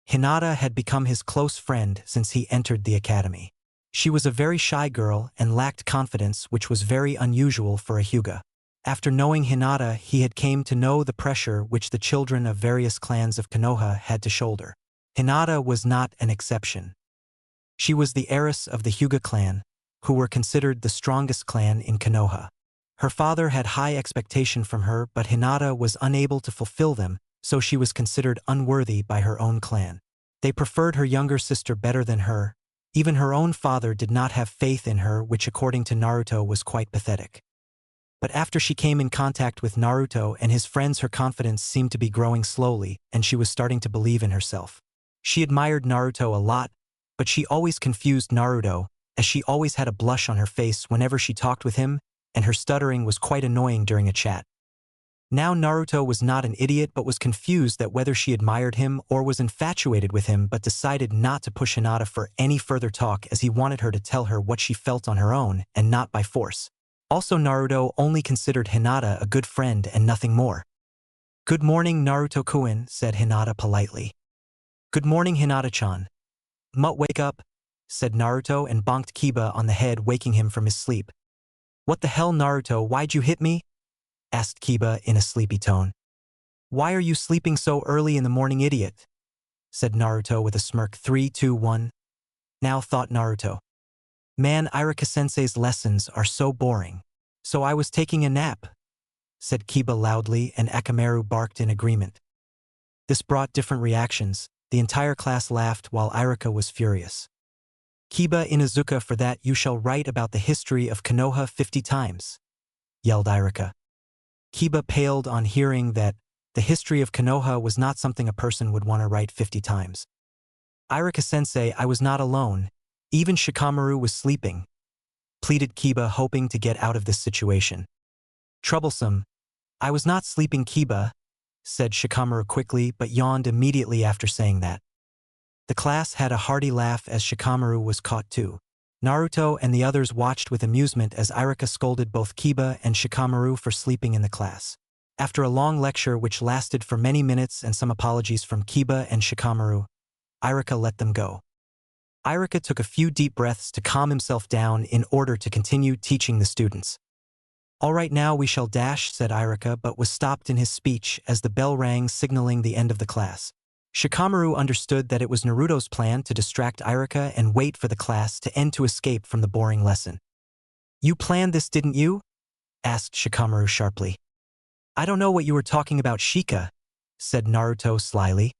Hinata had become his close friend since he entered the academy. She was a very shy girl and lacked confidence, which was very unusual for a Hyuga. After knowing Hinata, he had came to know the pressure which the children of various clans of Konoha had to shoulder. Hinata was not an exception. She was the heiress of the Hyuga clan, who were considered the strongest clan in Konoha. Her father had high expectation from her, but Hinata was unable to fulfill them, so she was considered unworthy by her own clan. They preferred her younger sister better than her. Even her own father did not have faith in her, which according to Naruto was quite pathetic. But after she came in contact with Naruto and his friends, her confidence seemed to be growing slowly, and she was starting to believe in herself. She admired Naruto a lot, but she always confused Naruto, as she always had a blush on her face whenever she talked with him, and her stuttering was quite annoying during a chat. Now Naruto was not an idiot but was confused that whether she admired him or was infatuated with him, but decided not to push Hinata for any further talk as he wanted her to tell her what she felt on her own and not by force. Also, Naruto only considered Hinata a good friend and nothing more. "Good morning, Naruto-kun," said Hinata politely. "Good morning, Hinata-chan." Wake up," said Naruto and bonked Kiba on the head, waking him from his sleep. "What the hell, Naruto, why'd you hit me?" asked Kiba in a sleepy tone. "Why are you sleeping so early in the morning, idiot?" said Naruto with a smirk. 3, 2, 1. Now thought Naruto. "Man, Iruka-sensei's lessons are so boring. So I was taking a nap," said Kiba loudly, and Akamaru barked in agreement. This brought different reactions. The entire class laughed while Iruka was furious. "Kiba Inuzuka, for that you shall write about the history of Konoha 50 times, yelled Iruka. Kiba paled on hearing that the history of Konoha was not something a person would want to write 50 times. Irika-sensei, I was not alone. Even Shikamaru was sleeping, pleaded Kiba, hoping to get out of this situation. Troublesome. I was not sleeping, Kiba, said Shikamaru quickly, but yawned immediately after saying that. The class had a hearty laugh as Shikamaru was caught too. Naruto and the others watched with amusement as Irika scolded both Kiba and Shikamaru for sleeping in the class. After a long lecture which lasted for many minutes and some apologies from Kiba and Shikamaru, Irika let them go. Irika took a few deep breaths to calm himself down in order to continue teaching the students. All right, now we shall dash, said Irika, but was stopped in his speech as the bell rang, signaling the end of the class. Shikamaru understood that it was Naruto's plan to distract Irika and wait for the class to end to escape from the boring lesson. You planned this, didn't you? Asked Shikamaru sharply. I don't know what you were talking about, Shika, said Naruto slyly.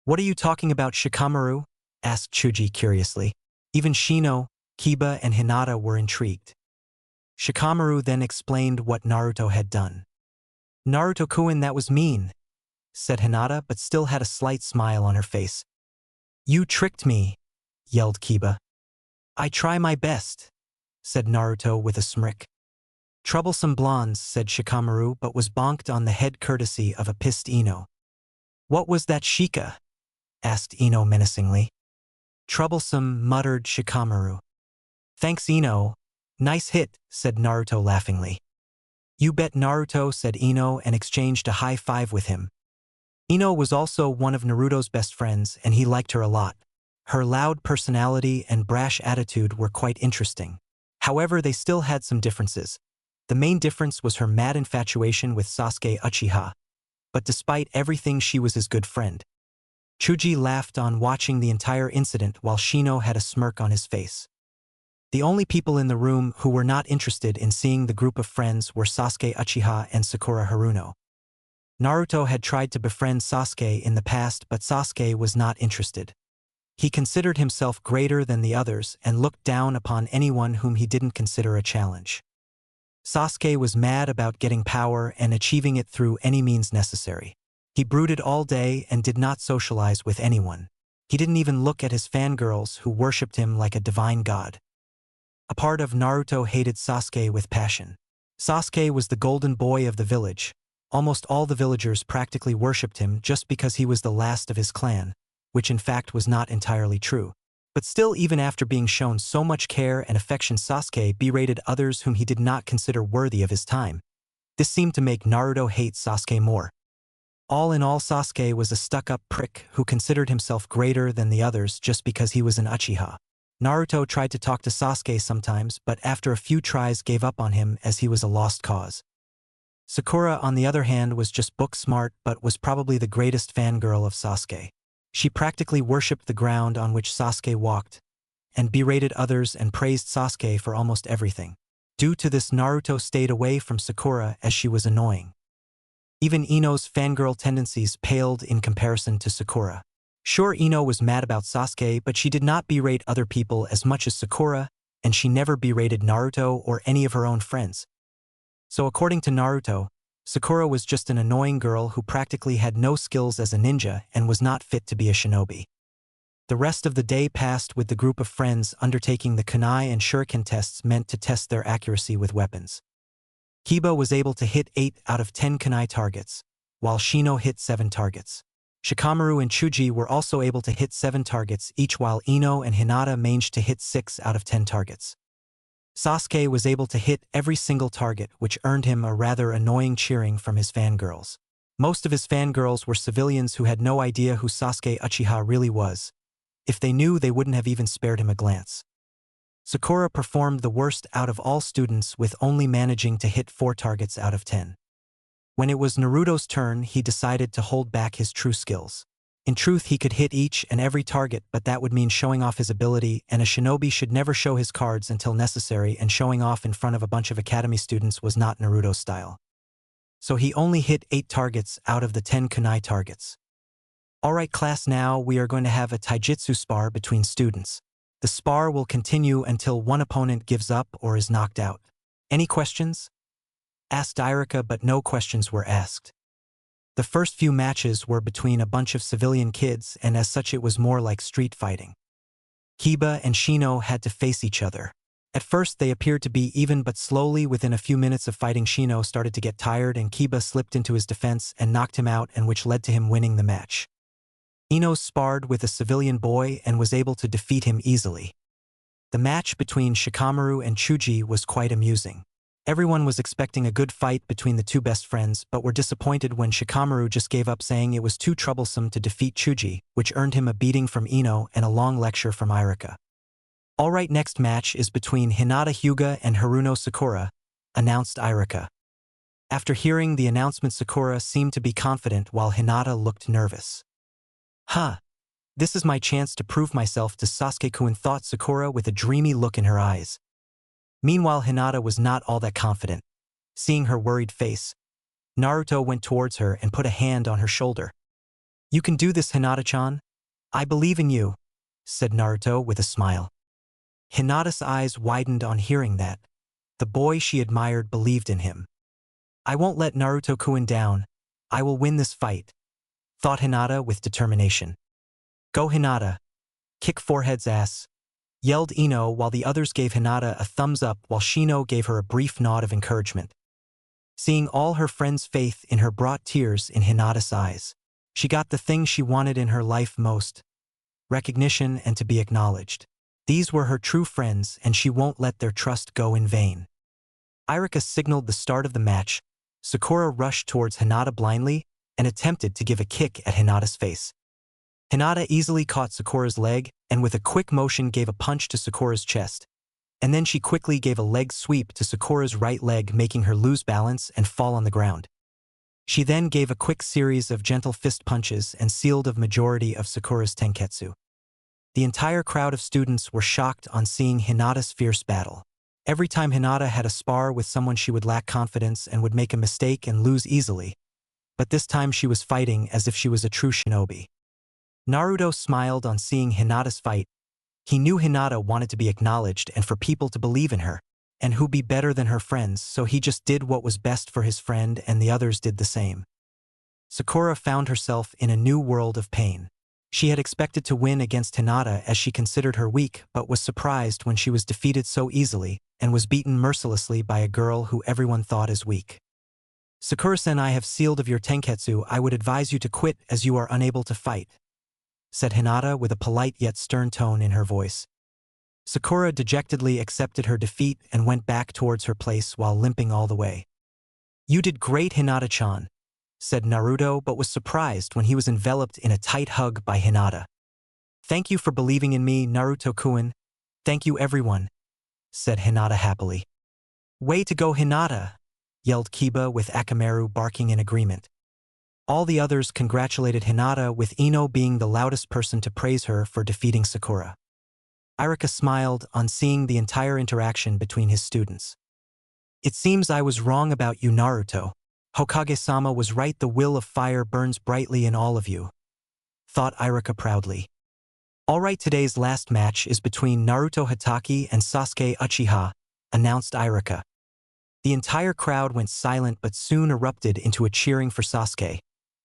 What are you talking about, Shikamaru? Asked Chuji curiously. Even Shino, Kiba, and Hinata were intrigued. Shikamaru then explained what Naruto had done. Naruto-kun, that was mean, said Hinata, but still had a slight smile on her face. You tricked me, yelled Kiba. I try my best, said Naruto with a smirk. Troublesome blondes, said Shikamaru, but was bonked on the head courtesy of a pissed Ino. What was that, Shika? Asked Ino menacingly. Troublesome, muttered Shikamaru. Thanks, Ino. Nice hit, said Naruto laughingly. You bet, Naruto, said Ino and exchanged a high five with him. Ino was also one of Naruto's best friends and he liked her a lot. Her loud personality and brash attitude were quite interesting. However, they still had some differences. The main difference was her mad infatuation with Sasuke Uchiha. But despite everything, she was his good friend. Chuji laughed on watching the entire incident while Shino had a smirk on his face. The only people in the room who were not interested in seeing the group of friends were Sasuke Uchiha and Sakura Haruno. Naruto had tried to befriend Sasuke in the past, but Sasuke was not interested. He considered himself greater than the others and looked down upon anyone whom he didn't consider a challenge. Sasuke was mad about getting power and achieving it through any means necessary. He brooded all day and did not socialize with anyone. He didn't even look at his fangirls who worshipped him like a divine god. A part of Naruto hated Sasuke with passion. Sasuke was the golden boy of the village. Almost all the villagers practically worshipped him just because he was the last of his clan, which in fact was not entirely true. But still, even after being shown so much care and affection, Sasuke berated others whom he did not consider worthy of his time. This seemed to make Naruto hate Sasuke more. All in all, Sasuke was a stuck-up prick who considered himself greater than the others just because he was an Uchiha. Naruto tried to talk to Sasuke sometimes, but after a few tries gave up on him as he was a lost cause. Sakura, on the other hand, was just book smart but was probably the greatest fangirl of Sasuke. She practically worshipped the ground on which Sasuke walked, and berated others and praised Sasuke for almost everything. Due to this, Naruto stayed away from Sakura as she was annoying. Even Ino's fangirl tendencies paled in comparison to Sakura. Sure, Ino was mad about Sasuke, but she did not berate other people as much as Sakura, and she never berated Naruto or any of her own friends. So according to Naruto, Sakura was just an annoying girl who practically had no skills as a ninja and was not fit to be a shinobi. The rest of the day passed with the group of friends undertaking the kunai and shuriken tests meant to test their accuracy with weapons. Kiba was able to hit 8 out of 10 kunai targets, while Shino hit 7 targets. Shikamaru and Chuji were also able to hit 7 targets each, while Ino and Hinata managed to hit 6 out of 10 targets. Sasuke was able to hit every single target, which earned him a rather annoying cheering from his fangirls. Most of his fangirls were civilians who had no idea who Sasuke Uchiha really was. If they knew, they wouldn't have even spared him a glance. Sakura performed the worst out of all students, with only managing to hit 4 targets out of 10. When it was Naruto's turn, he decided to hold back his true skills. In truth, he could hit each and every target, but that would mean showing off his ability, and a shinobi should never show his cards until necessary, and showing off in front of a bunch of academy students was not Naruto's style. So he only hit 8 targets out of the 10 kunai targets. Alright class, now we are going to have a taijutsu spar between students. The spar will continue until one opponent gives up or is knocked out. Any questions? Asked Irika, but no questions were asked. The first few matches were between a bunch of civilian kids, and as such it was more like street fighting. Kiba and Shino had to face each other. At first they appeared to be even, but slowly within a few minutes of fighting Shino started to get tired and Kiba slipped into his defense and knocked him out, and which led to him winning the match. Ino sparred with a civilian boy and was able to defeat him easily. The match between Shikamaru and Chuji was quite amusing. Everyone was expecting a good fight between the two best friends, but were disappointed when Shikamaru just gave up, saying it was too troublesome to defeat Chuji, which earned him a beating from Ino and a long lecture from Irika. Alright, next match is between Hinata Hyuga and Haruno Sakura, announced Irika. After hearing the announcement, Sakura seemed to be confident while Hinata looked nervous. Huh. This is my chance to prove myself to Sasuke-kun, thought Sakura with a dreamy look in her eyes. Meanwhile, Hinata was not all that confident. Seeing her worried face, Naruto went towards her and put a hand on her shoulder. "You can do this, Hinata-chan. I believe in you," said Naruto with a smile. Hinata's eyes widened on hearing that. The boy she admired believed in him. "I won't let Naruto-kun down. I will win this fight," thought Hinata with determination. "Go, Hinata. Kick Forehead's ass," yelled Ino, while the others gave Hinata a thumbs up while Shino gave her a brief nod of encouragement. Seeing all her friends' faith in her brought tears in Hinata's eyes. She got the thing she wanted in her life most: recognition and to be acknowledged. These were her true friends, and she won't let their trust go in vain. Irika signaled the start of the match. Sakura rushed towards Hinata blindly and attempted to give a kick at Hinata's face. Hinata easily caught Sakura's leg and with a quick motion gave a punch to Sakura's chest. And then she quickly gave a leg sweep to Sakura's right leg, making her lose balance and fall on the ground. She then gave a quick series of gentle fist punches and sealed a majority of Sakura's tenketsu. The entire crowd of students were shocked on seeing Hinata's fierce battle. Every time Hinata had a spar with someone, she would lack confidence and would make a mistake and lose easily. But this time she was fighting as if she was a true shinobi. Naruto smiled on seeing Hinata's fight. He knew Hinata wanted to be acknowledged and for people to believe in her, and who be better than her friends, so he just did what was best for his friend, and the others did the same. Sakura found herself in a new world of pain. She had expected to win against Hinata as she considered her weak, but was surprised when she was defeated so easily and was beaten mercilessly by a girl who everyone thought is weak. "Sakura-sen, I have sealed of your tenketsu. I would advise you to quit as you are unable to fight," said Hinata with a polite yet stern tone in her voice. Sakura dejectedly accepted her defeat and went back towards her place while limping all the way. "You did great, Hinata-chan," said Naruto, but was surprised when he was enveloped in a tight hug by Hinata. "Thank you for believing in me, Naruto-kun. Thank you, everyone," said Hinata happily. "Way to go, Hinata," yelled Kiba with Akamaru barking in agreement. All the others congratulated Hinata, with Ino being the loudest person to praise her for defeating Sakura. Irika smiled on seeing the entire interaction between his students. "It seems I was wrong about you, Naruto. Hokage-sama was right, the will of fire burns brightly in all of you," thought Irika proudly. "Alright, today's last match is between Naruto Hatake and Sasuke Uchiha," announced Irika. The entire crowd went silent but soon erupted into a cheering for Sasuke,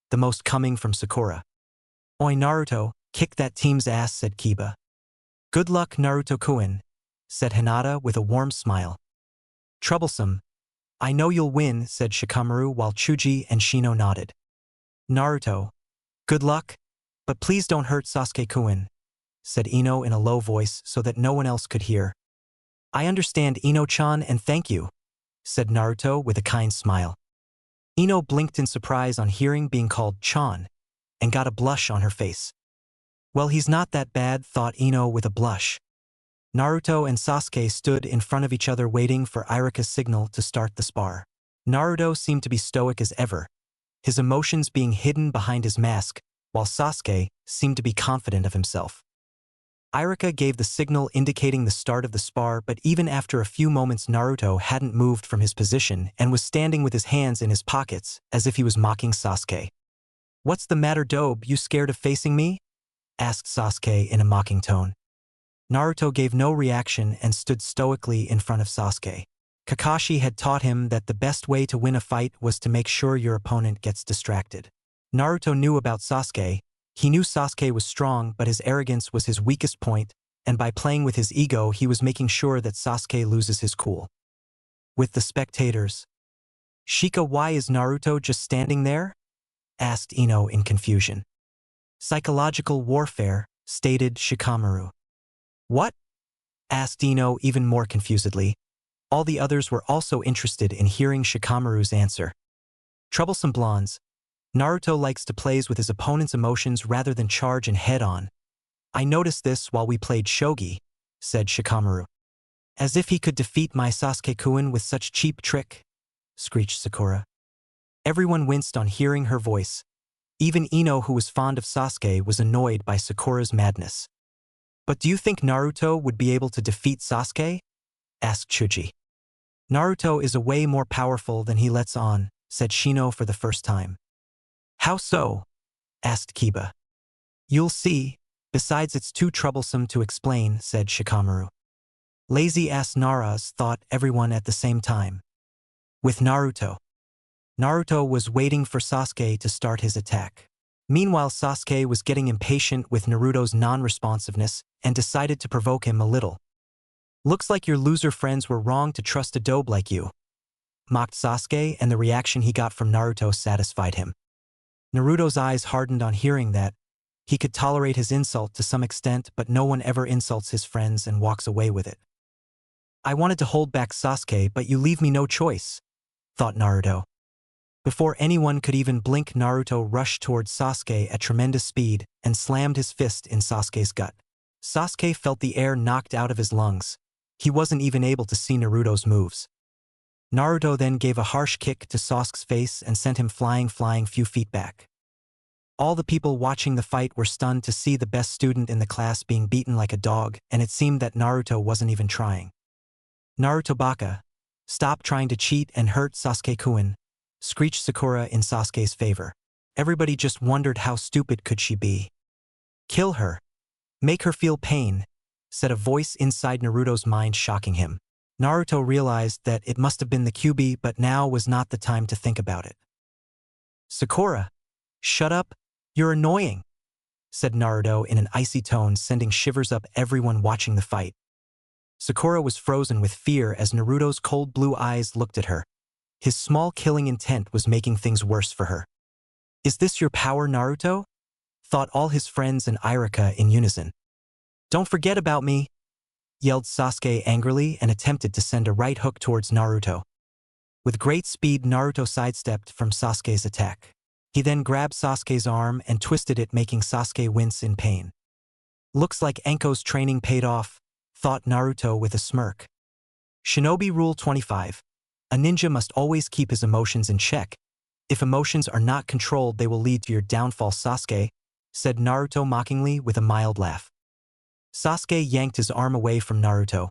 the most coming from Sakura. "Oi, Naruto, kick that team's ass," said Kiba. "Good luck, Naruto-kun," said Hinata with a warm smile. "Troublesome. I know you'll win," said Shikamaru, while Chuji and Shino nodded. "Naruto, good luck, but please don't hurt Sasuke-kun," said Ino in a low voice so that no one else could hear. "I understand, Ino-chan, and thank you," said Naruto with a kind smile. Ino blinked in surprise on hearing being called Chan, and got a blush on her face. "Well, he's not that bad," thought Ino with a blush. Naruto and Sasuke stood in front of each other waiting for Irika's signal to start the spar. Naruto seemed to be stoic as ever, his emotions being hidden behind his mask, while Sasuke seemed to be confident of himself. Irika gave the signal indicating the start of the spar, but even after a few moments Naruto hadn't moved from his position and was standing with his hands in his pockets as if he was mocking Sasuke. "What's the matter, Dobe? You scared of facing me?" asked Sasuke in a mocking tone. Naruto gave no reaction and stood stoically in front of Sasuke. Kakashi had taught him that the best way to win a fight was to make sure your opponent gets distracted. Naruto knew about Sasuke. He knew Sasuke was strong, but his arrogance was his weakest point, and by playing with his ego he was making sure that Sasuke loses his cool. With the spectators. "Shika, why is Naruto just standing there?" asked Ino in confusion. "Psychological warfare," stated Shikamaru. "What?" asked Ino even more confusedly. All the others were also interested in hearing Shikamaru's answer. "Troublesome blondes. Naruto likes to play with his opponent's emotions rather than charge and head-on. I noticed this while we played shogi," said Shikamaru. "As if he could defeat my Sasuke-kun with such cheap trick," screeched Sakura. Everyone winced on hearing her voice. Even Ino, who was fond of Sasuke, was annoyed by Sakura's madness. "But do you think Naruto would be able to defeat Sasuke?" asked Chuji. "Naruto is a way more powerful than he lets on," said Shino for the first time. "How so?" asked Kiba. "You'll see. Besides, it's too troublesome to explain," said Shikamaru. Lazy-ass Naras, thought everyone at the same time. With Naruto. Naruto was waiting for Sasuke to start his attack. Meanwhile, Sasuke was getting impatient with Naruto's non-responsiveness and decided to provoke him a little. "Looks like your loser friends were wrong to trust a dope like you," mocked Sasuke, and the reaction he got from Naruto satisfied him. Naruto's eyes hardened on hearing that. He could tolerate his insult to some extent, but no one ever insults his friends and walks away with it. "I wanted to hold back Sasuke, but you leave me no choice," thought Naruto. Before anyone could even blink, Naruto rushed towards Sasuke at tremendous speed and slammed his fist in Sasuke's gut. Sasuke felt the air knocked out of his lungs. He wasn't even able to see Naruto's moves. Naruto then gave a harsh kick to Sasuke's face and sent him flying few feet back. All the people watching the fight were stunned to see the best student in the class being beaten like a dog, and it seemed that Naruto wasn't even trying. "Naruto baka, stop trying to cheat and hurt Sasuke-kun," screeched Sakura in Sasuke's favor. Everybody just wondered how stupid could she be. "Kill her. Make her feel pain," said a voice inside Naruto's mind, shocking him. Naruto realized that it must have been the Kyuubi, but now was not the time to think about it. "Sakura, shut up, you're annoying," said Naruto in an icy tone, sending shivers up everyone watching the fight. Sakura was frozen with fear as Naruto's cold blue eyes looked at her. His small killing intent was making things worse for her. "Is this your power, Naruto?" thought all his friends and Irika in unison. "Don't forget about me," yelled Sasuke angrily and attempted to send a right hook towards Naruto. With great speed, Naruto sidestepped from Sasuke's attack. He then grabbed Sasuke's arm and twisted it, making Sasuke wince in pain. "Looks like Enko's training paid off," thought Naruto with a smirk. Shinobi Rule 25. A ninja must always keep his emotions in check. If emotions are not controlled, they will lead to your downfall, Sasuke, said Naruto mockingly with a mild laugh. Sasuke yanked his arm away from Naruto.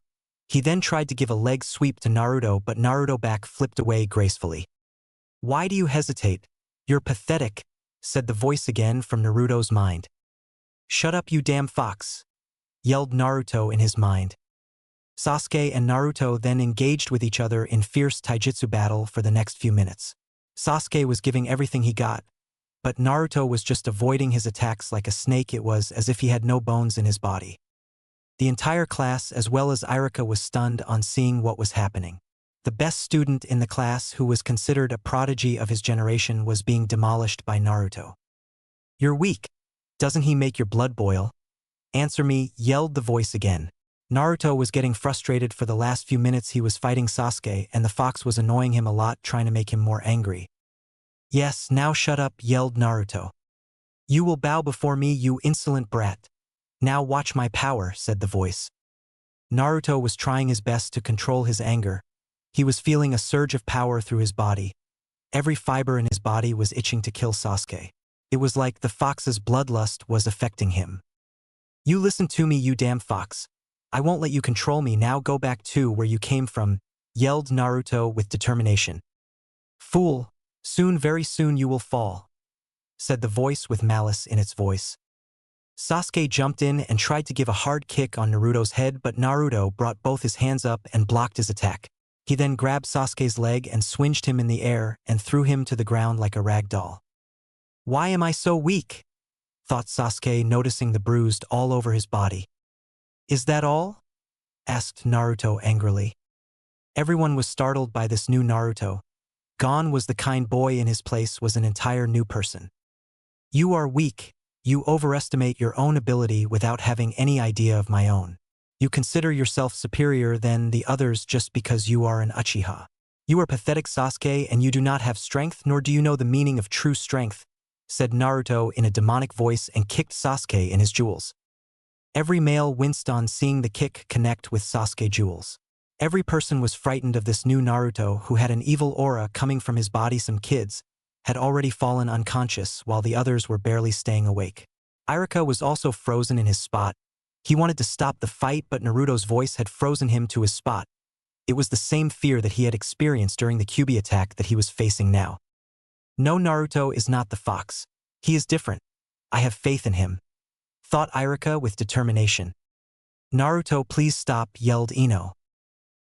He then tried to give a leg sweep to Naruto, but Naruto back flipped away gracefully. "Why do you hesitate? You're pathetic," said the voice again from Naruto's mind. "Shut up, you damn fox," yelled Naruto in his mind. Sasuke and Naruto then engaged with each other in fierce taijutsu battle for the next few minutes. Sasuke was giving everything he got, but Naruto was just avoiding his attacks like a snake. It was as if he had no bones in his body. The entire class, as well as Irika, was stunned on seeing what was happening. The best student in the class, who was considered a prodigy of his generation, was being demolished by Naruto. "You're weak. Doesn't he make your blood boil? Answer me," yelled the voice again. Naruto was getting frustrated. For the last few minutes he was fighting Sasuke, and the fox was annoying him a lot, trying to make him more angry. "Yes, now shut up," yelled Naruto. "You will bow before me, you insolent brat. Now watch my power," said the voice. Naruto was trying his best to control his anger. He was feeling a surge of power through his body. Every fiber in his body was itching to kill Sasuke. It was like the fox's bloodlust was affecting him. "You listen to me, you damn fox. I won't let you control me. Now go back to where you came from," yelled Naruto with determination. "Fool, soon, very soon you will fall," said the voice with malice in its voice. Sasuke jumped in and tried to give a hard kick on Naruto's head, but Naruto brought both his hands up and blocked his attack. He then grabbed Sasuke's leg and swinged him in the air and threw him to the ground like a rag doll. Why am I so weak? Thought Sasuke, noticing the bruised all over his body. Is that all? Asked Naruto angrily. Everyone was startled by this new Naruto. Gone was the kind boy, in his place was an entire new person. You are weak. You overestimate your own ability without having any idea of my own. You consider yourself superior than the others just because you are an Uchiha. You are pathetic, Sasuke, and you do not have strength, nor do you know the meaning of true strength, said Naruto in a demonic voice and kicked Sasuke in his jewels. Every male winced on seeing the kick connect with Sasuke jewels. Every person was frightened of this new Naruto who had an evil aura coming from his body. Some kids had already fallen unconscious while the others were barely staying awake. Iruka was also frozen in his spot. He wanted to stop the fight, but Naruto's voice had frozen him to his spot. It was the same fear that he had experienced during the Kyuubi attack that he was facing now. No, Naruto is not the fox. He is different. I have faith in him, thought Iruka with determination. Naruto, please stop, yelled Ino.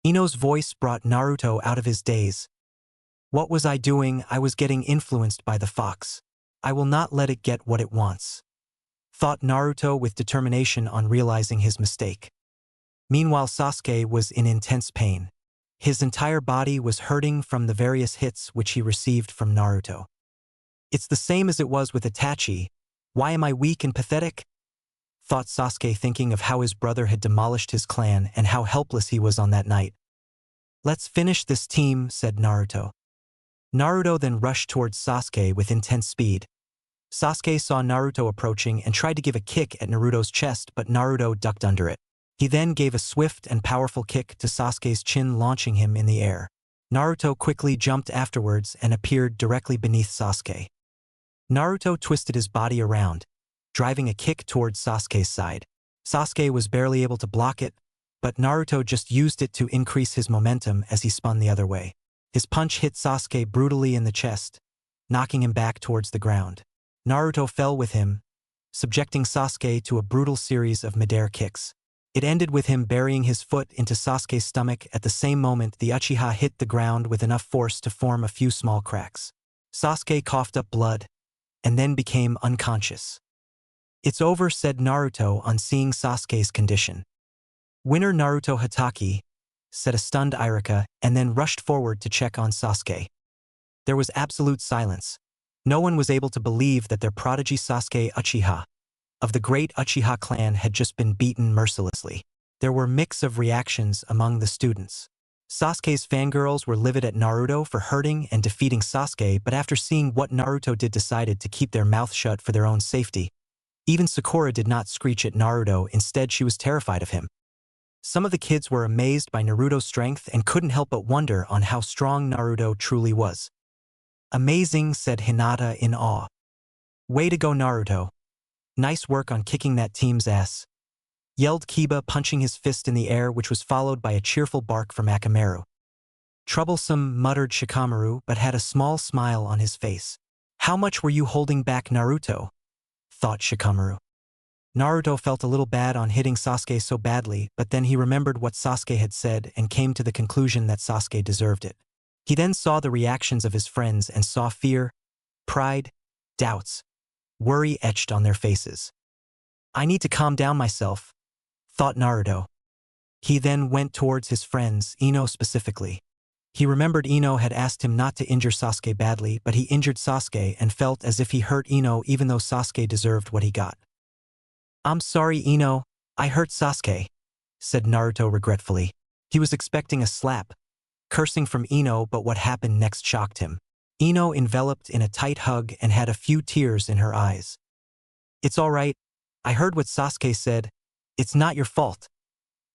Ino's voice brought Naruto out of his daze. What was I doing? I was getting influenced by the fox. I will not let it get what it wants, thought Naruto with determination on realizing his mistake. Meanwhile, Sasuke was in intense pain. His entire body was hurting from the various hits which he received from Naruto. It's the same as it was with Itachi. Why am I weak and pathetic? Thought Sasuke, thinking of how his brother had demolished his clan and how helpless he was on that night. Let's finish this, team, said Naruto. Naruto then rushed towards Sasuke with intense speed. Sasuke saw Naruto approaching and tried to give a kick at Naruto's chest, but Naruto ducked under it. He then gave a swift and powerful kick to Sasuke's chin, launching him in the air. Naruto quickly jumped afterwards and appeared directly beneath Sasuke. Naruto twisted his body around, driving a kick towards Sasuke's side. Sasuke was barely able to block it, but Naruto just used it to increase his momentum as he spun the other way. His punch hit Sasuke brutally in the chest, knocking him back towards the ground. Naruto fell with him, subjecting Sasuke to a brutal series of midair kicks. It ended with him burying his foot into Sasuke's stomach. At the same moment, the Uchiha hit the ground with enough force to form a few small cracks. Sasuke coughed up blood, and then became unconscious. It's over, said Naruto on seeing Sasuke's condition. Winner Naruto Hatake, said a stunned Iruka, and then rushed forward to check on Sasuke. There was absolute silence. No one was able to believe that their prodigy Sasuke Uchiha of the great Uchiha clan had just been beaten mercilessly. There were mix of reactions among the students. Sasuke's fangirls were livid at Naruto for hurting and defeating Sasuke, but after seeing what Naruto did, decided to keep their mouth shut for their own safety. Even Sakura did not screech at Naruto, instead she was terrified of him. Some of the kids were amazed by Naruto's strength and couldn't help but wonder on how strong Naruto truly was. Amazing, said Hinata in awe. Way to go, Naruto. Nice work on kicking that team's ass, yelled Kiba, punching his fist in the air, which was followed by a cheerful bark from Akamaru. Troublesome, muttered Shikamaru, but had a small smile on his face. How much were you holding back, Naruto? Thought Shikamaru. Naruto felt a little bad on hitting Sasuke so badly, but then he remembered what Sasuke had said and came to the conclusion that Sasuke deserved it. He then saw the reactions of his friends and saw fear, pride, doubts, worry etched on their faces. I need to calm down myself, thought Naruto. He then went towards his friends, Ino specifically. He remembered Ino had asked him not to injure Sasuke badly, but he injured Sasuke and felt as if he hurt Ino even though Sasuke deserved what he got. I'm sorry, Ino, I hurt Sasuke, said Naruto regretfully. He was expecting a slap, cursing from Ino, but what happened next shocked him. Ino enveloped in a tight hug and had a few tears in her eyes. It's all right. I heard what Sasuke said. It's not your fault,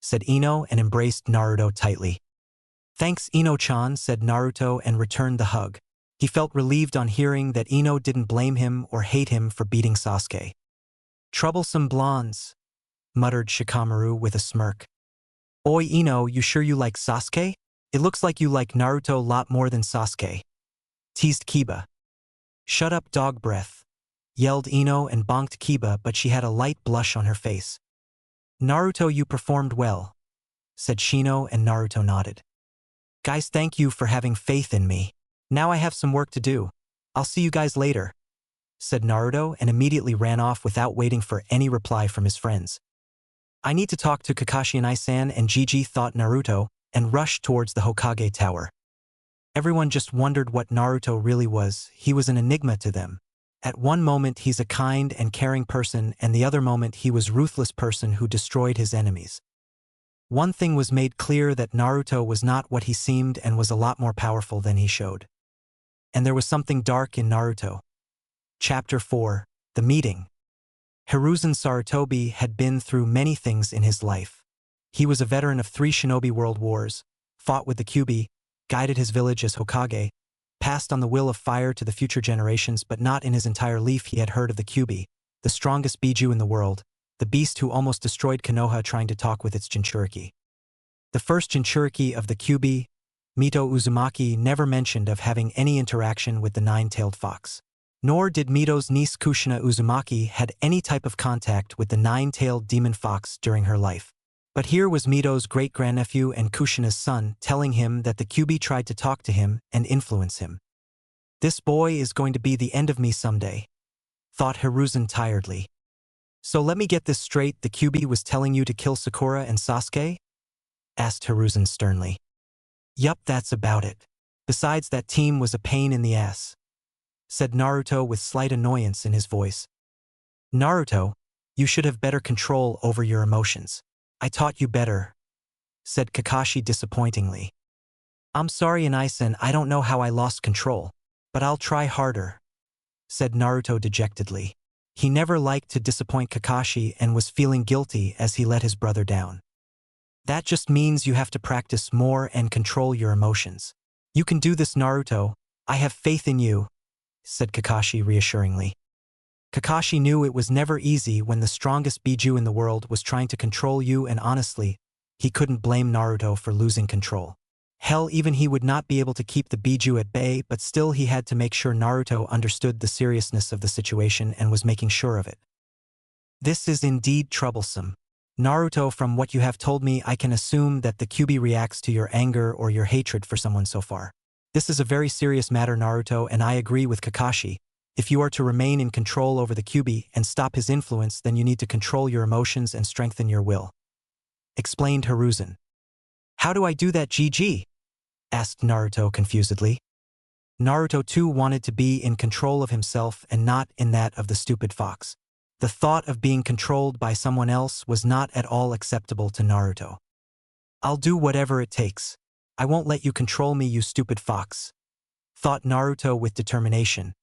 said Ino and embraced Naruto tightly. Thanks, Ino-chan, said Naruto and returned the hug. He felt relieved on hearing that Ino didn't blame him or hate him for beating Sasuke. Troublesome blondes, muttered Shikamaru with a smirk. Oi, Ino, you sure you like Sasuke? It looks like you like Naruto a lot more than Sasuke, teased Kiba. Shut up, dog breath, yelled Ino and bonked Kiba, but she had a light blush on her face. Naruto, you performed well, said Shino, and Naruto nodded. Guys, thank you for having faith in me. Now I have some work to do. I'll see you guys later. said Naruto and immediately ran off without waiting for any reply from his friends. I need to talk to Kakashi and Isan and Gigi, thought Naruto, and rushed towards the Hokage tower. Everyone just wondered what Naruto really was. He was an enigma to them. At one moment he's a kind and caring person, and the other moment he was a ruthless person who destroyed his enemies. One thing was made clear, that Naruto was not what he seemed and was a lot more powerful than he showed. And there was something dark in Naruto. Chapter 4. The Meeting. Hiruzen Sarutobi had been through many things in his life. He was a veteran of 3 shinobi world wars, fought with the Kyuubi, guided his village as Hokage, passed on the will of fire to the future generations, but not in his entire life he had heard of the Kyuubi, the strongest Biju in the world, the beast who almost destroyed Konoha trying to talk with its Jinchuriki. The first Jinchuriki of the Kyuubi, Mito Uzumaki, never mentioned of having any interaction with the 9-tailed fox. Nor did Mito's niece Kushina Uzumaki had any type of contact with the 9-tailed demon fox during her life. But here was Mito's great-grandnephew and Kushina's son telling him that the Kyuubi tried to talk to him and influence him. This boy is going to be the end of me someday, thought Hiruzen tiredly. So let me get this straight, the Kyuubi was telling you to kill Sakura and Sasuke? Asked Hiruzen sternly. Yup, that's about it. Besides, that team was a pain in the ass, said Naruto with slight annoyance in his voice. Naruto, you should have better control over your emotions. I taught you better, said Kakashi disappointingly. I'm sorry, Anaisen, I don't know how I lost control, but I'll try harder, said Naruto dejectedly. He never liked to disappoint Kakashi and was feeling guilty as he let his brother down. That just means you have to practice more and control your emotions. You can do this, Naruto. I have faith in you, said Kakashi reassuringly. Kakashi knew it was never easy when the strongest Biju in the world was trying to control you, and honestly, he couldn't blame Naruto for losing control. Hell, even he would not be able to keep the Biju at bay, but still he had to make sure Naruto understood the seriousness of the situation and was making sure of it. This is indeed troublesome. Naruto, from what you have told me, I can assume that the Kyuubi reacts to your anger or your hatred for someone so far. This is a very serious matter, Naruto, and I agree with Kakashi. If you are to remain in control over the Kyuubi and stop his influence, then you need to control your emotions and strengthen your will, explained Hiruzen. How do I do that, GG? Asked Naruto confusedly. Naruto too wanted to be in control of himself and not in that of the stupid fox. The thought of being controlled by someone else was not at all acceptable to Naruto. I'll do whatever it takes. I won't let you control me, you stupid fox, thought Naruto with determination.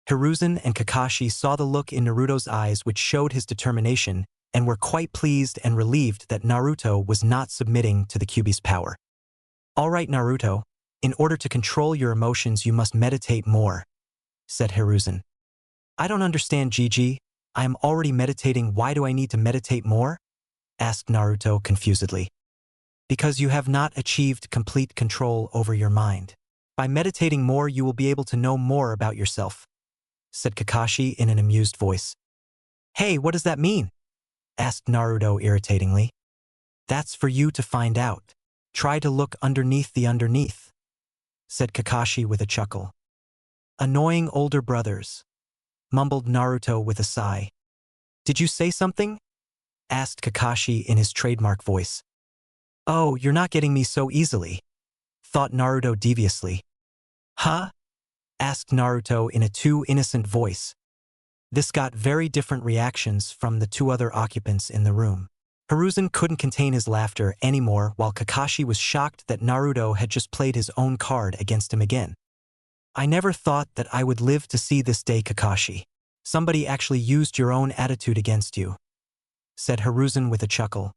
Hiruzen and Kakashi saw the look in Naruto's eyes which showed his determination and were quite pleased and relieved that Naruto was not submitting to the Kyuubi's power. All right, Naruto, in order to control your emotions you must meditate more, said Hiruzen. I don't understand, GG. I am already meditating. Why do I need to meditate more? Asked Naruto confusedly. Because you have not achieved complete control over your mind. By meditating more you will be able to know more about yourself, said Kakashi in an amused voice. Hey, what does that mean? Asked Naruto irritatingly. That's for you to find out. Try to look underneath the underneath, said Kakashi with a chuckle. Annoying older brothers, mumbled Naruto with a sigh. Did you say something? Asked Kakashi in his trademark voice. Oh, you're not getting me so easily, thought Naruto deviously. Huh? Asked Naruto in a too innocent voice. This got very different reactions from the 2 other occupants in the room. Hiruzen couldn't contain his laughter anymore, while Kakashi was shocked that Naruto had just played his own card against him again. I never thought that I would live to see this day, Kakashi. Somebody actually used your own attitude against you, said Hiruzen with a chuckle.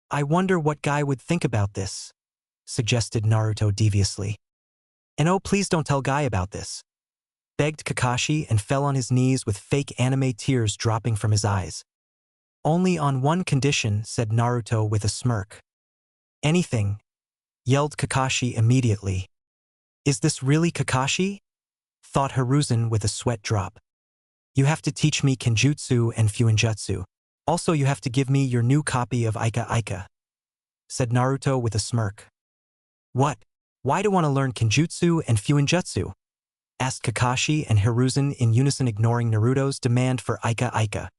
I wonder what guy would think about this, suggested Naruto deviously. And oh, please don't tell Guy about this, begged Kakashi and fell on his knees with fake anime tears dropping from his eyes. Only on one condition, said Naruto with a smirk. Anything, yelled Kakashi immediately. Is this really Kakashi? Thought Hiruzen with a sweat drop. You have to teach me Kenjutsu and Fuinjutsu. Also, you have to give me your new copy of Ika Ika, said Naruto with a smirk. What? Why do I want to learn Kenjutsu and Fuinjutsu? asked Kakashi and Hiruzen in unison, ignoring Naruto's demand for Ika Ika.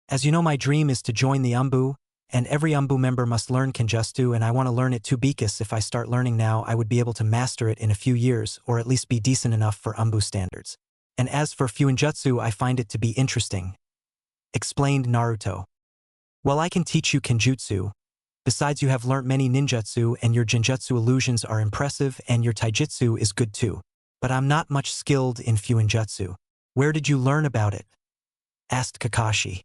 As you know, my dream is to join the ANBU, and every ANBU member must learn Kenjutsu, and I want to learn it too because if I start learning now, I would be able to master it in a few years, or at least be decent enough for ANBU standards. And as for Fuinjutsu, I find it to be interesting, explained Naruto. Well, I can teach you Kenjutsu. Besides, you have learnt many ninjutsu and your genjutsu illusions are impressive and your taijutsu is good too. But I'm not much skilled in Fuinjutsu. Where did you learn about it? Asked Kakashi.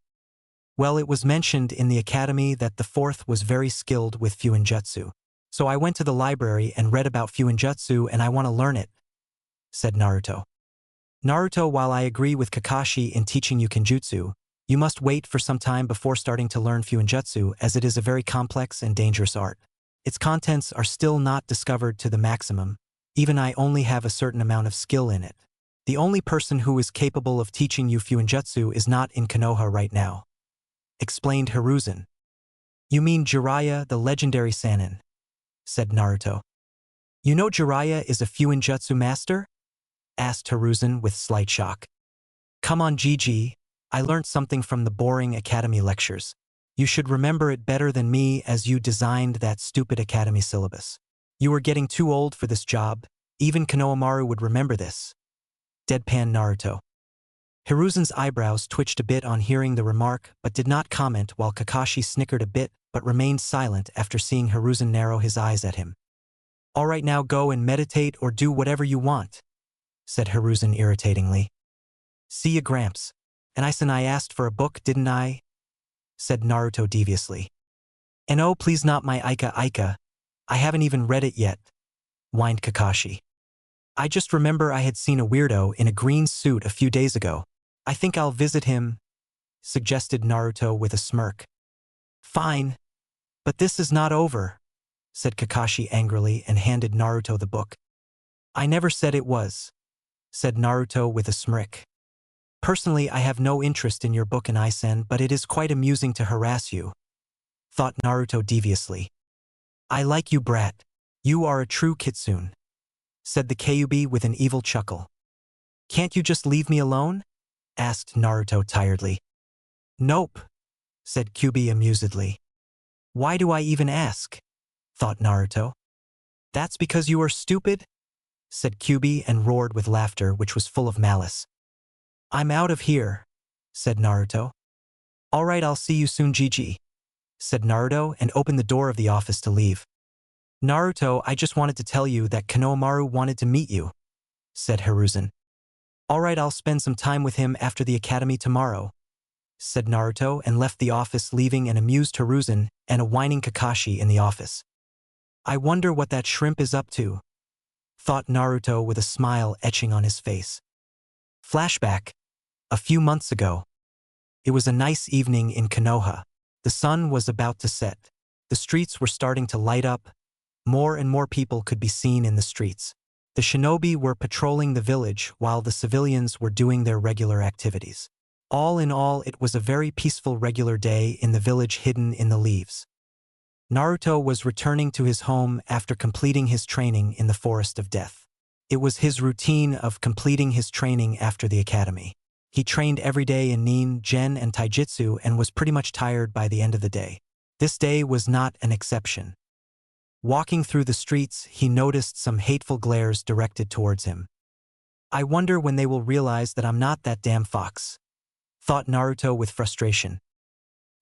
Well, it was mentioned in the academy that the fourth was very skilled with Fuinjutsu. So I went to the library and read about Fuinjutsu and I want to learn it, said Naruto. Naruto, while I agree with Kakashi in teaching you Kenjutsu, you must wait for some time before starting to learn Fuinjutsu as it is a very complex and dangerous art. Its contents are still not discovered to the maximum. Even I only have a certain amount of skill in it. The only person who is capable of teaching you Fuinjutsu is not in Konoha right now, explained Hiruzen. You mean Jiraiya, the legendary Sannin, said Naruto. You know Jiraiya is a Fuinjutsu master? Asked Hiruzen with slight shock. Come on, Gigi. I learned something from the boring academy lectures. You should remember it better than me as you designed that stupid academy syllabus. You are getting too old for this job. Even Konohamaru would remember this. Deadpan Naruto. Hiruzen's eyebrows twitched a bit on hearing the remark but did not comment while Kakashi snickered a bit but remained silent after seeing Hiruzen narrow his eyes at him. All right, now go and meditate or do whatever you want, said Hiruzen irritatingly. See ya, Gramps. And I asked for a book, didn't I? Said Naruto deviously. And oh, please not my Ika Ika. I haven't even read it yet, whined Kakashi. I just remember I had seen a weirdo in a green suit a few days ago. I think I'll visit him, suggested Naruto with a smirk. Fine. But this is not over, said Kakashi angrily and handed Naruto the book. I never said it was, said Naruto with a smirk. Personally, I have no interest in your book, and Isen, but it is quite amusing to harass you, thought Naruto deviously. I like you, brat. You are a true kitsune, said the Kyuubi with an evil chuckle. Can't you just leave me alone? Asked Naruto tiredly. Nope, said Kyuubi amusedly. Why do I even ask? Thought Naruto. That's because you are stupid, said Kyuubi and roared with laughter which was full of malice. I'm out of here, said Naruto. All right, I'll see you soon, Gigi, said Naruto and opened the door of the office to leave. Naruto, I just wanted to tell you that Konohamaru wanted to meet you, said Hiruzen. All right, I'll spend some time with him after the academy tomorrow, said Naruto and left the office, leaving an amused Hiruzen and a whining Kakashi in the office. I wonder what that shrimp is up to, thought Naruto with a smile etching on his face. Flashback. A few months ago. It was a nice evening in Konoha. The sun was about to set. The streets were starting to light up. More and more people could be seen in the streets. The shinobi were patrolling the village while the civilians were doing their regular activities. All in all, it was a very peaceful regular day in the village hidden in the leaves. Naruto was returning to his home after completing his training in the Forest of Death. It was his routine of completing his training after the academy. He trained every day in Nin, Gen, and Taijutsu and was pretty much tired by the end of the day. This day was not an exception. Walking through the streets, he noticed some hateful glares directed towards him. I wonder when they will realize that I'm not that damn fox, thought Naruto with frustration.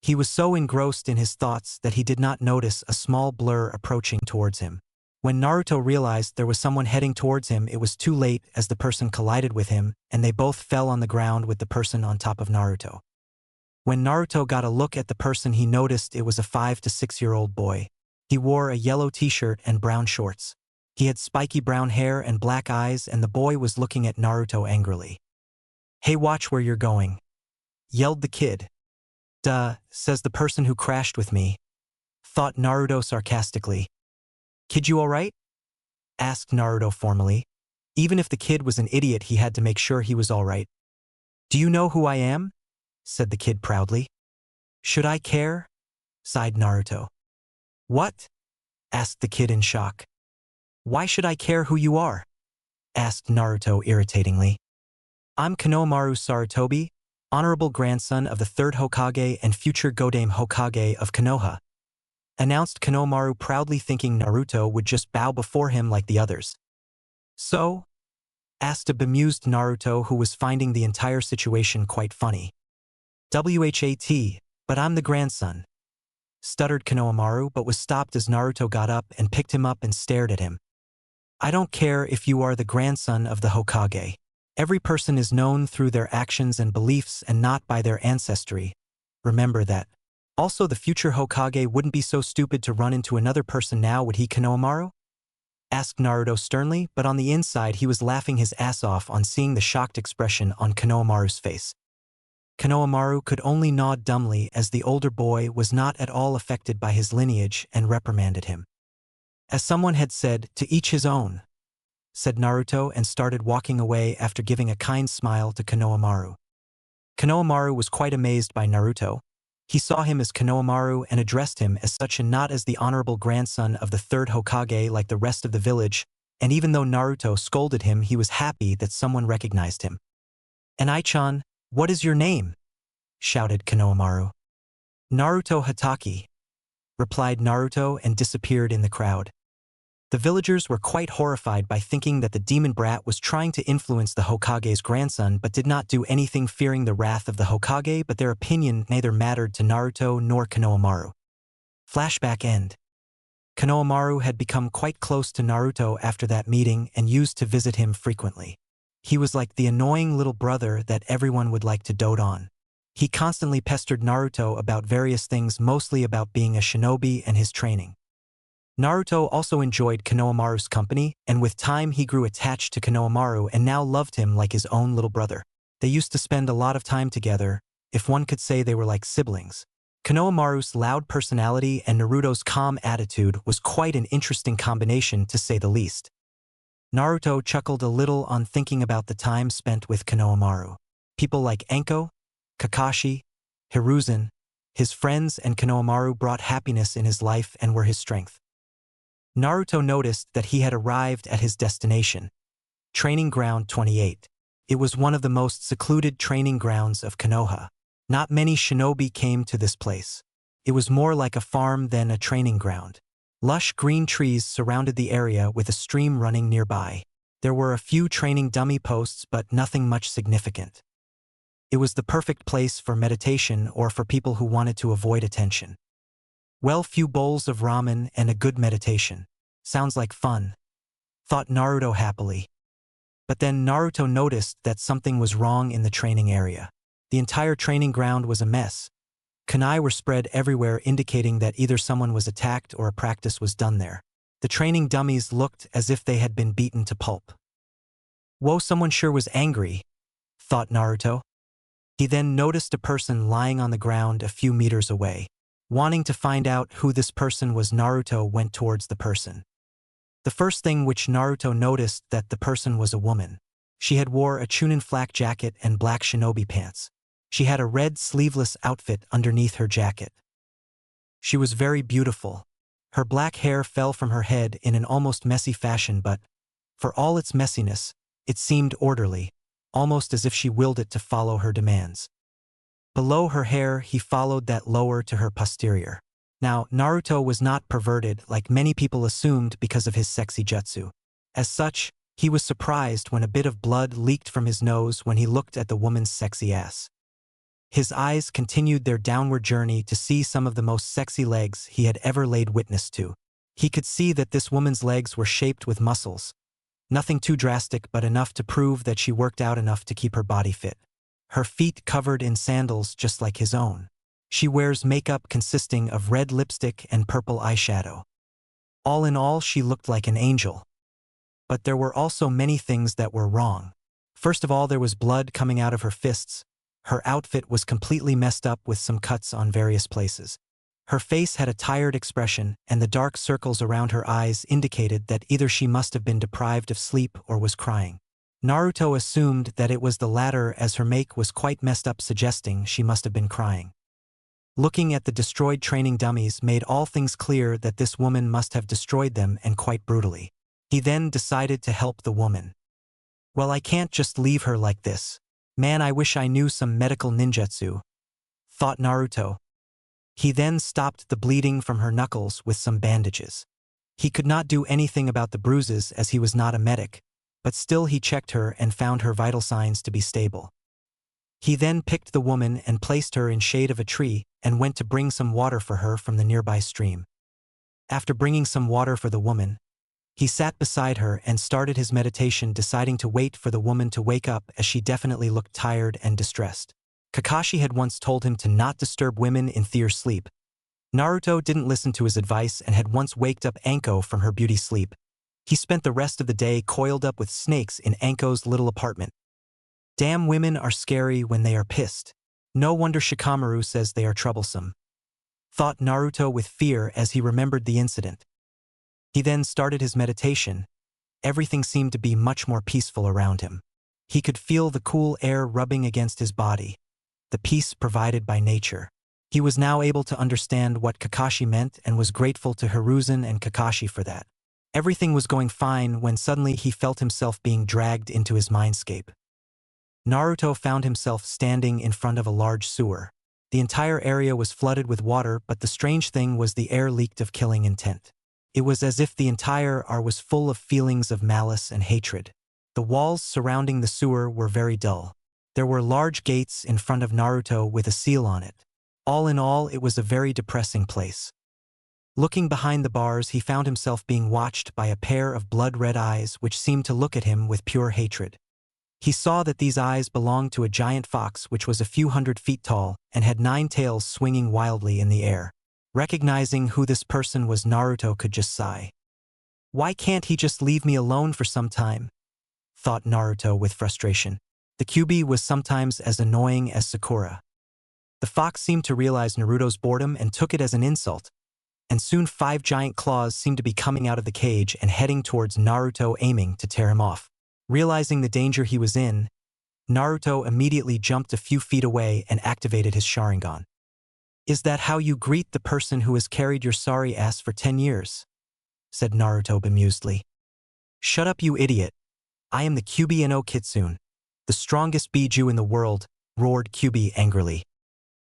He was so engrossed in his thoughts that he did not notice a small blur approaching towards him. When Naruto realized there was someone heading towards him, it was too late as the person collided with him and they both fell on the ground with the person on top of Naruto. When Naruto got a look at the person, he noticed it was a 5 to 6-year-old boy. He wore a yellow t-shirt and brown shorts. He had spiky brown hair and black eyes, and the boy was looking at Naruto angrily. Hey, watch where you're going, yelled the kid. Duh, says the person who crashed with me, thought Naruto sarcastically. Kid, you alright? Asked Naruto formally. Even if the kid was an idiot, he had to make sure he was alright. Do you know who I am? Said the kid proudly. Should I care? Sighed Naruto. What? Asked the kid in shock. Why should I care who you are? asked Naruto irritatingly. I'm Konohamaru Sarutobi, honorable grandson of the 3rd Hokage and future Godame Hokage of Konoha, announced Konohamaru proudly, thinking Naruto would just bow before him like the others. So? Asked a bemused Naruto, who was finding the entire situation quite funny. What, but I'm the grandson, stuttered Konohamaru, but was stopped as Naruto got up and picked him up and stared at him. I don't care if you are the grandson of the Hokage. Every person is known through their actions and beliefs and not by their ancestry. Remember that. Also, the future Hokage wouldn't be so stupid to run into another person now, would he, Konohamaru? Asked Naruto sternly, but on the inside he was laughing his ass off on seeing the shocked expression on Konohamaru's face. Konohamaru could only nod dumbly, as the older boy was not at all affected by his lineage and reprimanded him. As someone had said, to each his own, said Naruto, and started walking away after giving a kind smile to Konohamaru. Konohamaru was quite amazed by Naruto. He saw him as Konohamaru and addressed him as such, and not as the honorable grandson of the 3rd Hokage like the rest of the village, and even though Naruto scolded him, he was happy that someone recognized him. And Ai-chan, what is your name? Shouted Konohamaru. Naruto Hatake, replied Naruto, and disappeared in the crowd. The villagers were quite horrified by thinking that the demon brat was trying to influence the Hokage's grandson, but did not do anything, fearing the wrath of the Hokage, but their opinion neither mattered to Naruto nor Konohamaru. Flashback end. Konohamaru had become quite close to Naruto after that meeting and used to visit him frequently. He was like the annoying little brother that everyone would like to dote on. He constantly pestered Naruto about various things, mostly about being a shinobi and his training. Naruto also enjoyed Konohamaru's company, and with time he grew attached to Konohamaru and now loved him like his own little brother. They used to spend a lot of time together, if one could say they were like siblings. Konohamaru's loud personality and Naruto's calm attitude was quite an interesting combination, to say the least. Naruto chuckled a little on thinking about the time spent with Konohamaru. People like Enko, Kakashi, Hiruzen, his friends, and Konohamaru brought happiness in his life and were his strength. Naruto noticed that he had arrived at his destination, Training Ground 28. It was one of the most secluded training grounds of Konoha. Not many shinobi came to this place. It was more like a farm than a training ground. Lush green trees surrounded the area with a stream running nearby. There were a few training dummy posts, but nothing much significant. It was the perfect place for meditation or for people who wanted to avoid attention. Well, few bowls of ramen and a good meditation. Sounds like fun, thought Naruto happily. But then Naruto noticed that something was wrong in the training area. The entire training ground was a mess. Kunai were spread everywhere, indicating that either someone was attacked or a practice was done there. The training dummies looked as if they had been beaten to pulp. Whoa, someone sure was angry, thought Naruto. He then noticed a person lying on the ground a few meters away. Wanting to find out who this person was, Naruto went towards the person. The first thing which Naruto noticed that the person was a woman. She had wore a Chunin flak jacket and black shinobi pants. She had a red sleeveless outfit underneath her jacket. She was very beautiful. Her black hair fell from her head in an almost messy fashion, but, for all its messiness, it seemed orderly, almost as if she willed it to follow her demands. Below her hair, he followed that lower to her posterior. Now, Naruto was not perverted like many people assumed because of his sexy jutsu. As such, he was surprised when a bit of blood leaked from his nose when he looked at the woman's sexy ass. His eyes continued their downward journey to see some of the most sexy legs he had ever laid witness to. He could see that this woman's legs were shaped with muscles. Nothing too drastic, but enough to prove that she worked out enough to keep her body fit. Her feet covered in sandals just like his own. She wears makeup consisting of red lipstick and purple eyeshadow. All in all, she looked like an angel. But there were also many things that were wrong. First of all, there was blood coming out of her fists. Her outfit was completely messed up with some cuts on various places. Her face had a tired expression, and the dark circles around her eyes indicated that either she must have been deprived of sleep or was crying. Naruto assumed that it was the latter, as her make was quite messed up, suggesting she must have been crying. Looking at the destroyed training dummies made all things clear that this woman must have destroyed them, and quite brutally. He then decided to help the woman. Well, I can't just leave her like this. Man, I wish I knew some medical ninjutsu, thought Naruto. He then stopped the bleeding from her knuckles with some bandages. He could not do anything about the bruises as he was not a medic, but still he checked her and found her vital signs to be stable. He then picked the woman and placed her in shade of a tree and went to bring some water for her from the nearby stream. After bringing some water for the woman, he sat beside her and started his meditation, deciding to wait for the woman to wake up as she definitely looked tired and distressed. Kakashi had once told him to not disturb women in their sleep. Naruto didn't listen to his advice and had once waked up Anko from her beauty sleep. He spent the rest of the day coiled up with snakes in Anko's little apartment. Damn, women are scary when they are pissed. No wonder Shikamaru says they are troublesome, thought Naruto with fear as he remembered the incident. He then started his meditation. Everything seemed to be much more peaceful around him. He could feel the cool air rubbing against his body, the peace provided by nature. He was now able to understand what Kakashi meant and was grateful to Hiruzen and Kakashi for that. Everything was going fine when suddenly he felt himself being dragged into his mindscape. Naruto found himself standing in front of a large sewer. The entire area was flooded with water, but the strange thing was the air leaked of killing intent. It was as if the entire air was full of feelings of malice and hatred. The walls surrounding the sewer were very dull. There were large gates in front of Naruto with a seal on it. All in all, it was a very depressing place. Looking behind the bars, he found himself being watched by a pair of blood-red eyes which seemed to look at him with pure hatred. He saw that these eyes belonged to a giant fox which was a few 100 feet tall and had 9 tails swinging wildly in the air. Recognizing who this person was, Naruto could just sigh. Why can't he just leave me alone for some time? Thought Naruto with frustration. The Kyuubi was sometimes as annoying as Sakura. The fox seemed to realize Naruto's boredom and took it as an insult, and soon 5 giant claws seemed to be coming out of the cage and heading towards Naruto, aiming to tear him off. Realizing the danger he was in, Naruto immediately jumped a few feet away and activated his Sharingan. Is that how you greet the person who has carried your sorry ass for 10 years? Said Naruto bemusedly. Shut up, you idiot. I am the Kyuubi no Kitsune, the strongest Biju in the world, roared Kyuubi angrily.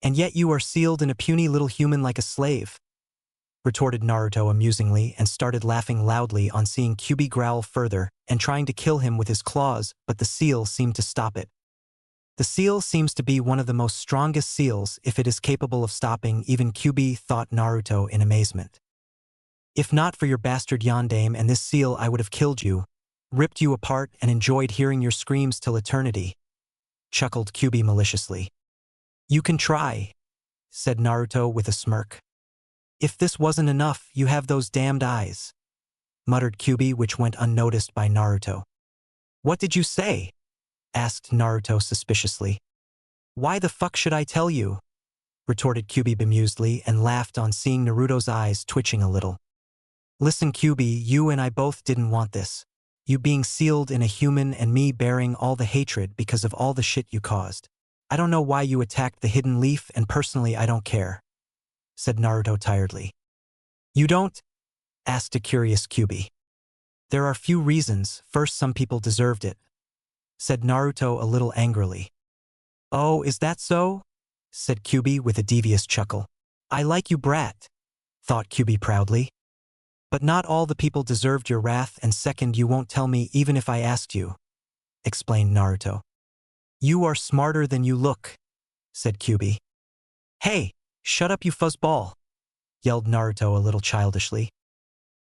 And yet you are sealed in a puny little human like a slave, retorted Naruto amusingly and started laughing loudly on seeing Kyuubi growl further and trying to kill him with his claws, but the seal seemed to stop it. The seal seems to be one of the most strongest seals if it is capable of stopping even Kyuubi, thought Naruto in amazement. If not for your bastard yondaime and this seal, I would have killed you, ripped you apart and enjoyed hearing your screams till eternity, chuckled Kyuubi maliciously. You can try, said Naruto with a smirk. If this wasn't enough, you have those damned eyes, muttered Kyuubi, which went unnoticed by Naruto. What did you say? Asked Naruto suspiciously. Why the fuck should I tell you? Retorted Kyuubi bemusedly and laughed on seeing Naruto's eyes twitching a little. Listen, Kyuubi, you and I both didn't want this. You being sealed in a human and me bearing all the hatred because of all the shit you caused. I don't know why you attacked the hidden leaf, and personally I don't care, said Naruto tiredly. You don't? Asked a curious Kyuubi. There are few reasons. First, some people deserved it, said Naruto a little angrily. Oh, is that so? Said Kyuubi with a devious chuckle. I like you, brat, thought Kyuubi proudly. But not all the people deserved your wrath, and second, you won't tell me even if I asked you, explained Naruto. You are smarter than you look, said Kyuubi. Hey, shut up, you fuzzball, yelled Naruto a little childishly.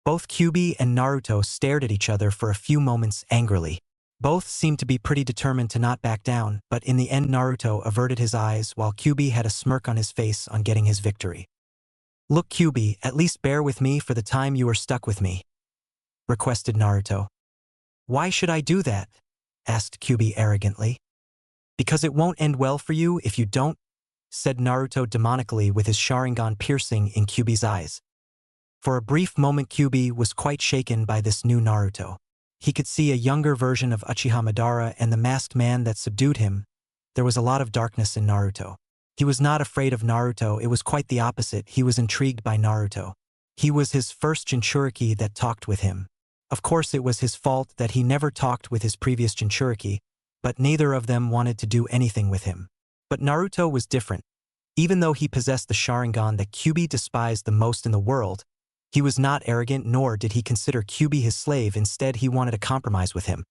Both Kyuubi and Naruto stared at each other for a few moments angrily. Both seemed to be pretty determined to not back down, but in the end Naruto averted his eyes while Kyuubi had a smirk on his face on getting his victory. Look, Kyuubi, at least bear with me for the time you are stuck with me, requested Naruto. Why should I do that? Asked Kyuubi arrogantly. Because it won't end well for you if you don't, said Naruto demonically with his Sharingan piercing in Kyuubi's eyes. For a brief moment Kyuubi was quite shaken by this new Naruto. He could see a younger version of Uchiha Madara and the masked man that subdued him. There was a lot of darkness in Naruto. He was not afraid of Naruto, it was quite the opposite. He was intrigued by Naruto. He was his first Jinchuriki that talked with him. Of course it was his fault that he never talked with his previous Jinchuriki, but neither of them wanted to do anything with him. But Naruto was different. Even though he possessed the Sharingan that Kyuubi despised the most in the world, he was not arrogant nor did he consider Kyuubi his slave. Instead, he wanted a compromise with him.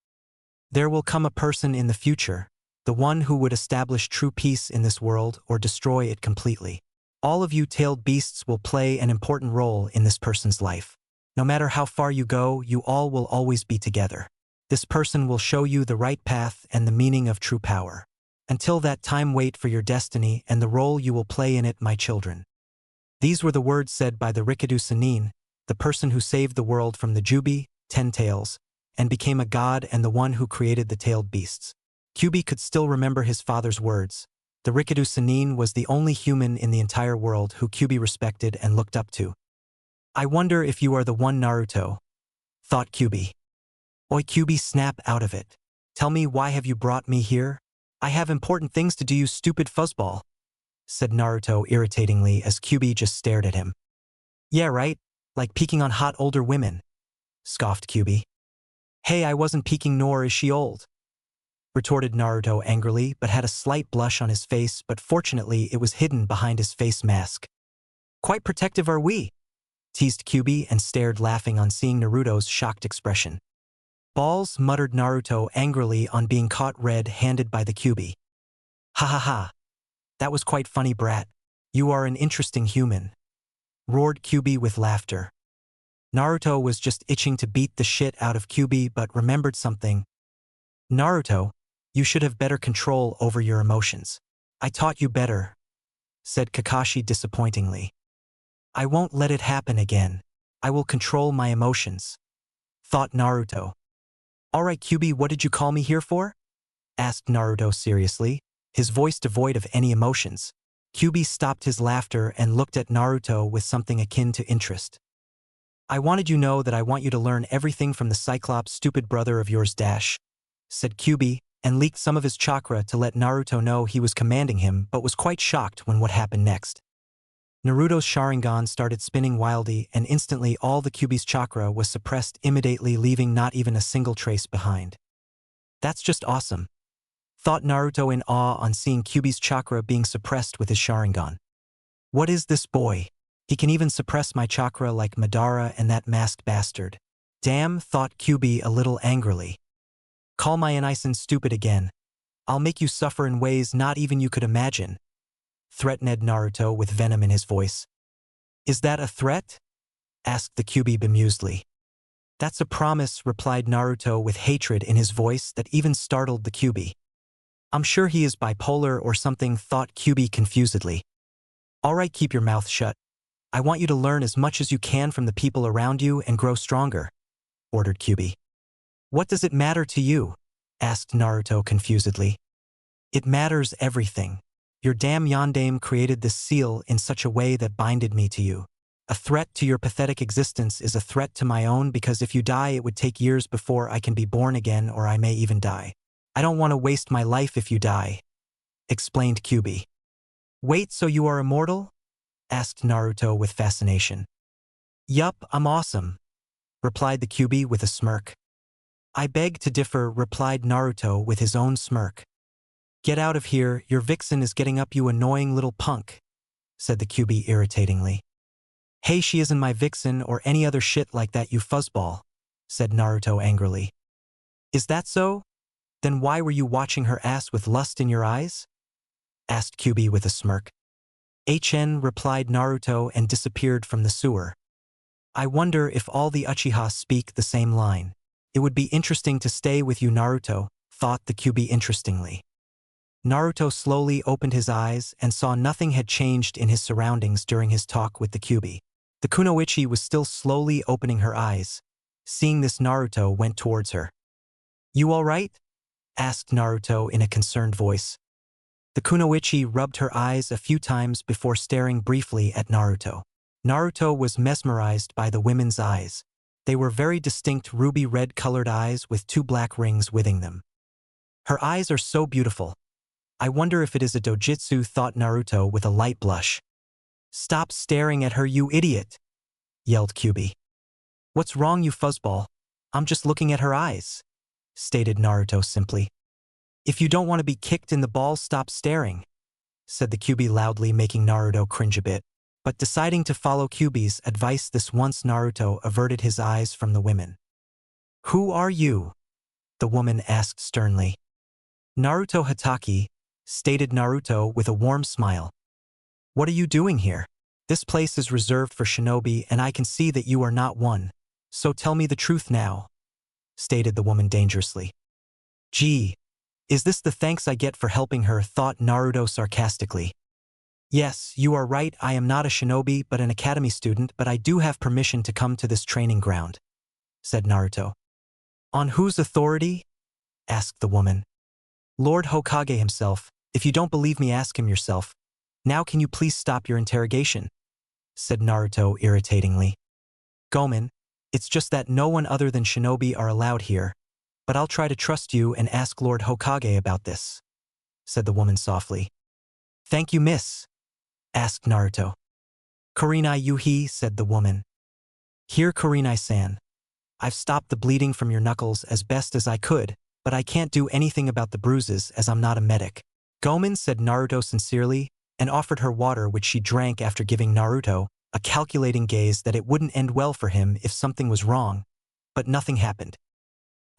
There will come a person in the future, the one who would establish true peace in this world or destroy it completely. All of you tailed beasts will play an important role in this person's life. No matter how far you go, you all will always be together. This person will show you the right path and the meaning of true power. Until that time, wait for your destiny and the role you will play in it, my children. These were the words said by the Rikudo Sannin, the person who saved the world from the Jubi, 10 tails, and became a god and the one who created the tailed beasts. Kyuubi could still remember his father's words. The Rikudo Sannin was the only human in the entire world who Kyuubi respected and looked up to. I wonder if you are the one, Naruto, thought Kyuubi. Oi, Kyuubi, snap out of it. Tell me, why have you brought me here? I have important things to do, you stupid fuzzball, said Naruto irritatingly as Kyuubi just stared at him. Yeah, right, like peeking on hot older women, scoffed Kyuubi. Hey, I wasn't peeking, nor is she old, retorted Naruto angrily, but had a slight blush on his face, but fortunately it was hidden behind his face mask. Quite protective are we, teased Kyuubi and stared laughing on seeing Naruto's shocked expression. Balls, muttered Naruto angrily on being caught red-handed by the Kyuubi. Ha ha ha. That was quite funny, brat. You are an interesting human, roared Kyuubi with laughter. Naruto was just itching to beat the shit out of Kyuubi but remembered something. Naruto, you should have better control over your emotions. I taught you better, said Kakashi disappointingly. I won't let it happen again. I will control my emotions, thought Naruto. Alright, Kyuubi, what did you call me here for? Asked Naruto seriously, his voice devoid of any emotions. Kyuubi stopped his laughter and looked at Naruto with something akin to interest. I wanted you to know that I want you to learn everything from the Cyclops, stupid brother of yours, said Kyuubi, and leaked some of his chakra to let Naruto know he was commanding him, but was quite shocked when what happened next. Naruto's Sharingan started spinning wildly, and instantly all the Kyuubi's chakra was suppressed immediately, leaving not even a single trace behind. That's just awesome, thought Naruto in awe on seeing Kyuubi's chakra being suppressed with his Sharingan. What is this boy? He can even suppress my chakra like Madara and that masked bastard. Damn, thought Kyuubi a little angrily. Call my Anison stupid again. I'll make you suffer in ways not even you could imagine, threatened Naruto with venom in his voice. Is that a threat? Asked the Kyuubi bemusedly. That's a promise, replied Naruto with hatred in his voice that even startled the Kyuubi. I'm sure he is bipolar or something, thought Kyuubi confusedly. Alright, keep your mouth shut. I want you to learn as much as you can from the people around you and grow stronger, ordered Kyuubi. What does it matter to you? Asked Naruto confusedly. It matters everything. Your damn yondaime created this seal in such a way that binded me to you. A threat to your pathetic existence is a threat to my own, because if you die it would take years before I can be born again, or I may even die. I don't want to waste my life if you die, explained Kyuubi. Wait, so you are immortal? Asked Naruto with fascination. Yup, I'm awesome, replied the Kyuubi with a smirk. I beg to differ, replied Naruto with his own smirk. Get out of here, your vixen is getting up, you annoying little punk, said the Kyuubi irritatingly. Hey, she isn't my vixen or any other shit like that, you fuzzball, said Naruto angrily. Is that so? Then why were you watching her ass with lust in your eyes? Asked Kyuubi with a smirk. Replied Naruto and disappeared from the sewer. I wonder if all the Uchiha speak the same line. It would be interesting to stay with you, Naruto, thought the Kyuubi interestingly. Naruto slowly opened his eyes and saw nothing had changed in his surroundings during his talk with the Kyuubi. The Kunoichi was still slowly opening her eyes. Seeing this, Naruto went towards her. You all right? Asked Naruto in a concerned voice. The Kunoichi rubbed her eyes a few times before staring briefly at Naruto. Naruto was mesmerized by the women's eyes. They were very distinct ruby-red colored eyes with 2 black rings within them. Her eyes are so beautiful. I wonder if it is a dojutsu, thought Naruto with a light blush. Stop staring at her, you idiot, yelled Kyuubi. What's wrong, you fuzzball? I'm just looking at her eyes, stated Naruto simply. If you don't want to be kicked in the balls, stop staring, said the Kyuubi loudly, making Naruto cringe a bit. But deciding to follow Kyuubi's advice this once, Naruto averted his eyes from the women. Who are you? The woman asked sternly. Naruto Hatake, stated Naruto with a warm smile. What are you doing here? This place is reserved for shinobi and I can see that you are not one. So tell me the truth now, stated the woman dangerously. Gee, is this the thanks I get for helping her? Thought Naruto sarcastically. Yes, you are right, I am not a shinobi but an academy student, but I do have permission to come to this training ground, said Naruto. On whose authority? Asked the woman. Lord Hokage himself. If you don't believe me, ask him yourself. Now can you please stop your interrogation? Said Naruto irritatingly. Gomen, it's just that no one other than shinobi are allowed here, but I'll try to trust you and ask Lord Hokage about this, said the woman softly. Thank you, miss, asked Naruto. Kurenai Yuhi, said the woman. Here, Kurenai-san. I've stopped the bleeding from your knuckles as best as I could, but I can't do anything about the bruises as I'm not a medic. Gomen, said Naruto sincerely, and offered her water, which she drank after giving Naruto a calculating gaze that it wouldn't end well for him if something was wrong. But nothing happened.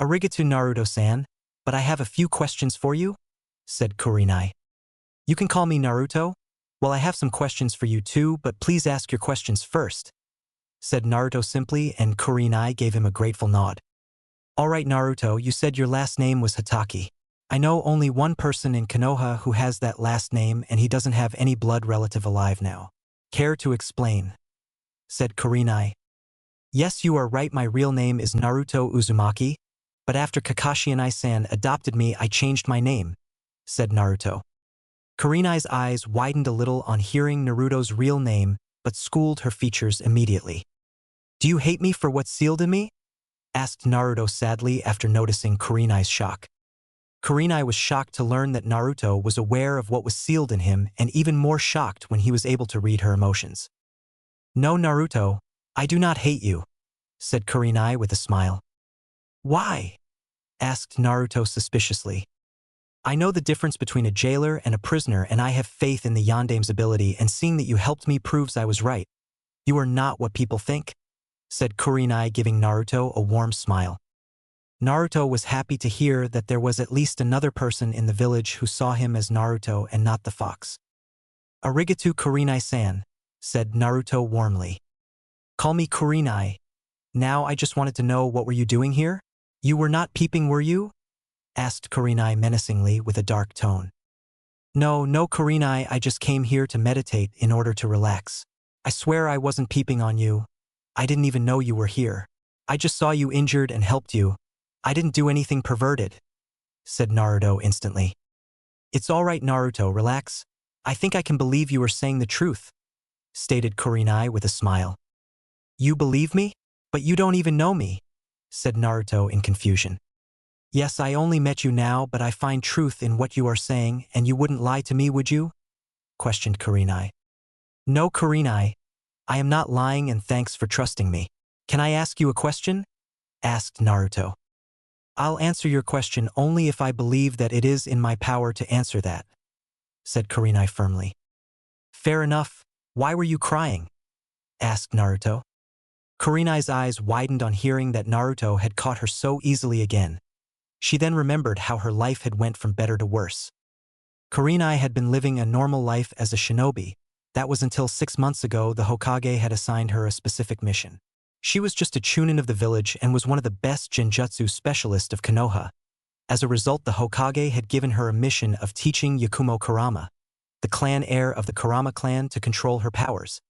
Arigato, Naruto-san, but I have a few questions for you, said Kurenai. You can call me Naruto? Well, I have some questions for you too, but please ask your questions first, said Naruto simply, and Kurenai gave him a grateful nod. All right, Naruto, you said your last name was Hatake. I know only one person in Konoha who has that last name, and he doesn't have any blood relative alive now. Care to explain? Said Kurenai. Yes, you are right, my real name is Naruto Uzumaki, but after Kakashi and I-san adopted me, I changed my name, said Naruto. Kurenai's eyes widened a little on hearing Naruto's real name, but schooled her features immediately. Do you hate me for what's sealed in me? Asked Naruto sadly after noticing Kurenai's shock. Kurenai was shocked to learn that Naruto was aware of what was sealed in him, and even more shocked when he was able to read her emotions. No, Naruto, I do not hate you, said Kurenai with a smile. Why? Asked Naruto suspiciously. I know the difference between a jailer and a prisoner, and I have faith in the Yandame's ability, and seeing that you helped me proves I was right. You are not what people think, said Kurenai, giving Naruto a warm smile. Naruto was happy to hear that there was at least another person in the village who saw him as Naruto and not the fox. Arigato, Kurenai-san, said Naruto warmly. Call me Kurenai. Now I just wanted to know, what were you doing here? You were not peeping, were you? Asked Kurenai menacingly with a dark tone. No, Kurenai, I just came here to meditate in order to relax. I swear I wasn't peeping on you. I didn't even know you were here. I just saw you injured and helped you. I didn't do anything perverted, said Naruto instantly. It's all right, Naruto, relax. I think I can believe you are saying the truth, stated Kurenai with a smile. You believe me? But you don't even know me, said Naruto in confusion. Yes, I only met you now, but I find truth in what you are saying, and you wouldn't lie to me, would you? Questioned Kurenai. No, Kurenai. I am not lying, and thanks for trusting me. Can I ask you a question? Asked Naruto. I'll answer your question only if I believe that it is in my power to answer that, said Kurenai firmly. Fair enough. Why were you crying? Asked Naruto. Kurenai's eyes widened on hearing that Naruto had caught her so easily again. She then remembered how her life had went from better to worse. Kurenai had been living a normal life as a shinobi. That was until 6 months ago the Hokage had assigned her a specific mission. She was just a chunin of the village and was one of the best genjutsu specialists of Konoha. As a result, the Hokage had given her a mission of teaching Yakumo Kurama, the clan heir of the Kurama clan, to control her powers.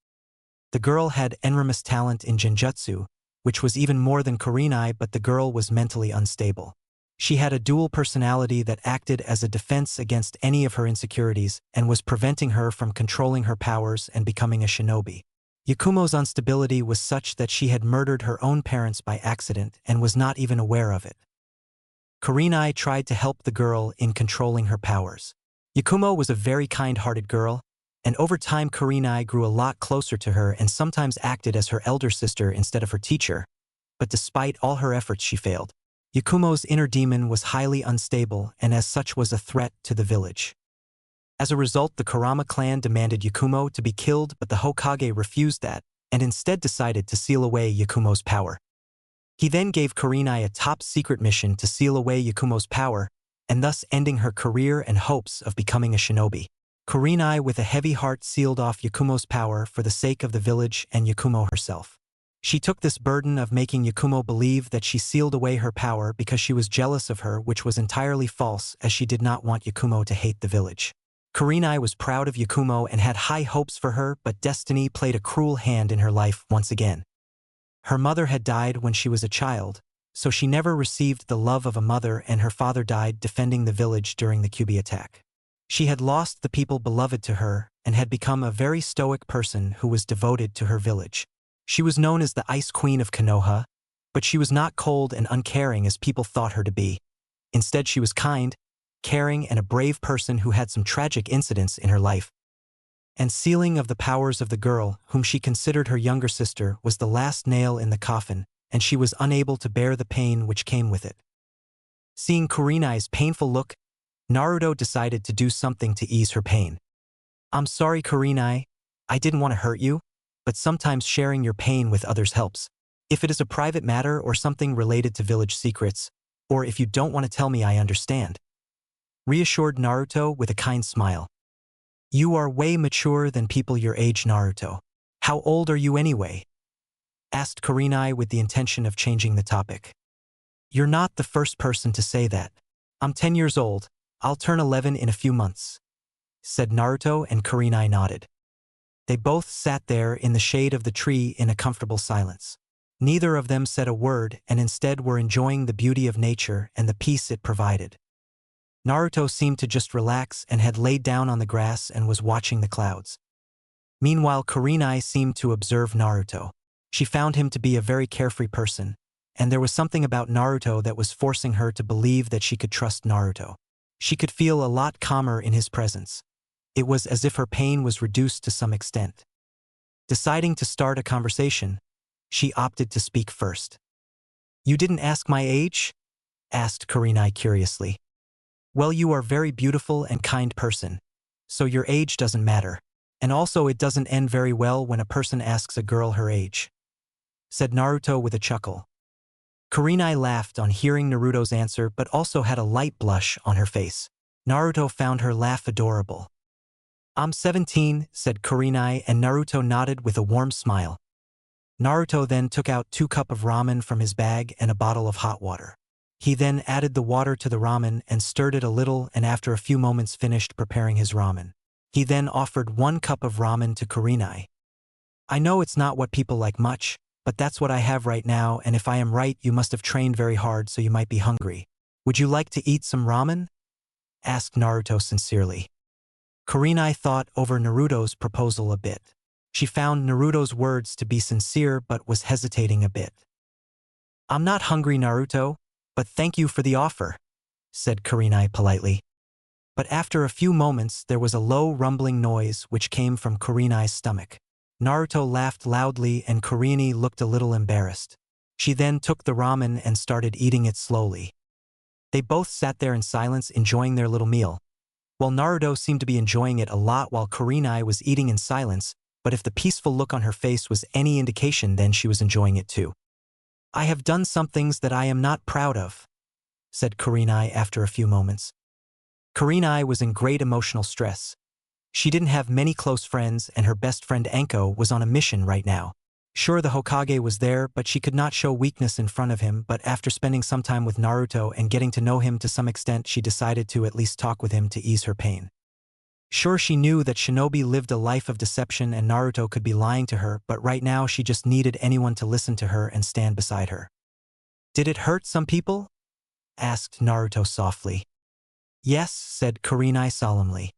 The girl had enormous talent in genjutsu, which was even more than Kurenai, but the girl was mentally unstable. She had a dual personality that acted as a defense against any of her insecurities and was preventing her from controlling her powers and becoming a shinobi. Yakumo's instability was such that she had murdered her own parents by accident and was not even aware of it. Kurenai tried to help the girl in controlling her powers. Yakumo was a very kind-hearted girl, and over time Kurenai grew a lot closer to her and sometimes acted as her elder sister instead of her teacher. but despite all her efforts she failed. Yakumo's inner demon was highly unstable and as such was a threat to the village. As a result, the Kurama clan demanded Yakumo to be killed, but the Hokage refused that, and instead decided to seal away Yakumo's power. He then gave Kurenai a top-secret mission to seal away Yakumo's power, and thus ending her career and hopes of becoming a shinobi. Kurenai with a heavy heart sealed off Yakumo's power for the sake of the village and Yakumo herself. She took this burden of making Yakumo believe that she sealed away her power because she was jealous of her, which was entirely false, as she did not want Yakumo to hate the village. Kurenai was proud of Yakumo and had high hopes for her, but destiny played a cruel hand in her life once again. Her mother had died when she was a child, so she never received the love of a mother, and her father died defending the village during the Kyuubi attack. She had lost the people beloved to her and had become a very stoic person who was devoted to her village. She was known as the Ice Queen of Konoha, but she was not cold and uncaring as people thought her to be. Instead, she was kind, caring, and a brave person who had some tragic incidents in her life. And sealing of the powers of the girl, whom she considered her younger sister, was the last nail in the coffin, and she was unable to bear the pain which came with it. Seeing Kurenai's painful look, Naruto decided to do something to ease her pain. "I'm sorry, Kurenai. I didn't want to hurt you, but sometimes sharing your pain with others helps. If it is a private matter or something related to village secrets, or if you don't want to tell me, I understand," reassured Naruto with a kind smile. "You are way mature than people your age, Naruto. How old are you anyway?" asked Kurenai with the intention of changing the topic. "You're not the first person to say that. I'm 10 years old. I'll turn 11 in a few months," said Naruto, and Kurenai nodded. They both sat there in the shade of the tree in a comfortable silence. Neither of them said a word and instead were enjoying the beauty of nature and the peace it provided. Naruto seemed to just relax and had laid down on the grass and was watching the clouds. Meanwhile, Kurenai seemed to observe Naruto. She found him to be a very carefree person, and there was something about Naruto that was forcing her to believe that she could trust Naruto. She could feel a lot calmer in his presence. It was as if her pain was reduced to some extent. Deciding to start a conversation, she opted to speak first. "You didn't ask my age?" asked Kurenai curiously. "Well, you are a very beautiful and kind person, so your age doesn't matter. And also it doesn't end very well when a person asks a girl her age," said Naruto with a chuckle. Kurenai laughed on hearing Naruto's answer, but also had a light blush on her face. Naruto found her laugh adorable. "I'm 17, said Kurenai, and Naruto nodded with a warm smile. Naruto then took out 2 cups of ramen from his bag and a bottle of hot water. He then added the water to the ramen and stirred it a little, and after a few moments finished preparing his ramen. He then offered 1 cup of ramen to Kurenai. "I know it's not what people like much, but that's what I have right now, and if I am right, you must have trained very hard, so you might be hungry. Would you like to eat some ramen?" asked Naruto sincerely. Kurenai thought over Naruto's proposal a bit. She found Naruto's words to be sincere but was hesitating a bit. "I'm not hungry, Naruto, but thank you for the offer," said Kurenai politely. But after a few moments there was a low rumbling noise which came from Kurenai's stomach. Naruto laughed loudly and Kurenai looked a little embarrassed. She then took the ramen and started eating it slowly. They both sat there in silence enjoying their little meal. While Naruto seemed to be enjoying it a lot while Kurenai was eating in silence, but if the peaceful look on her face was any indication, then she was enjoying it too. "I have done some things that I am not proud of," said Kurenai after a few moments. Kurenai was in great emotional stress. She didn't have many close friends, and her best friend Anko was on a mission right now. Sure, the Hokage was there, but she could not show weakness in front of him, but after spending some time with Naruto and getting to know him to some extent, she decided to at least talk with him to ease her pain. Sure, she knew that Shinobi lived a life of deception and Naruto could be lying to her, but right now she just needed anyone to listen to her and stand beside her. "Did it hurt some people?" asked Naruto softly. "Yes," said Kurenai solemnly.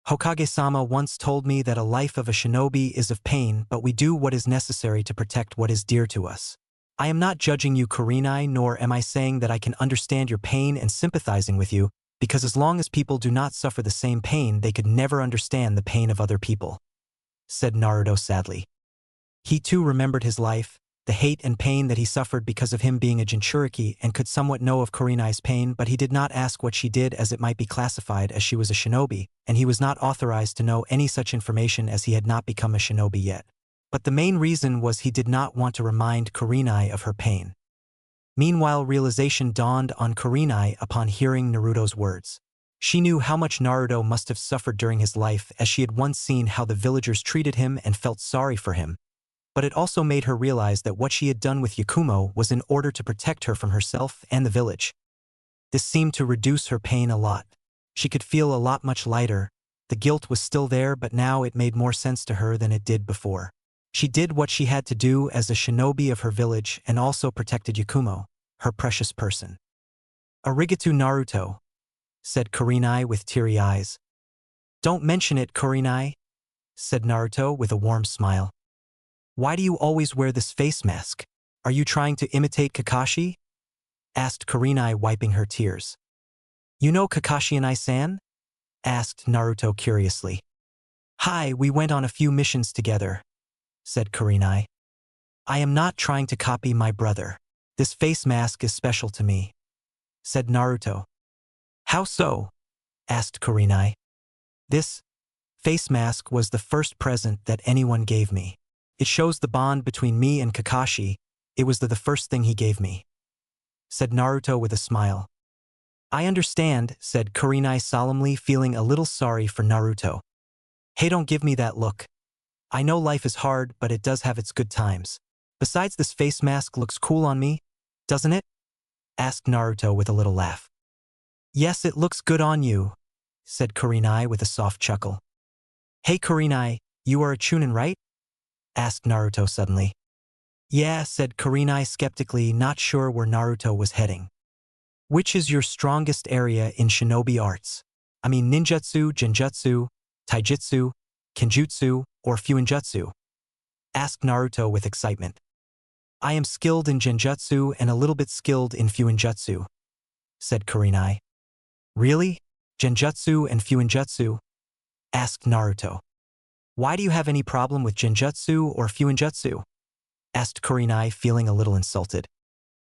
"Hokage-sama once told me that a life of a shinobi is of pain, but we do what is necessary to protect what is dear to us. I am not judging you, Kurenai, nor am I saying that I can understand your pain and sympathizing with you, because as long as people do not suffer the same pain, they could never understand the pain of other people," said Naruto sadly. He too remembered his life, the hate and pain that he suffered because of him being a Jinchuriki, and could somewhat know of Kurenai's pain, but he did not ask what she did as it might be classified as she was a shinobi, and he was not authorized to know any such information as he had not become a shinobi yet. But the main reason was he did not want to remind Kurenai of her pain. Meanwhile, realization dawned on Kurenai upon hearing Naruto's words. She knew how much Naruto must have suffered during his life, as she had once seen how the villagers treated him and felt sorry for him. But it also made her realize that what she had done with Yakumo was in order to protect her from herself and the village. This seemed to reduce her pain a lot. She could feel a lot much lighter. The guilt was still there, but now it made more sense to her than it did before. She did what she had to do as a shinobi of her village and also protected Yakumo, her precious person. "Arigato, Naruto," said Kurenai with teary eyes. "Don't mention it, Kurenai," said Naruto with a warm smile. "Why do you always wear this face mask? Are you trying to imitate Kakashi?" asked Kurenai, wiping her tears. "You know Kakashi and I-san?" asked Naruto curiously. "Hi, we went on a few missions together," said Kurenai. "I am not trying to copy my brother. This face mask is special to me," said Naruto. "How so?" asked Kurenai. "This face mask was the first present that anyone gave me. It shows the bond between me and Kakashi. It was the first thing he gave me," said Naruto with a smile. "I understand," said Kurenai solemnly, feeling a little sorry for Naruto. "Hey, don't give me that look. I know life is hard, but it does have its good times. Besides, this face mask looks cool on me, doesn't it?" asked Naruto with a little laugh. "Yes, it looks good on you," said Kurenai with a soft chuckle. "Hey Kurenai, you are a Chunin, right?" asked Naruto suddenly. "Yeah," said Kurenai skeptically, not sure where Naruto was heading. "Which is your strongest area in shinobi arts? I mean ninjutsu, genjutsu, taijutsu, kenjutsu, or fuinjutsu?" asked Naruto with excitement. "I am skilled in genjutsu and a little bit skilled in fuinjutsu," said Kurenai. "Really? Genjutsu and fuinjutsu?" asked Naruto. "Why do you have any problem with genjutsu or fuinjutsu?" asked Kurenai, feeling a little insulted.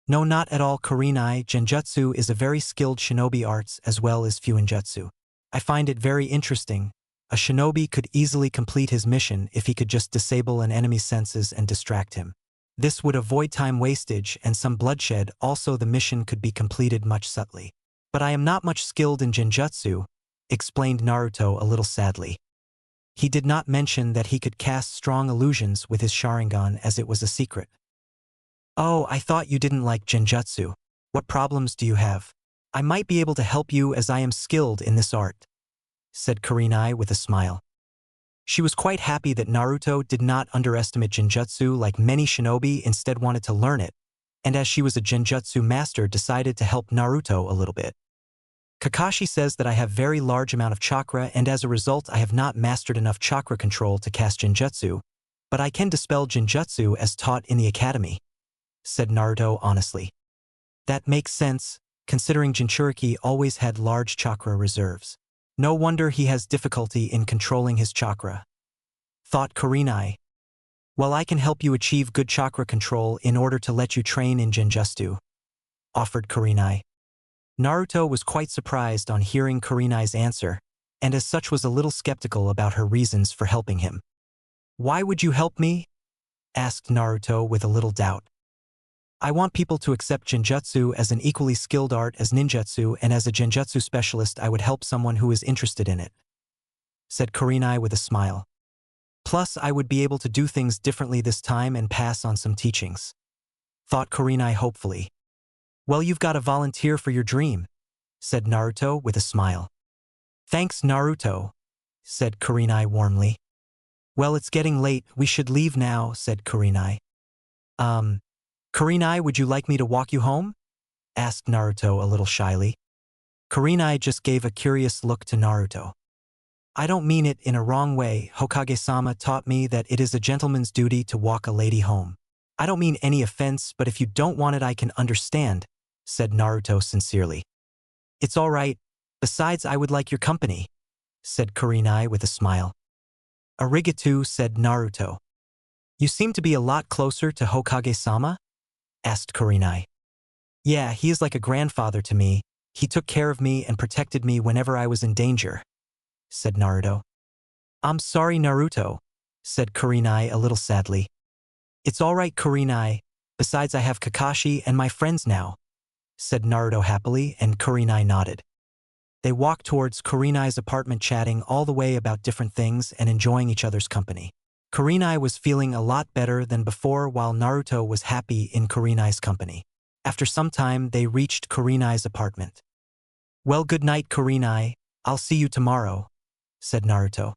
"No, not at all, Kurenai. Genjutsu is a very skilled shinobi arts as well as fuinjutsu. I find it very interesting. A shinobi could easily complete his mission if he could just disable an enemy's senses and distract him. This would avoid time wastage and some bloodshed. Also, the mission could be completed much subtly. But I am not much skilled in genjutsu," explained Naruto a little sadly. He did not mention that he could cast strong illusions with his Sharingan, as it was a secret. "Oh, I thought you didn't like genjutsu. What problems do you have? I might be able to help you as I am skilled in this art," said Kurenai with a smile. She was quite happy that Naruto did not underestimate genjutsu like many shinobi, instead wanted to learn it, and as she was a genjutsu master, decided to help Naruto a little bit. "Kakashi says that I have very large amount of chakra, and as a result I have not mastered enough chakra control to cast genjutsu, but I can dispel genjutsu as taught in the academy," said Naruto honestly. "That makes sense, considering Jinchuriki always had large chakra reserves. No wonder he has difficulty in controlling his chakra," thought Kurenai. "Well, I can help you achieve good chakra control in order to let you train in genjutsu," offered Kurenai. Naruto was quite surprised on hearing Kurenai's answer, and as such was a little skeptical about her reasons for helping him. "Why would you help me?" asked Naruto with a little doubt. "I want people to accept genjutsu as an equally skilled art as ninjutsu, and as a genjutsu specialist I would help someone who is interested in it," said Kurenai with a smile. "Plus, I would be able to do things differently this time and pass on some teachings," thought Kurenai hopefully. "Well, you've got a volunteer for your dream," said Naruto with a smile. "Thanks, Naruto," said Kurenai warmly. "Well, it's getting late, we should leave now," said Kurenai. Kurenai, would you like me to walk you home?" asked Naruto a little shyly. Kurenai just gave a curious look to Naruto. "I don't mean it in a wrong way. Hokage-sama taught me that it is a gentleman's duty to walk a lady home. I don't mean any offense, but if you don't want it I can understand," said Naruto sincerely. "It's all right. Besides, I would like your company," said Kurenai with a smile. "Arigato," said Naruto. You seem to be a lot closer to Hokage-sama? Asked Kurenai. Yeah, he is like a grandfather to me. He took care of me and protected me whenever I was in danger, said Naruto. I'm sorry, Naruto, said Kurenai a little sadly. It's all right, Kurenai. Besides, I have Kakashi and my friends now, said Naruto happily, and Kurenai nodded. They walked towards Kurenai's apartment, chatting all the way about different things and enjoying each other's company. Kurenai was feeling a lot better than before, while Naruto was happy in Kurenai's company. After some time, they reached Kurenai's apartment. Well, good night, Kurenai. I'll see you tomorrow, said Naruto.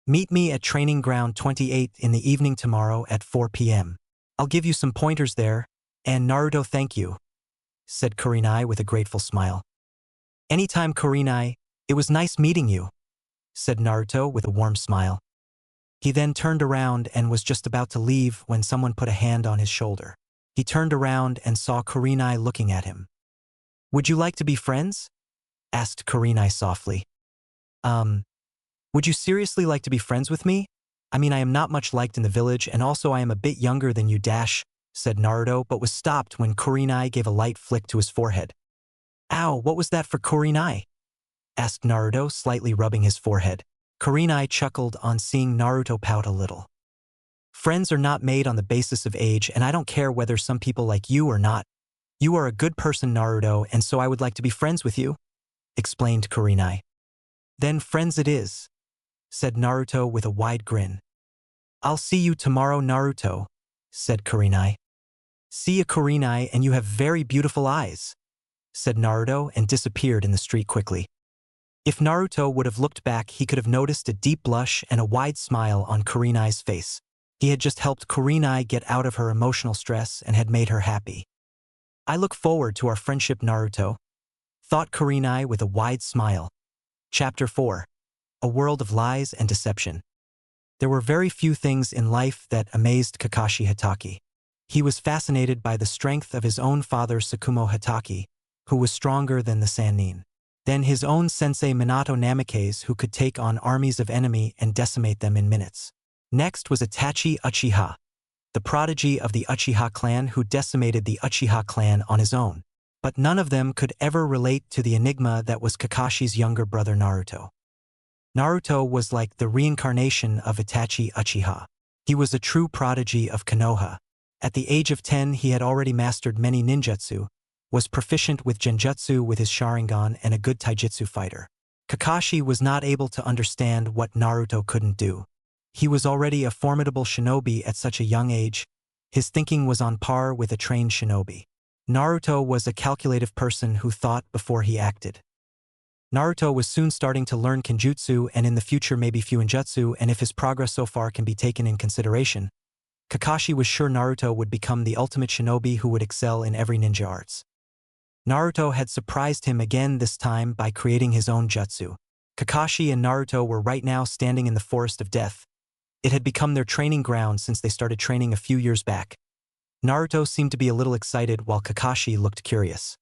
Meet me at Training Ground 28 in the evening tomorrow at 4 p.m. I'll give you some pointers there, and Naruto, thank you, said Kurenai with a grateful smile. Anytime, Kurenai. It was nice meeting you, said Naruto with a warm smile. He then turned around and was just about to leave when someone put a hand on his shoulder. He turned around and saw Kurenai looking at him. Would you like to be friends? Asked Kurenai softly. Would you seriously like to be friends with me? I mean, I am not much liked in the village, and also I am a bit younger than you, said Naruto, but was stopped when Kurenai gave a light flick to his forehead. Ow, what was that for, Kurenai? Asked Naruto, slightly rubbing his forehead. Kurenai chuckled on seeing Naruto pout a little. Friends are not made on the basis of age, and I don't care whether some people like you or not. You are a good person, Naruto, and so I would like to be friends with you, explained Kurenai. Then friends it is, said Naruto with a wide grin. I'll see you tomorrow, Naruto, said Kurenai. See ya, Kurenai, and you have very beautiful eyes, said Naruto and disappeared in the street quickly. If Naruto would have looked back, he could have noticed a deep blush and a wide smile on Kurenai's face. He had just helped Kurenai get out of her emotional stress and had made her happy. I look forward to our friendship, Naruto, thought Kurenai with a wide smile. Chapter 4. A World of Lies and Deception. There were very few things in life that amazed Kakashi Hatake. He was fascinated by the strength of his own father Tsukumo Hatake, who was stronger than the Sannin. Then his own sensei Minato Namikaze, who could take on armies of enemy and decimate them in minutes. Next was Itachi Uchiha, the prodigy of the Uchiha clan who decimated the Uchiha clan on his own. But none of them could ever relate to the enigma that was Kakashi's younger brother Naruto. Naruto was like the reincarnation of Itachi Uchiha. He was a true prodigy of Konoha. At the age of 10, he had already mastered many ninjutsu, was proficient with genjutsu with his Sharingan, and a good taijutsu fighter. Kakashi was not able to understand what Naruto couldn't do. He was already a formidable shinobi at such a young age. His thinking was on par with a trained shinobi. Naruto was a calculative person who thought before he acted. Naruto was soon starting to learn kenjutsu and in the future maybe fuinjutsu, and if his progress so far can be taken in consideration, Kakashi was sure Naruto would become the ultimate shinobi who would excel in every ninja arts. Naruto had surprised him again, this time by creating his own jutsu. Kakashi and Naruto were right now standing in the Forest of Death. It had become their training ground since they started training a few years back. Naruto seemed to be a little excited while Kakashi looked curious.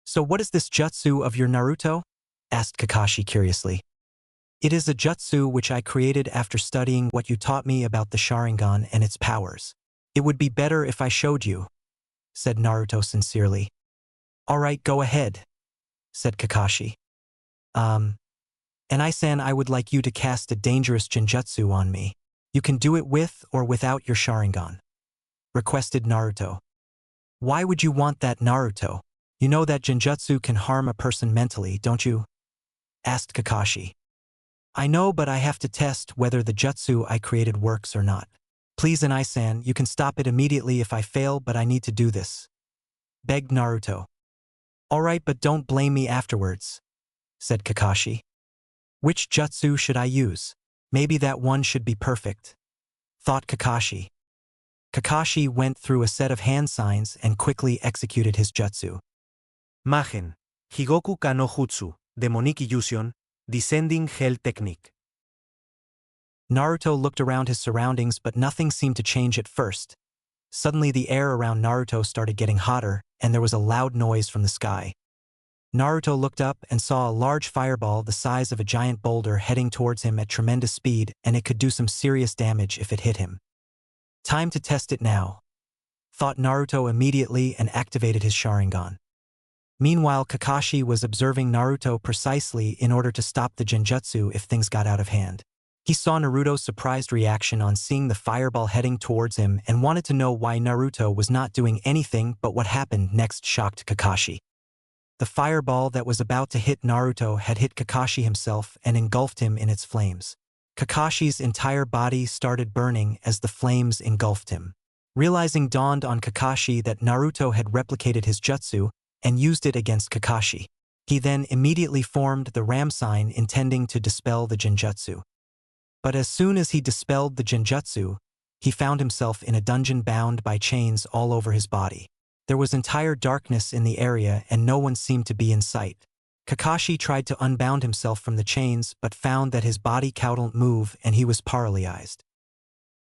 So what is this jutsu of your, Naruto? Asked Kakashi curiously. It is a jutsu which I created after studying what you taught me about the Sharingan and its powers. It would be better if I showed you, said Naruto sincerely. All right, go ahead, said Kakashi. And I would like you to cast a dangerous genjutsu on me. You can do it with or without your Sharingan, requested Naruto. Why would you want that, Naruto? You know that genjutsu can harm a person mentally, don't you? Asked Kakashi. I know, but I have to test whether the jutsu I created works or not. Please, Anai-san, you can stop it immediately if I fail, but I need to do this, begged Naruto. All right, but don't blame me afterwards, said Kakashi. Which jutsu should I use? Maybe that one should be perfect, thought Kakashi. Kakashi went through a set of hand signs and quickly executed his jutsu. Magen, Higoku Kano Jutsu, Demonic Illusion, Descending Hell Technique. Naruto looked around his surroundings, but nothing seemed to change at first. Suddenly the air around Naruto started getting hotter, and there was a loud noise from the sky. Naruto looked up and saw a large fireball the size of a giant boulder heading towards him at tremendous speed, and it could do some serious damage if it hit him. Time to test it now, thought Naruto immediately and activated his Sharingan. Meanwhile, Kakashi was observing Naruto precisely in order to stop the genjutsu if things got out of hand. He saw Naruto's surprised reaction on seeing the fireball heading towards him and wanted to know why Naruto was not doing anything, but what happened next shocked Kakashi. The fireball that was about to hit Naruto had hit Kakashi himself and engulfed him in its flames. Kakashi's entire body started burning as the flames engulfed him. Realizing dawned on Kakashi that Naruto had replicated his jutsu and used it against Kakashi. He then immediately formed the ram sign intending to dispel the genjutsu. But as soon as he dispelled the genjutsu, he found himself in a dungeon bound by chains all over his body. There was entire darkness in the area and no one seemed to be in sight. Kakashi tried to unbound himself from the chains but found that his body couldn't move and he was paralyzed.